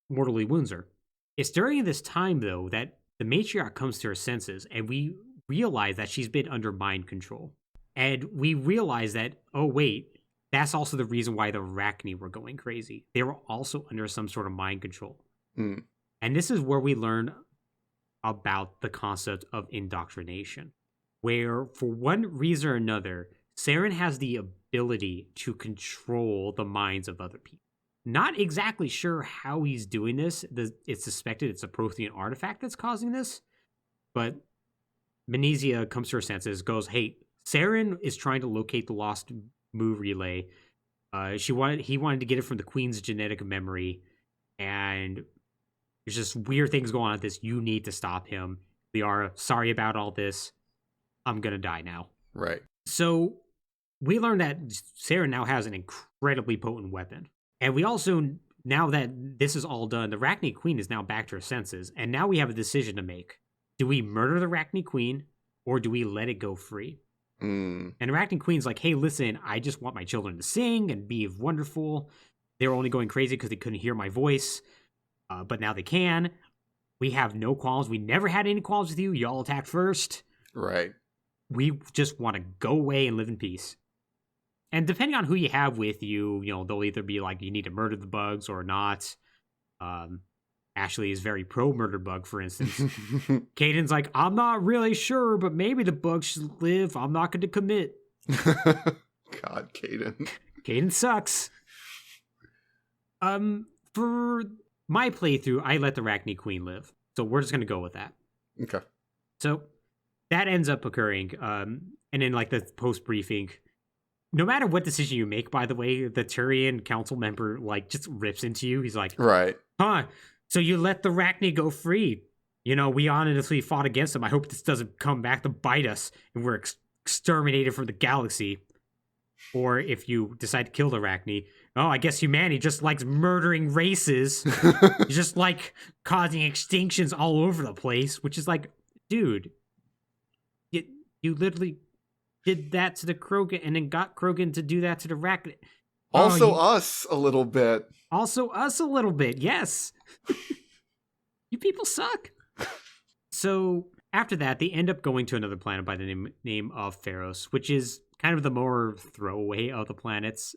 mortally wounds her. It's during this time, though, that the matriarch comes to her senses, and we realize that she's been under mind control. And we realize that, oh, wait, that's also the reason why the Arachne were going crazy. They were also under some sort of mind control. Mm. And this is where we learn about the concept of indoctrination, where, for one reason or another, Saren has the ability to control the minds of other people. Not exactly sure how he's doing this. It's suspected it's a Prothean artifact that's causing this. But Venezia comes to her senses, goes, hey, Saren is trying to locate the lost Mu relay. He wanted to get it from the Queen's genetic memory. And there's just weird things going on with this. You need to stop him. Liara, sorry about all this. I'm going to die now. Right. So we learn that Saren now has an incredibly potent weapon. And we also, now that this is all done, the Arachne Queen is now back to her senses. And now we have a decision to make. Do we murder the Arachne Queen, or do we let it go free? Mm. And Arachne Queen's like, hey, listen, I just want my children to sing and be wonderful. They were only going crazy because they couldn't hear my voice. But now they can. We have no qualms. We never had any qualms with you. Y'all attacked first. Right. We just want to go away and live in peace. And depending on who you have with you, they'll either be like, you need to murder the bugs or not. Ashley is very pro-murder bug, for instance. Caden's like, I'm not really sure, but maybe the bugs should live. I'm not going to commit. God, Caden. Caden sucks. For my playthrough, I let the Arachne Queen live. So we're just going to go with that. Okay. So that ends up occurring. And in, like, the post-briefing, no matter what decision you make, by the way, the Turian council member, like, just rips into you. He's like, right. Huh, so you let the Arachne go free. We honestly fought against them. I hope this doesn't come back to bite us and we're exterminated from the galaxy. Or if you decide to kill the Arachne, oh, I guess humanity just likes murdering races. It's just like causing extinctions all over the place, which is like, dude, you literally did that to the Krogan and then got Krogan to do that to the Arachne. Also us a little bit. Also us a little bit, yes. You people suck. So after that, they end up going to another planet by the name of Pharos, which is kind of the more throwaway of the planets.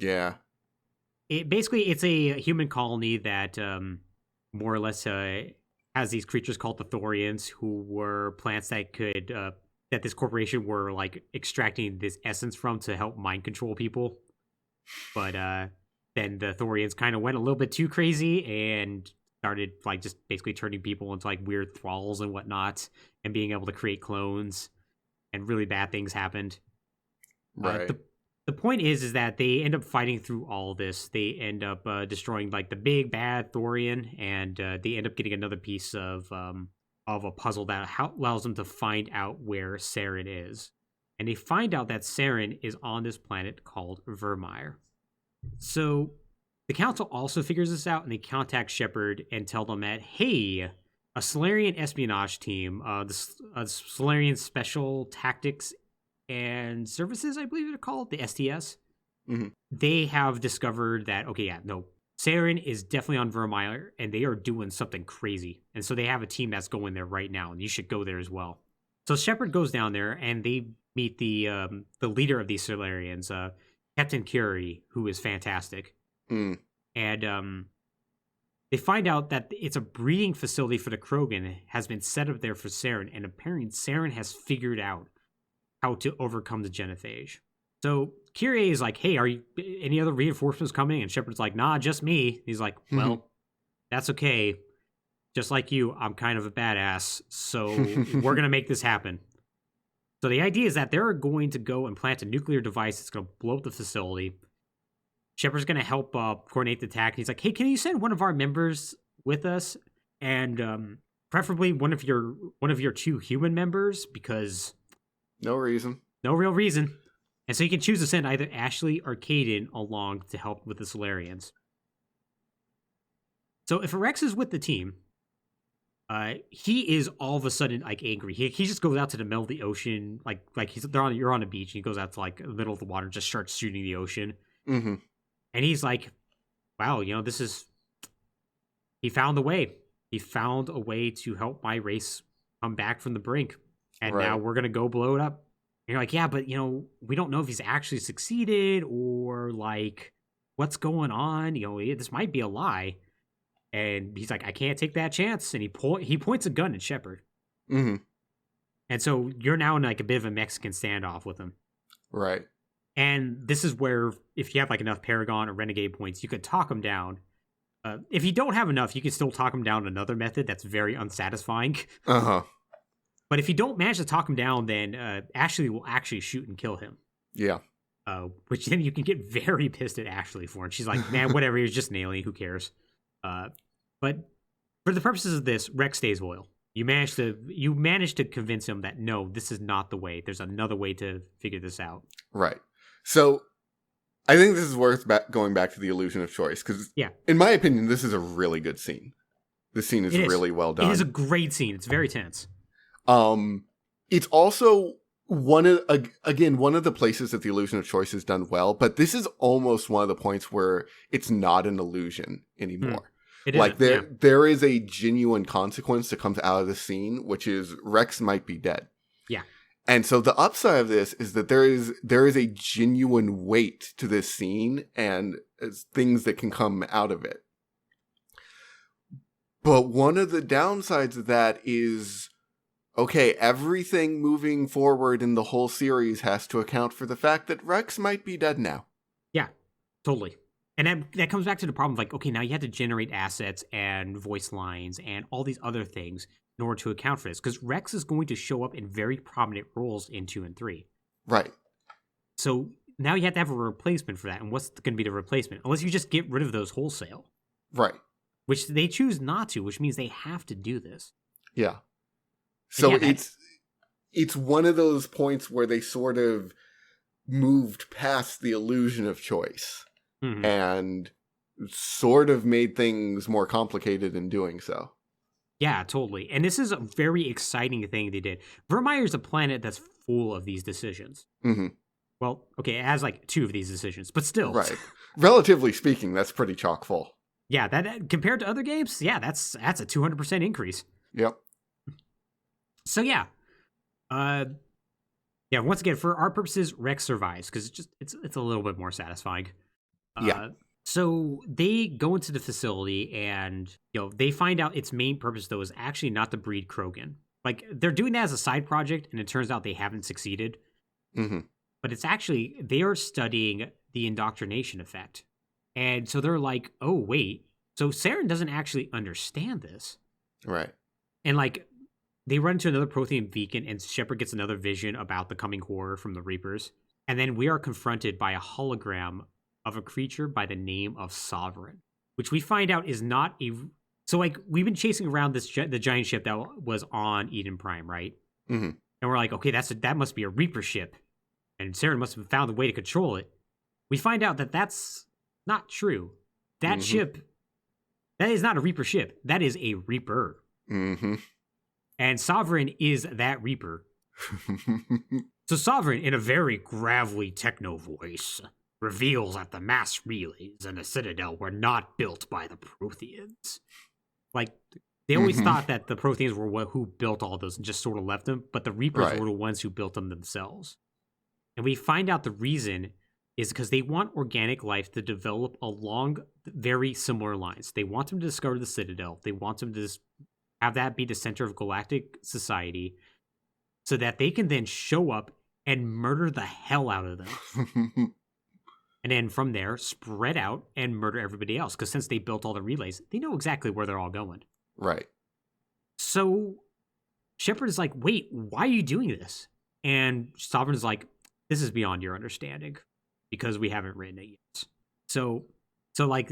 Yeah. It's a human colony that more or less has these creatures called the Thorians, who were plants that could that this corporation were like extracting this essence from to help mind control people. But then the Thorians kind of went a little bit too crazy and started like just basically turning people into like weird thralls and whatnot, and being able to create clones, and really bad things happened. Right. The point is that they end up fighting through all this. They end up destroying like the big bad Thorian, and they end up getting another piece of a puzzle that allows them to find out where Saren is. And they find out that Saren is on this planet called Vermeer. So the council also figures this out, and they contact Shepard and tell them that, hey, a Solarian espionage team, the Solarian Special Tactics and Services, I believe they're called, the STS, they have discovered that, Saren is definitely on Vermeer, and they are doing something crazy. And so they have a team that's going there right now, and you should go there as well. So Shepard goes down there, and they meet the leader of these Solarians, Captain Curie, who is fantastic. Mm. And they find out that it's a breeding facility for the Krogan has been set up there for Saren, and apparently Saren has figured out how to overcome the genophage. So Curie is like, hey, are you any other reinforcements coming? And Shepard's like, nah, just me. He's like, well, that's okay. Just like you, I'm kind of a badass, so we're going to make this happen. So the idea is that they're going to go and plant a nuclear device that's going to blow up the facility. Shepard's going to help coordinate the attack. And he's like, hey, can you send one of our members with us? And preferably one of your two human members, because No reason. no real reason. And so you can choose to send either Ashley or Caden along to help with the Solarians. So if Rex is with the team, he is all of a sudden like angry. He just goes out to the middle of the ocean, like you're on a beach, and he goes out to like the middle of the water, and just starts shooting the ocean. Mm-hmm. And he's like, "Wow, this is." He found the way. He found a way to help my race come back from the brink, and now we're gonna go blow it up. And you're like, yeah, but we don't know if he's actually succeeded or like what's going on. This might be a lie. And he's like, I can't take that chance. And he points a gun at Shepard. Mm-hmm. And so you're now in like a bit of a Mexican standoff with him. Right. And this is where, if you have like enough Paragon or Renegade points, you could talk him down. If you don't have enough, you can still talk him down another method that's very unsatisfying. Uh-huh. But if you don't manage to talk him down, then Ashley will actually shoot and kill him. Yeah. Which then you can get very pissed at Ashley for. And she's like, man, whatever, he was just an alien, who cares? But for the purposes of this, Rex stays loyal. You manage to convince him that no, this is not the way. There's another way to figure this out. Right. So I think this is worth going back to the illusion of choice, because in my opinion, this is a really good scene. The scene is really well done. It is a great scene. It's very tense. It's also one of the places that the illusion of choice is done well, but this is almost one of the points where it's not an illusion anymore. There is a genuine consequence that comes out of the scene, which is Rex might be dead. Yeah. And so the upside of this is that there is a genuine weight to this scene and things that can come out of it. But one of the downsides of that is, okay, everything moving forward in the whole series has to account for the fact that Rex might be dead now. Yeah, totally. And that comes back to the problem of like, okay, now you have to generate assets and voice lines and all these other things in order to account for this. Because Rex is going to show up in very prominent roles in 2 and 3. Right. So now you have to have a replacement for that. And what's going to be the replacement? Unless you just get rid of those wholesale. Right. Which they choose not to, which means they have to do this. Yeah. So it's one of those points where they sort of moved past the illusion of choice. Mm-hmm. And sort of made things more complicated in doing so. Yeah, totally. And this is a very exciting thing they did. Vermeer is a planet that's full of these decisions. Mm-hmm. Well, okay, it has like 2 of these decisions, but still. Right. Relatively speaking, that's pretty chock full. Yeah, that compared to other games, yeah, that's a 200% increase. Yep. So yeah. Once again, for our purposes, Rex survives because it's a little bit more satisfying. So they go into the facility and they find out its main purpose though is actually not to breed Krogan. Like they're doing that as a side project, and it turns out they haven't succeeded. Mm-hmm. But it's actually they are studying the indoctrination effect, and so they're like, oh wait, so Saren doesn't actually understand this, right? And like they run into another Prothean beacon, and Shepard gets another vision about the coming horror from the Reapers, and then we are confronted by a hologram of a creature by the name of Sovereign, which we find out is not a... So, like, we've been chasing around the giant ship that was on Eden Prime, right? Mm-hmm. And we're like, okay, that must be a Reaper ship, and Saren must have found a way to control it. We find out that that's not true. That ship, that is not a Reaper ship. That is a Reaper. Mm-hmm. And Sovereign is that Reaper. So Sovereign, in a very gravelly techno voice, reveals that the mass relays in the Citadel were not built by the Protheans. Like, they always thought that the Protheans were who built all those and just sort of left them, but the Reapers were the ones who built them themselves. And we find out the reason is because they want organic life to develop along very similar lines. They want them to discover the Citadel. They want them to have that be the center of galactic society so that they can then show up and murder the hell out of them. And then from there, spread out and murder everybody else. Because since they built all the relays, they know exactly where they're all going. Right. So Shepard is like, wait, why are you doing this? And Sovereign is like, this is beyond your understanding. Because we haven't written it yet. So like,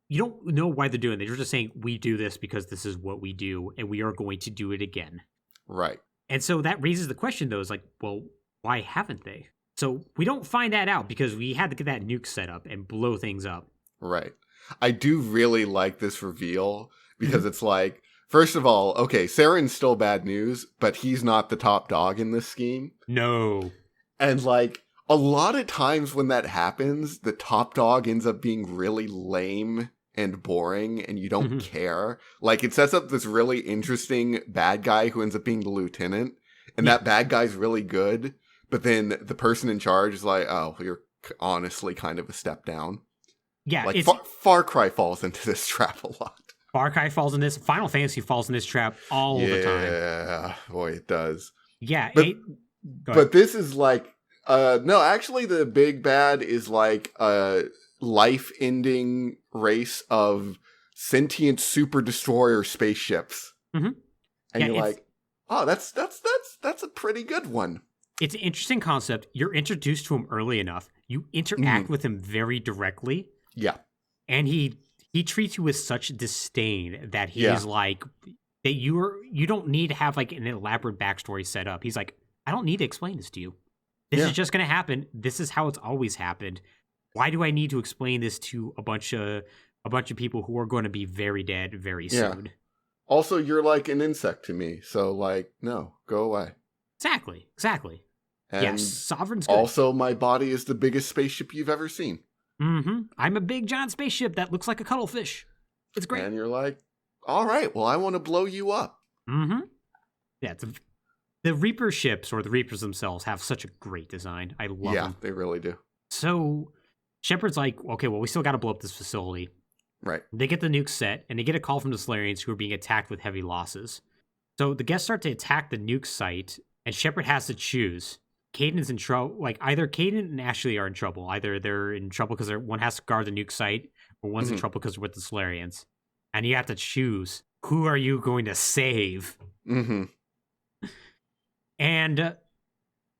you don't know why they're doing it. They're just saying, we do this because this is what we do, and we are going to do it again. Right. And so that raises the question, though, is like, well, why haven't they? So we don't find that out because we had to get that nuke set up and blow things up. Right. I do really like this reveal because it's like, first of all, okay, Saren's still bad news, but he's not the top dog in this scheme. No. And like, a lot of times when that happens, the top dog ends up being really lame and boring, and you don't care. Like, it sets up this really interesting bad guy who ends up being the lieutenant, and that bad guy's really good, but then the person in charge is like, oh, you're honestly kind of a step down. Yeah, like Far Cry falls into this trap a lot. Far Cry falls in this. Final Fantasy falls in this trap all the time. Yeah, boy, it does. Yeah, but this is like, no, actually, the big bad is like a life-ending race of sentient super destroyer spaceships, and you're like, oh, that's a pretty good one. It's an interesting concept. You're introduced to him early enough. You interact with him very directly. Yeah, and he treats you with such disdain that he's like that you don't need to have like an elaborate backstory set up. He's like, I don't need to explain this to you. This is just going to happen. This is how it's always happened. Why do I need to explain this to a bunch of people who are going to be very dead very soon? Also, you're like an insect to me, so like, no, go away. Exactly. And yes, Sovereign's good. Also, my body is the biggest spaceship you've ever seen. I'm a big giant spaceship that looks like a cuttlefish. It's great. And you're like, all right, well, I want to blow you up. Yeah, the Reaper ships, or the Reapers themselves, have such a great design. I love them. Yeah, they really do. So Shepard's like, okay, well, we still got to blow up this facility. Right. They get the nuke set, and they get a call from the Solarians who are being attacked with heavy losses. So the guests start to attack the nuke site, and Shepard has to choose. Caden's in trouble. Like, either Caden and Ashley are in trouble. Either they're in trouble because one has to guard the nuke site, or one's in trouble because they're with the Solarians. And you have to choose, who are you going to save? And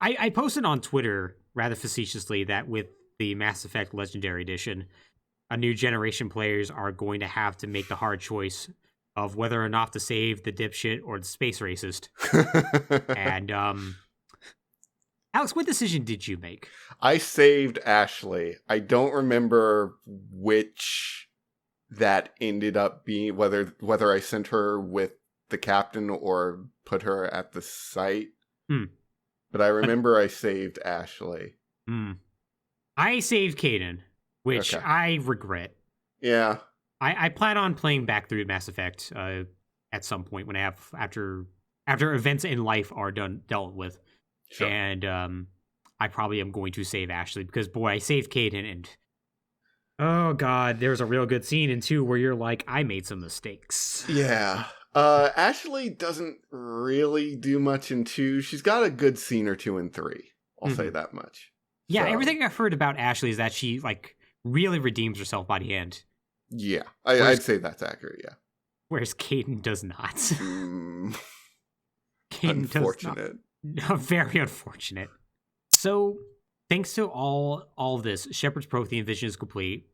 I posted on Twitter, rather facetiously, that with the Mass Effect Legendary Edition, a new generation players are going to have to make the hard choice of whether or not to save the dipshit or the space racist. And, Alex, what decision did you make? I saved Ashley. I don't remember which that ended up being, whether I sent her with the captain or put her at the site. But I remember I saved Ashley. I saved Caden, which I regret. Yeah. I plan on playing back through Mass Effect at some point when I have after events in life are dealt with. Sure. And I probably am going to save Ashley because, boy, I saved Caden, and oh god, there's a real good scene in 2 where you're like, I made some mistakes. Yeah. Ashley doesn't really do much in 2. She's got a good scene or 2 in 3. I'll say that much. Yeah, everything I've heard about Ashley is that she like really redeems herself by the end. Yeah, I'd say that's accurate, yeah. Whereas Caden does not. Caden unfortunate. Does not. No, very unfortunate. So, thanks to all of this, Shepard's Prothean vision is complete.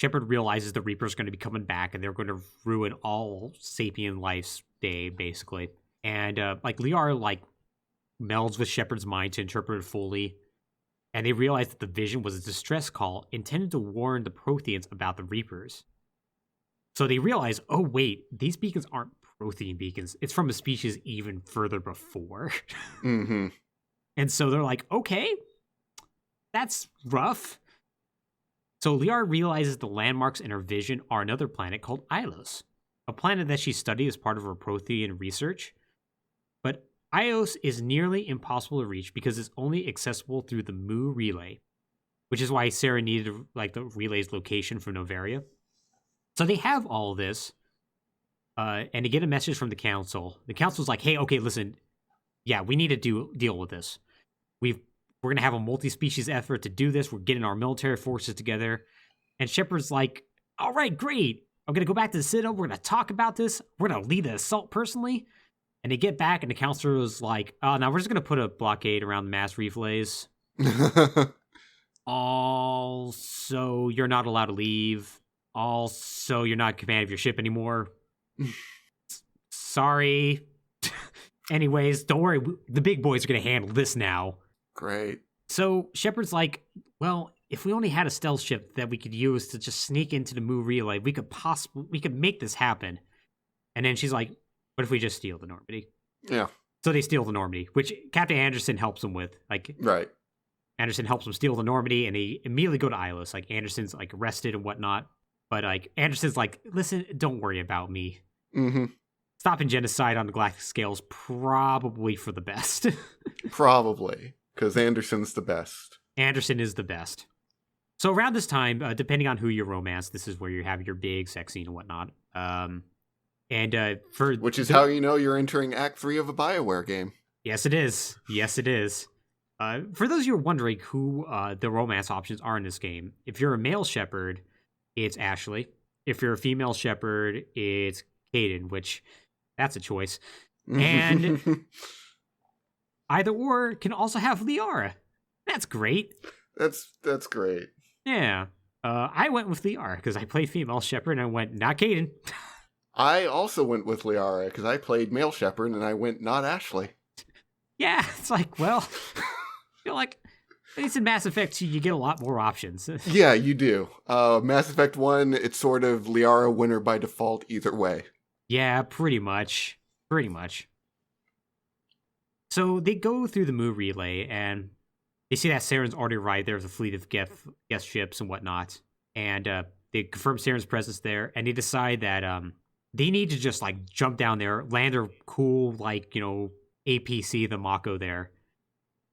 Shepard realizes the Reaper's going to be coming back, and they're going to ruin all sapient life's day, basically. And like Liara like melds with Shepard's mind to interpret it fully, and they realize that the vision was a distress call intended to warn the Protheans about the Reapers. So they realize, oh wait, these beacons aren't Prothean beacons. It's from a species even further before. And so they're like, okay, that's rough. So Liara realizes the landmarks in her vision are another planet called Ilos, a planet that she studied as part of her Prothean research. But Ilos is nearly impossible to reach because it's only accessible through the Mu relay, which is why Sarah needed like the relay's location from Novaria. So they have all of this, and they get a message from the council. The council's like, hey, okay, listen, yeah, we need to deal with this. We're going to have a multi-species effort to do this. We're getting our military forces together. And Shepard's like, all right, great. I'm going to go back to the Citadel. We're going to talk about this. We're going to lead the assault personally. And they get back, and the council was like, oh, now we're just going to put a blockade around mass reflays. Also, you're not allowed to leave. Also, you're not command of your ship anymore. Sorry. Anyways, don't worry. The big boys are going to handle this now. Great. So Shepard's like, well, if we only had a stealth ship that we could use to just sneak into the Mu relay, we could make this happen. And then she's like, what if we just steal the Normandy? Yeah. So they steal the Normandy, which Captain Anderson helps them with. Like, right. Anderson helps them steal the Normandy, and they immediately go to Ilos. Like, Anderson's like arrested and whatnot. But like, Anderson's like, listen, don't worry about me. Mm-hmm. Stopping genocide on the galactic scale is probably for the best. Probably, because Anderson's the best. Anderson is the best. So around this time, depending on who you romance, this is where you have your big sex scene and whatnot. Which is how you know you're entering Act 3 of a Bioware game. Yes, it is. Yes, it is. For those of you who are wondering who the romance options are in this game, if you're a male shepherd, it's Ashley. If you're a female shepherd, it's Caden, which that's a choice. And either or can also have Liara. That's great. That's great. Yeah. I went with Liara because I played female shepherd and I went, not Caden. I also went with Liara because I played male shepherd and I went, not Ashley. Yeah, it's like, well, I feel like at least in Mass Effect 2, you get a lot more options. Yeah, you do. Mass Effect 1, it's sort of Liara winner by default either way. Yeah, pretty much. Pretty much. So they go through the Mu relay and they see that Saren's already arrived there with a fleet of guest ships and whatnot. And they confirm Saren's presence there, and they decide that they need to just like jump down there, land their cool, like, APC, the Mako there.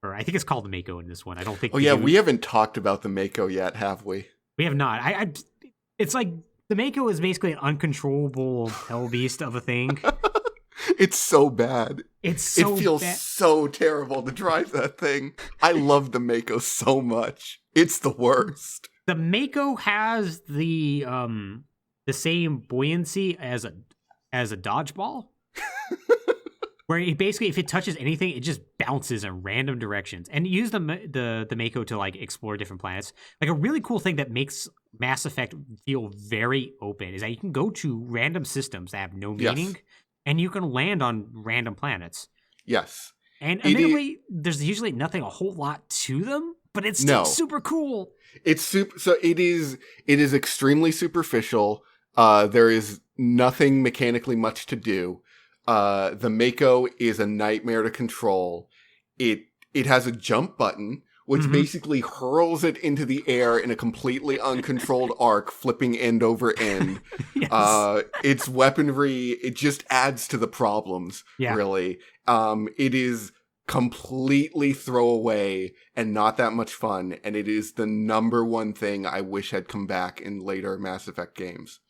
Or I think it's called the Mako in this one. I don't think. Oh yeah, we haven't talked about the Mako yet, have we? We have not. It's like the Mako is basically an uncontrollable hell beast of a thing. It's so bad. It feels so terrible to drive that thing. I love the Mako so much. It's the worst. The Mako has the same buoyancy as a dodgeball. Where it basically, if it touches anything, it just bounces in random directions. And you use the Mako to like explore different planets. Like a really cool thing that makes Mass Effect feel very open is that you can go to random systems that have no meaning, and you can land on random planets. Yes. And admittedly, there's usually nothing a whole lot to them, but it's still super cool. It's super. So it is extremely superficial. There is nothing mechanically much to do. The Mako is a nightmare to control. It has a jump button, which basically hurls it into the air in a completely uncontrolled arc, flipping end over end. Yes. Its weaponry, it just adds to the problems, really. It is completely throwaway and not that much fun, and it is the number one thing I wish had come back in later Mass Effect games.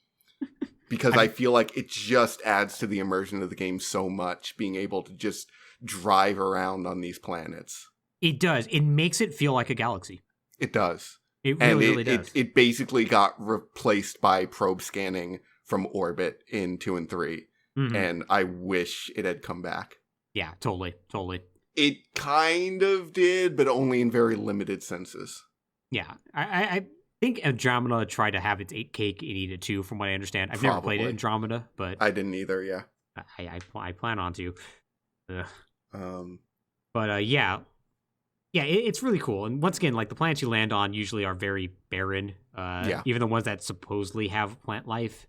Because I feel like it just adds to the immersion of the game so much, being able to just drive around on these planets. It does. It makes it feel like a galaxy. It does. It really does. It basically got replaced by probe scanning from orbit in 2 and 3. Mm-hmm. And I wish it had come back. Yeah, totally. It kind of did, but only in very limited senses. Yeah, I think Andromeda tried to have its cake and eat it too, from what I understand. I've never played Andromeda, but I didn't either. Yeah, I plan on to. But yeah, it's really cool. And once again, like the planets you land on usually are very barren. Even the ones that supposedly have plant life.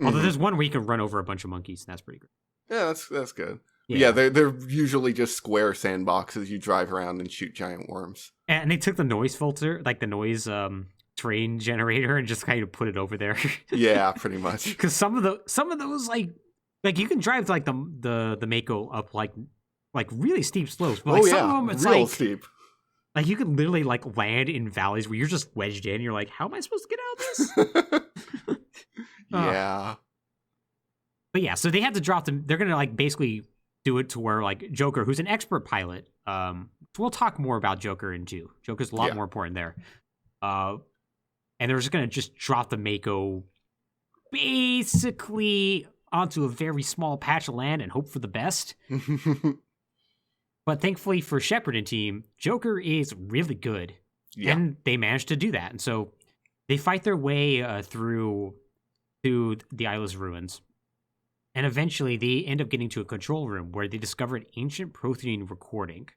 Although there's one where you can run over a bunch of monkeys, and that's pretty great. Yeah, that's good. Yeah, they're usually just square sandboxes. You drive around and shoot giant worms. And they took the noise filter, like the noise terrain generator, and just kind of put it over there. Yeah, pretty much. Because some of those like you can drive like the Mako up like really steep slopes. But some of them it's real steep. Like you can literally like land in valleys where you're just wedged in. You're like, how am I supposed to get out of this? Yeah. But yeah, so they have to drop them. They're gonna like basically do it to where like Joker, who's an expert pilot. We'll talk more about Joker in 2. Joker's a lot more important there. And they're just gonna drop the Mako basically onto a very small patch of land and hope for the best. But thankfully for Shepard and team, Joker is really good. Yeah. And they managed to do that. And so They fight their way through to the Isla's ruins. And eventually they end up getting to a control room where they discover an ancient Prothean recording.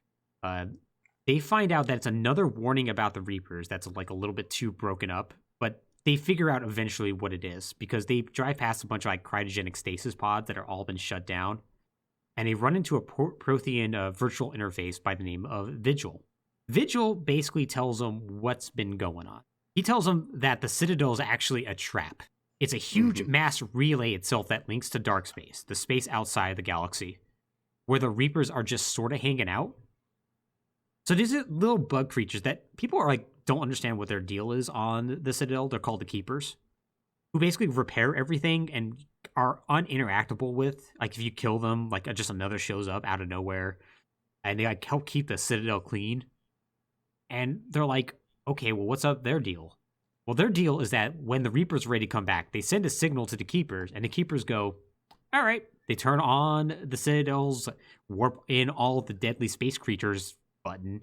They find out that it's another warning about the Reapers that's like a little bit too broken up, but they figure out eventually what it is because they drive past a bunch of like cryogenic stasis pods that are all been shut down. And they run into a Prothean virtual interface by the name of Vigil. Vigil basically tells them what's been going on. He tells them that the Citadel is actually a trap. It's a huge mass relay itself that links to dark space, the space outside the galaxy, where the Reapers are just sort of hanging out. So these are little bug creatures that people are like don't understand what their deal is on the Citadel. They're called the Keepers, who basically repair everything and are uninteractable with. Like if you kill them, like just another shows up out of nowhere, and they like help keep the Citadel clean. And they're like, okay, well, what's up their deal? Well, their deal is that when the Reapers are ready to come back, they send a signal to the Keepers, and the Keepers go, all right. They turn on the Citadel's warp in all the deadly space creatures button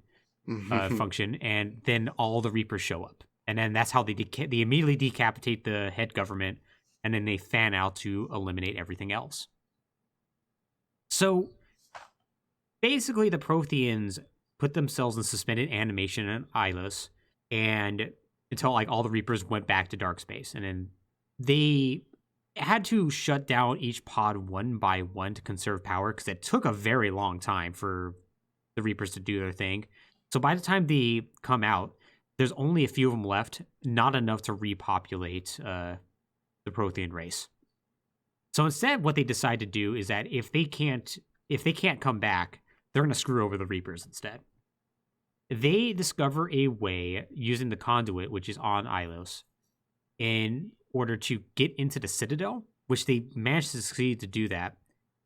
function, and then all the Reapers show up. And then that's how they immediately decapitate the head government, and then they fan out to eliminate everything else. So basically, the Protheans put themselves in suspended animation in Ilos, and until like all the Reapers went back to dark space, and then they had to shut down each pod one by one to conserve power because it took a very long time for the Reapers to do their thing. So by the time they come out, there's only a few of them left, not enough to repopulate the Prothean race. So instead, what they decide to do is that if they can't come back, they're going to screw over the Reapers instead. They discover a way using the conduit, which is on Ilos, in order to get into the Citadel, which they managed to succeed to do that.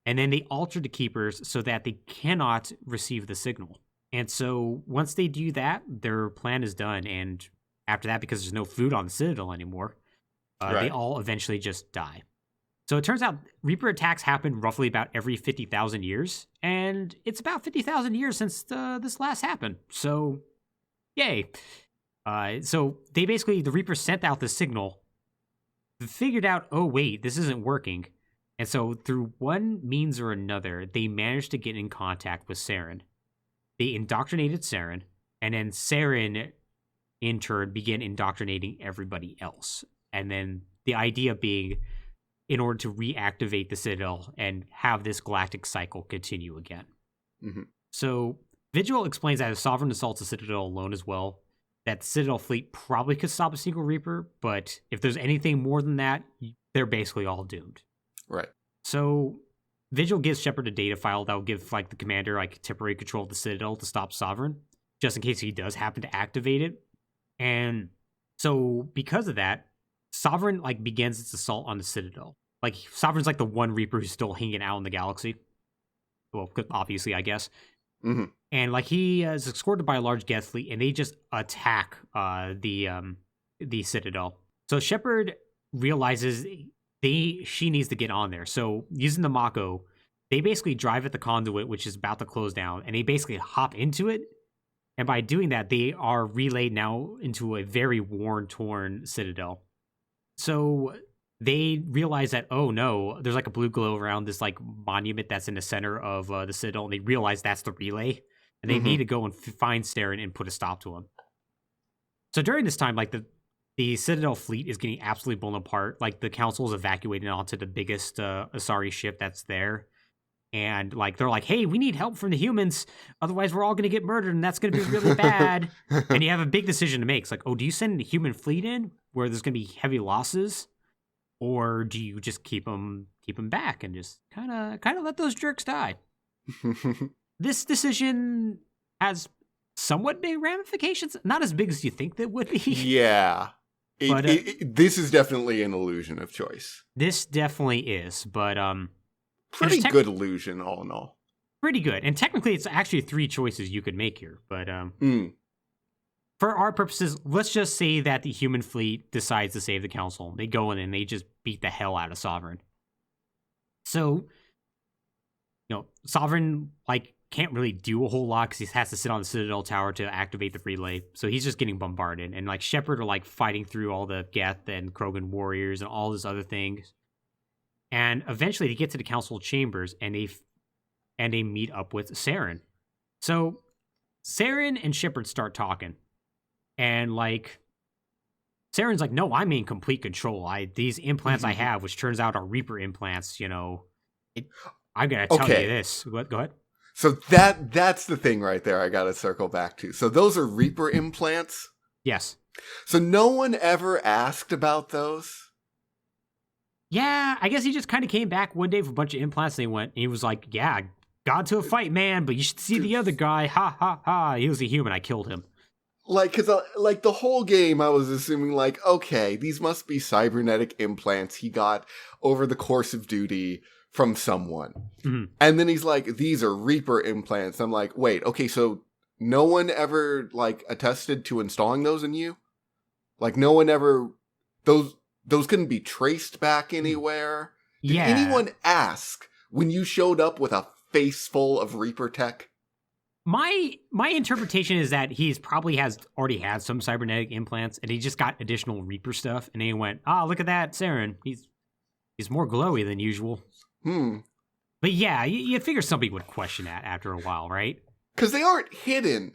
And then they alter the Keepers so that they cannot receive the signal. And so once they do that, their plan is done. And after that, because there's no food on the Citadel anymore, they all eventually just die. So it turns out Reaper attacks happen roughly about every 50,000 years. And it's about 50,000 years since this last happened. So, yay. So they basically, the Reapers sent out the signal, figured out, oh, wait, this isn't working. And so through one means or another, they managed to get in contact with Saren. They indoctrinated Saren, and then Saren, in turn, began indoctrinating everybody else. And then the idea being, in order to reactivate the Citadel and have this galactic cycle continue again. So Vigil explains that if Sovereign assaults the Citadel alone as well, that the Citadel fleet probably could stop a single Reaper, but if there's anything more than that, they're basically all doomed. Right. So Vigil gives Shepard a data file that will give like the commander like temporary control of the Citadel to stop Sovereign, just in case he does happen to activate it. And so because of that, Sovereign like begins its assault on the Citadel. Like Sovereign's like the one Reaper who's still hanging out in the galaxy. Well, obviously, I guess. And like he is escorted by a large Geth fleet, and they just attack the Citadel. So Shepard realizes she needs to get on there. So using the Mako, they basically drive at the conduit, which is about to close down, and they basically hop into it. And by doing that, they are relayed now into a very worn, torn Citadel. So they realize that, oh no, there's like a blue glow around this like monument that's in the center of the Citadel, and they realize that's the relay, and they need to go and find Saren and put a stop to him. So during this time, like the Citadel fleet is getting absolutely blown apart. Like the council is evacuating onto the biggest Asari ship that's there. And like they're like, hey, we need help from the humans. Otherwise, we're all going to get murdered, and that's going to be really bad. And you have a big decision to make. It's like, oh, do you send the human fleet in where there's going to be heavy losses? Or do you just keep them back and just kind of let those jerks die? This decision has somewhat big ramifications. Not as big as you think that would be. Yeah. This is definitely an illusion of choice. This definitely is, but pretty good illusion, all in all. Pretty good, and technically, it's actually 3 choices you could make here. But for our purposes, let's just say that the human fleet decides to save the council. They go in and they just beat the hell out of Sovereign. So, Sovereign like can't really do a whole lot because he has to sit on the Citadel Tower to activate the relay. So he's just getting bombarded. And like Shepard are like fighting through all the Geth and Krogan warriors and all these other things. And eventually they get to the council chambers and they meet up with Saren. So Saren and Shepard start talking. And like Saren's like, no, I'm in complete control. These implants I have, which turns out are Reaper implants, I'm gonna tell you this. What? Go ahead. So that's the thing right there I gotta circle back to. So those are Reaper implants? Yes. So no one ever asked about those? Yeah, I guess he just kind of came back one day for a bunch of implants and he was like, yeah, got to a fight, man, but you should see the other guy. Ha, ha, ha. He was a human. I killed him. Like, because like the whole game I was assuming like, okay, these must be cybernetic implants he got over the course of duty from someone. Mm-hmm. And then he's like, these are Reaper implants. I'm like, wait, okay, so no one ever like attested to installing those in you? Like no one ever, those couldn't be traced back anywhere? Did anyone ask when you showed up with a face full of Reaper tech? My interpretation is that he's probably already had some cybernetic implants and he just got additional Reaper stuff and he went, look at that, Saren. He's more glowy than usual. But yeah, you figure somebody would question that after a while, right? Because they aren't hidden.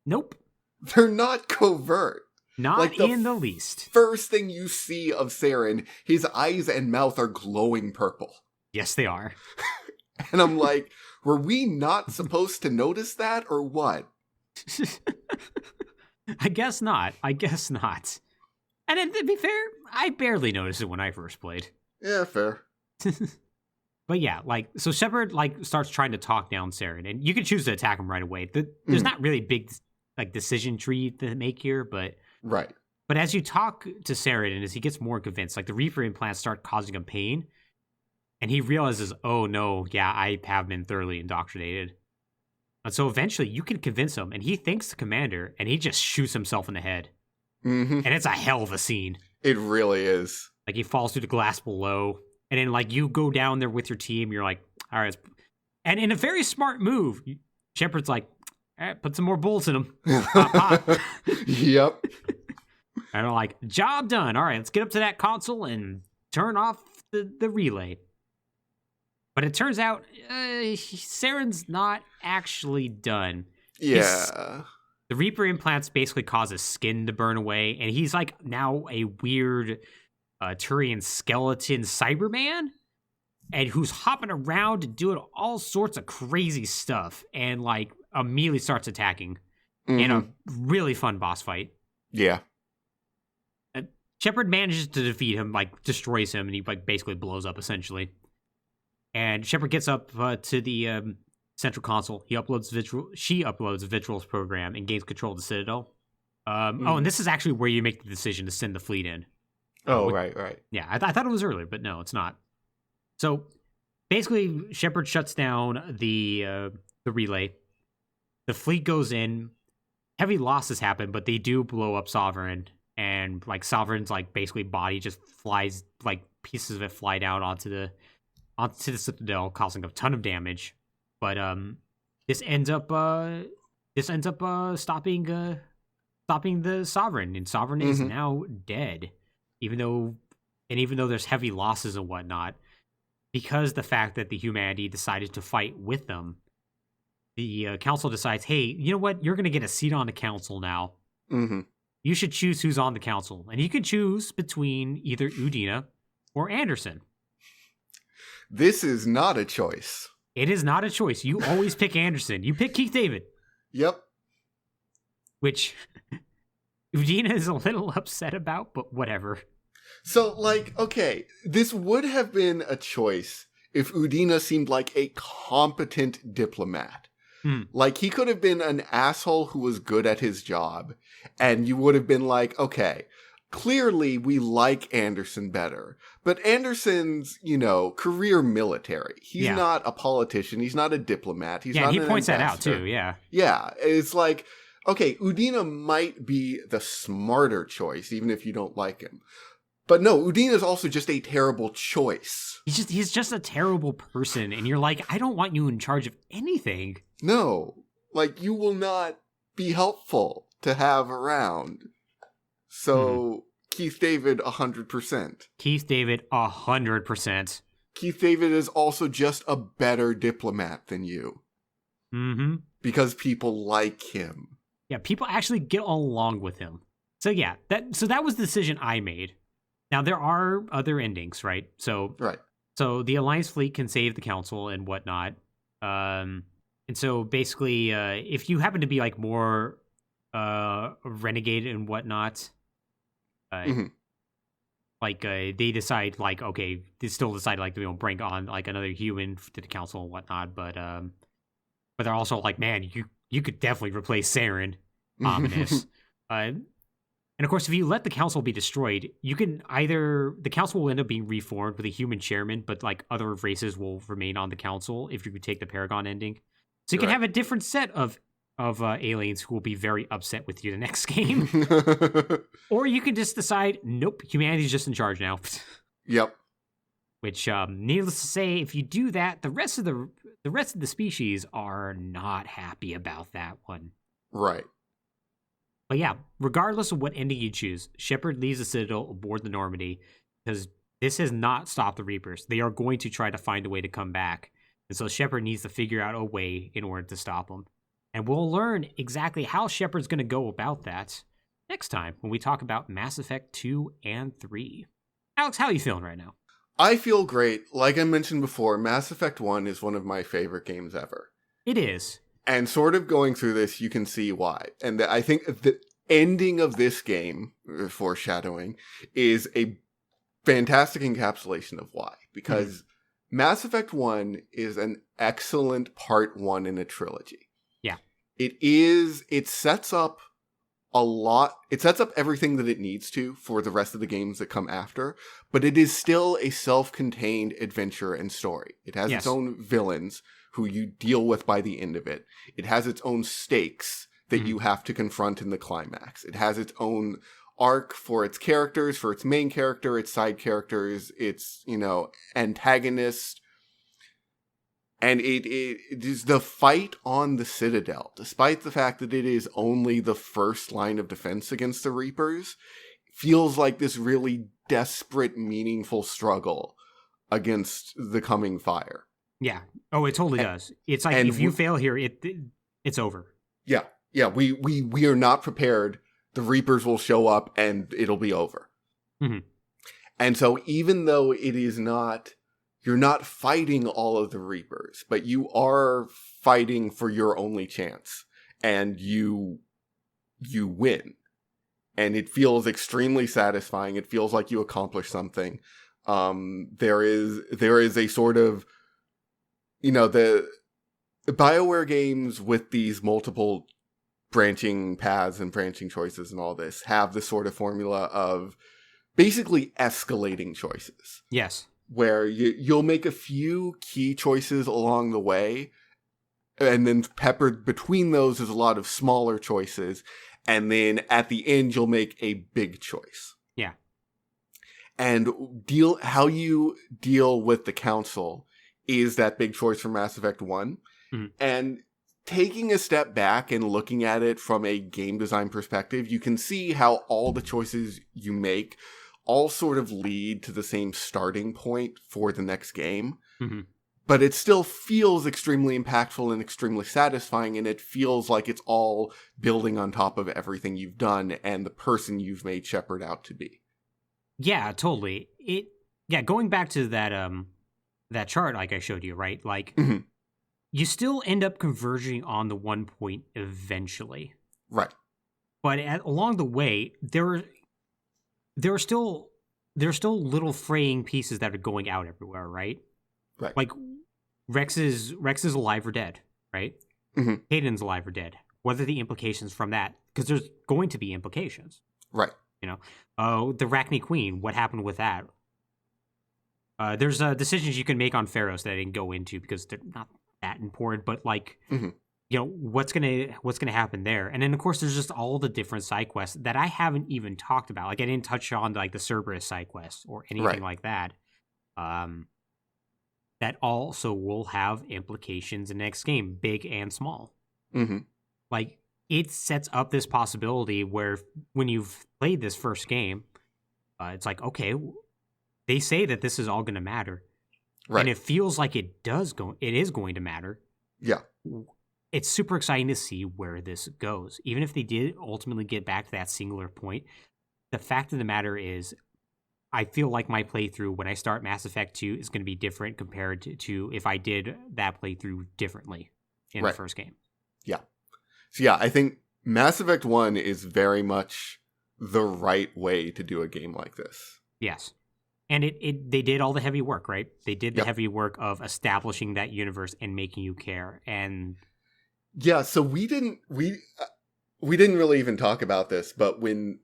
Nope. They're not covert. Not like in the least. First thing you see of Saren, his eyes and mouth are glowing purple. Yes, they are. And I'm like, were we not supposed to notice that or what? I guess not. And then, to be fair, I barely noticed it when I first played. Yeah, fair. But yeah, like, so Shepard, like, starts trying to talk down Saren, and you can choose to attack him right away. There's not really big, like, decision tree to make here, but... Right. But as you talk to Saren, and as he gets more convinced, like, the Reaper implants start causing him pain, and he realizes, oh, no, yeah, I have been thoroughly indoctrinated. And so eventually, you can convince him, and he thanks the commander, and he just shoots himself in the head. Mm-hmm. And it's a hell of a scene. It really is. Like, he falls through the glass below, and then, like, you go down there with your team, you're like, all right. And in a very smart move, Shepard's like, all right, put some more bullets in him. Pop, pop. Yep. And I'm like, job done. All right, let's get up to that console and turn off the relay. But it turns out Saren's not actually done. Yeah. The Reaper implants basically cause his skin to burn away, and he's like now a weird Turian skeleton Cyberman, and who's hopping around and doing all sorts of crazy stuff, and like immediately starts attacking in a really fun boss fight. Yeah. Shepard manages to defeat him, like destroys him, and he like basically blows up essentially. And Shepard gets up to the central console. She uploads Vitrul's program and gains control of the Citadel. Oh, and this is actually where you make the decision to send the fleet in. Oh, right. Yeah, I thought it was earlier, but no, it's not. So basically, Shepard shuts down the relay. The fleet goes in. Heavy losses happen, but they do blow up Sovereign. And like Sovereign's like basically body just flies, like pieces of it fly down onto the Citadel, causing a ton of damage. But this ends up stopping the Sovereign, and Sovereign is now dead. Even though there's heavy losses and whatnot, because the fact that the humanity decided to fight with them, the council decides, hey, you know what? You're going to get a seat on the council now. Mm-hmm. You should choose who's on the council, and you can choose between either Udina or Anderson. This is not a choice. It is not a choice. You always pick Anderson. You pick Keith David. Yep. Which Udina is a little upset about, but whatever. So, like, okay, this would have been a choice if Udina seemed like a competent diplomat. Like, he could have been an asshole who was good at his job, and you would have been like, okay, clearly we like Anderson better. But Anderson's, career military. He's not a politician. He's not a diplomat. He's not he an points ambassador. that out, too, yeah. Yeah, it's like, okay, Udina might be the smarter choice, even if you don't like him. But no, Udine is also just a terrible choice. He's just a terrible person, and you're like, I don't want you in charge of anything. No, like, you will not be helpful to have around. So, Keith David, 100%. Keith David, 100%. Keith David is also just a better diplomat than you. Mm-hmm. Because people like him. Yeah, people actually get along with him. So yeah, that was the decision I made. Now there are other endings, right? Right. So the Alliance fleet can save the Council and whatnot. And so basically, if you happen to be like more renegade and whatnot, like they decide like, okay, they still decide like, bring on like another human to the Council and whatnot, but they're also like, man, you could definitely replace Saren. Ominous. And of course, if you let the council be destroyed, you can the council will end up being reformed with a human chairman, but like other races will remain on the council if you could take the Paragon ending. So you can have a different set of aliens who will be very upset with you the next game. Or you can just decide, nope, humanity's just in charge now. Yep. Which, needless to say, if you do that, the rest of the species are not happy about that one. Right. But yeah, regardless of what ending you choose, Shepard leaves the Citadel aboard the Normandy because this has not stopped the Reapers. They are going to try to find a way to come back. And so Shepard needs to figure out a way in order to stop them. And we'll learn exactly how Shepard's going to go about that next time when we talk about Mass Effect 2 and 3. Alex, how are you feeling right now? I feel great. Like I mentioned before, Mass Effect 1 is one of my favorite games ever. It is. And sort of going through this, you can see why. And I think the ending of this game, foreshadowing, is a fantastic encapsulation of why. Because Mass Effect 1 is an excellent part 1 in a trilogy. Yeah. It sets up a lot. It sets up everything that it needs to for the rest of the games that come after. But it is still a self-contained adventure and story. It has its own villains who you deal with by the end of it. It has its own stakes that you have to confront in the climax. It has its own arc for its characters, for its main character, its side characters, its, antagonist. And it is the fight on the Citadel, despite the fact that it is only the first line of defense against the Reapers, feels like this really desperate, meaningful struggle against the coming fire. Yeah. Oh, it totally does. It's like if you fail here, it's over. Yeah. Yeah. We are not prepared. The Reapers will show up and it'll be over. Mm-hmm. And so even though it is not, you're not fighting all of the Reapers, but you are fighting for your only chance, and you win. And it feels extremely satisfying. It feels like you accomplished something. There is a sort of, the Bioware games with these multiple branching paths and branching choices and all this have this sort of formula of basically escalating choices. Yes. Where you'll make a few key choices along the way, and then peppered between those is a lot of smaller choices, and then at the end you'll make a big choice. Yeah. And how you deal with the Council is that big choice for Mass Effect 1. Mm-hmm. And taking a step back and looking at it from a game design perspective, you can see how all the choices you make all sort of lead to the same starting point for the next game. Mm-hmm. But it still feels extremely impactful and extremely satisfying, and it feels like it's all building on top of everything you've done and the person you've made Shepard out to be. Yeah, totally. Going back to that chart like I showed you, right? Like, you still end up converging on the one point eventually. Right. But along the way, there are still little fraying pieces that are going out everywhere, right? Right. Like Rex is alive or dead, right? Mm-hmm. Hayden's alive or dead. What are the implications from that? Because there's going to be implications. Right. The Arachne Queen, what happened with that? There's decisions you can make on Pharos that I didn't go into because they're not that important, but like what's gonna happen there. And then of course there's just all the different side quests that I haven't even talked about. Like I didn't touch on like the Cerberus side quest or anything Right. like that. Um, that also will have implications in the next game, big and small. Mm-hmm. Like it sets up this possibility where when you've played this first game, it's like, okay, they say that this is all going to matter, and Right. it feels like it is going to matter. Yeah. It's super exciting to see where this goes. Even if they did ultimately get back to that singular point, the fact of the matter is, I feel like my playthrough when I start Mass Effect 2 is going to be different compared to if I did that playthrough differently in the Right. first game. Yeah. So yeah, I think Mass Effect 1 is very much the right way to do a game like this. Yes. And they did all the heavy work, right? They did the Yep. heavy work of establishing that universe and making you care. And Yeah, so we didn't really even talk about this, but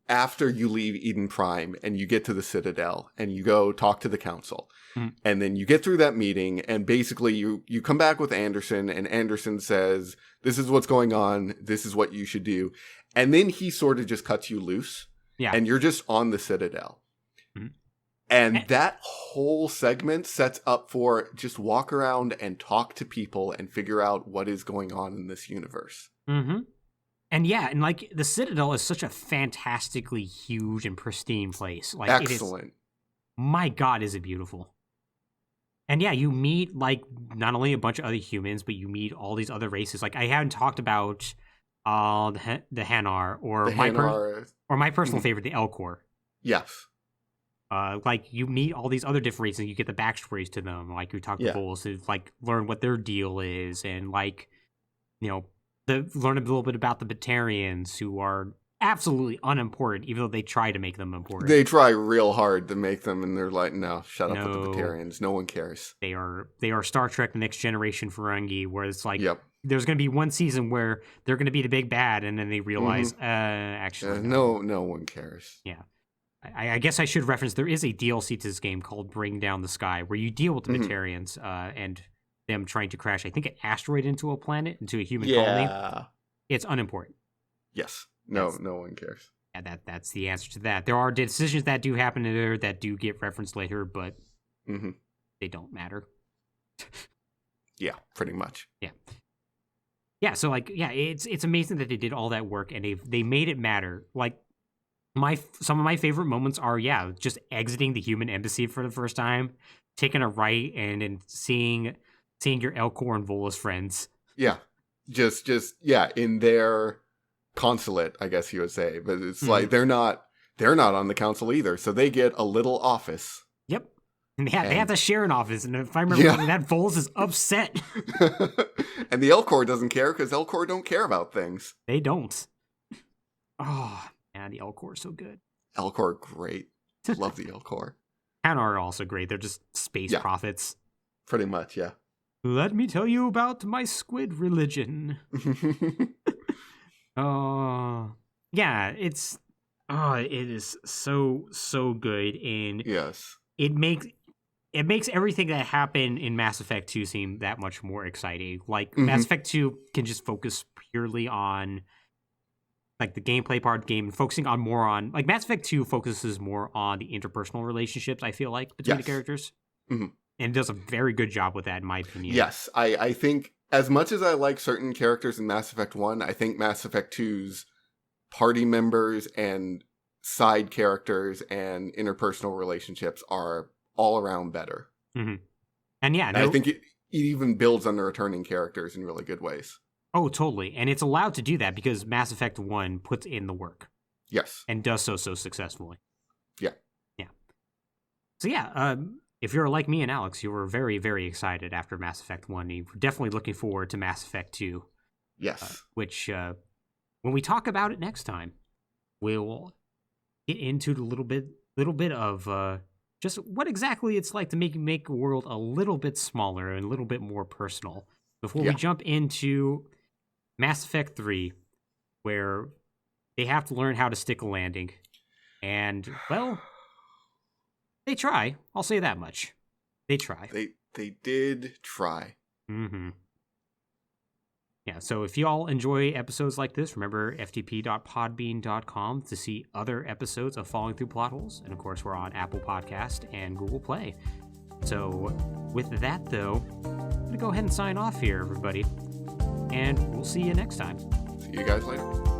after you leave Eden Prime and you get to the Citadel and you go talk to the council, and then you get through that meeting and basically you come back with Anderson, and Anderson says, this is what's going on, this is what you should do. And then he sort of just cuts you loose. Yeah. And you're just on the Citadel. And that whole segment sets up for just walk around and talk to people and figure out what is going on in this universe. Mm-hmm. And yeah, and like the Citadel is such a fantastically huge and pristine place. Like Excellent. It is, my God, is it beautiful. And yeah, you meet like not only a bunch of other humans, but you meet all these other races. Like I haven't talked about the Hanar or my personal favorite, the Elcor. Yes. Like you meet all these other different races, and you get the backstories to them. Like you talk to Bulls to like learn what their deal is, and like learn a little bit about the Batarians, who are absolutely unimportant, even though they try to make them important. They try real hard to make them, and they're like, no, shut up with the Batarians. No one cares. They are Star Trek: The Next Generation Ferengi, where it's like there's going to be one season where they're going to be the big bad, and then they realize, actually, no one cares. Yeah. I guess I should reference there is a DLC to this game called Bring Down the Sky, where you deal with the Batarians and them trying to crash, I think, an asteroid into a planet, into a human colony. It's unimportant. Yes. No one cares. Yeah, that's the answer to that. There are decisions that do happen in there that do get referenced later, but they don't matter. Yeah, pretty much. Yeah. Yeah, so like, yeah, it's amazing that they did all that work and they made it matter. Like, some of my favorite moments are just exiting the human embassy for the first time, taking a right, and then seeing your Elcor and Volus friends. Yeah, just in their consulate, I guess you would say, but it's like they're not on the council either, so they get a little office. Yep, and they have to share an office, and if I remember, that Volus is upset, and the Elcor doesn't care because Elcor don't care about things. They don't. Oh. Yeah, the Elcor is so good. Elcor, great. Love the Elcor. Hanar are also great. They're just space prophets. Pretty much, yeah. Let me tell you about my squid religion. Yeah, it is so good, and yes, it makes everything that happened in Mass Effect 2 seem that much more exciting. Like Mass Effect 2 can just focus purely on like the gameplay part of the game, and focusing on more on like Mass Effect 2 focuses more on the interpersonal relationships, I feel like, between the characters. And it does a very good job with that, in my opinion. Yes, I think as much as I like certain characters in Mass Effect 1, I think Mass Effect 2's party members and side characters and interpersonal relationships are all around better. And yeah, I think it even builds on the returning characters in really good ways. Oh, totally. And it's allowed to do that because Mass Effect 1 puts in the work. Yes. And does so successfully. Yeah. Yeah. So yeah, if you're like me and Alex, you were very, very excited after Mass Effect 1. You're definitely looking forward to Mass Effect 2. Yes. Which, when we talk about it next time, we'll get into the little bit of just what exactly it's like to make a world a little bit smaller and a little bit more personal before we jump into Mass Effect 3, where they have to learn how to stick a landing. And, well, they try. I'll say that much. They try. They did try. Yeah, so if you all enjoy episodes like this, remember ftp.podbean.com to see other episodes of Falling Through Plotholes. And of course, we're on Apple Podcast and Google Play. So with that, though, I'm going to go ahead and sign off here, everybody. And we'll see you next time. See you guys later.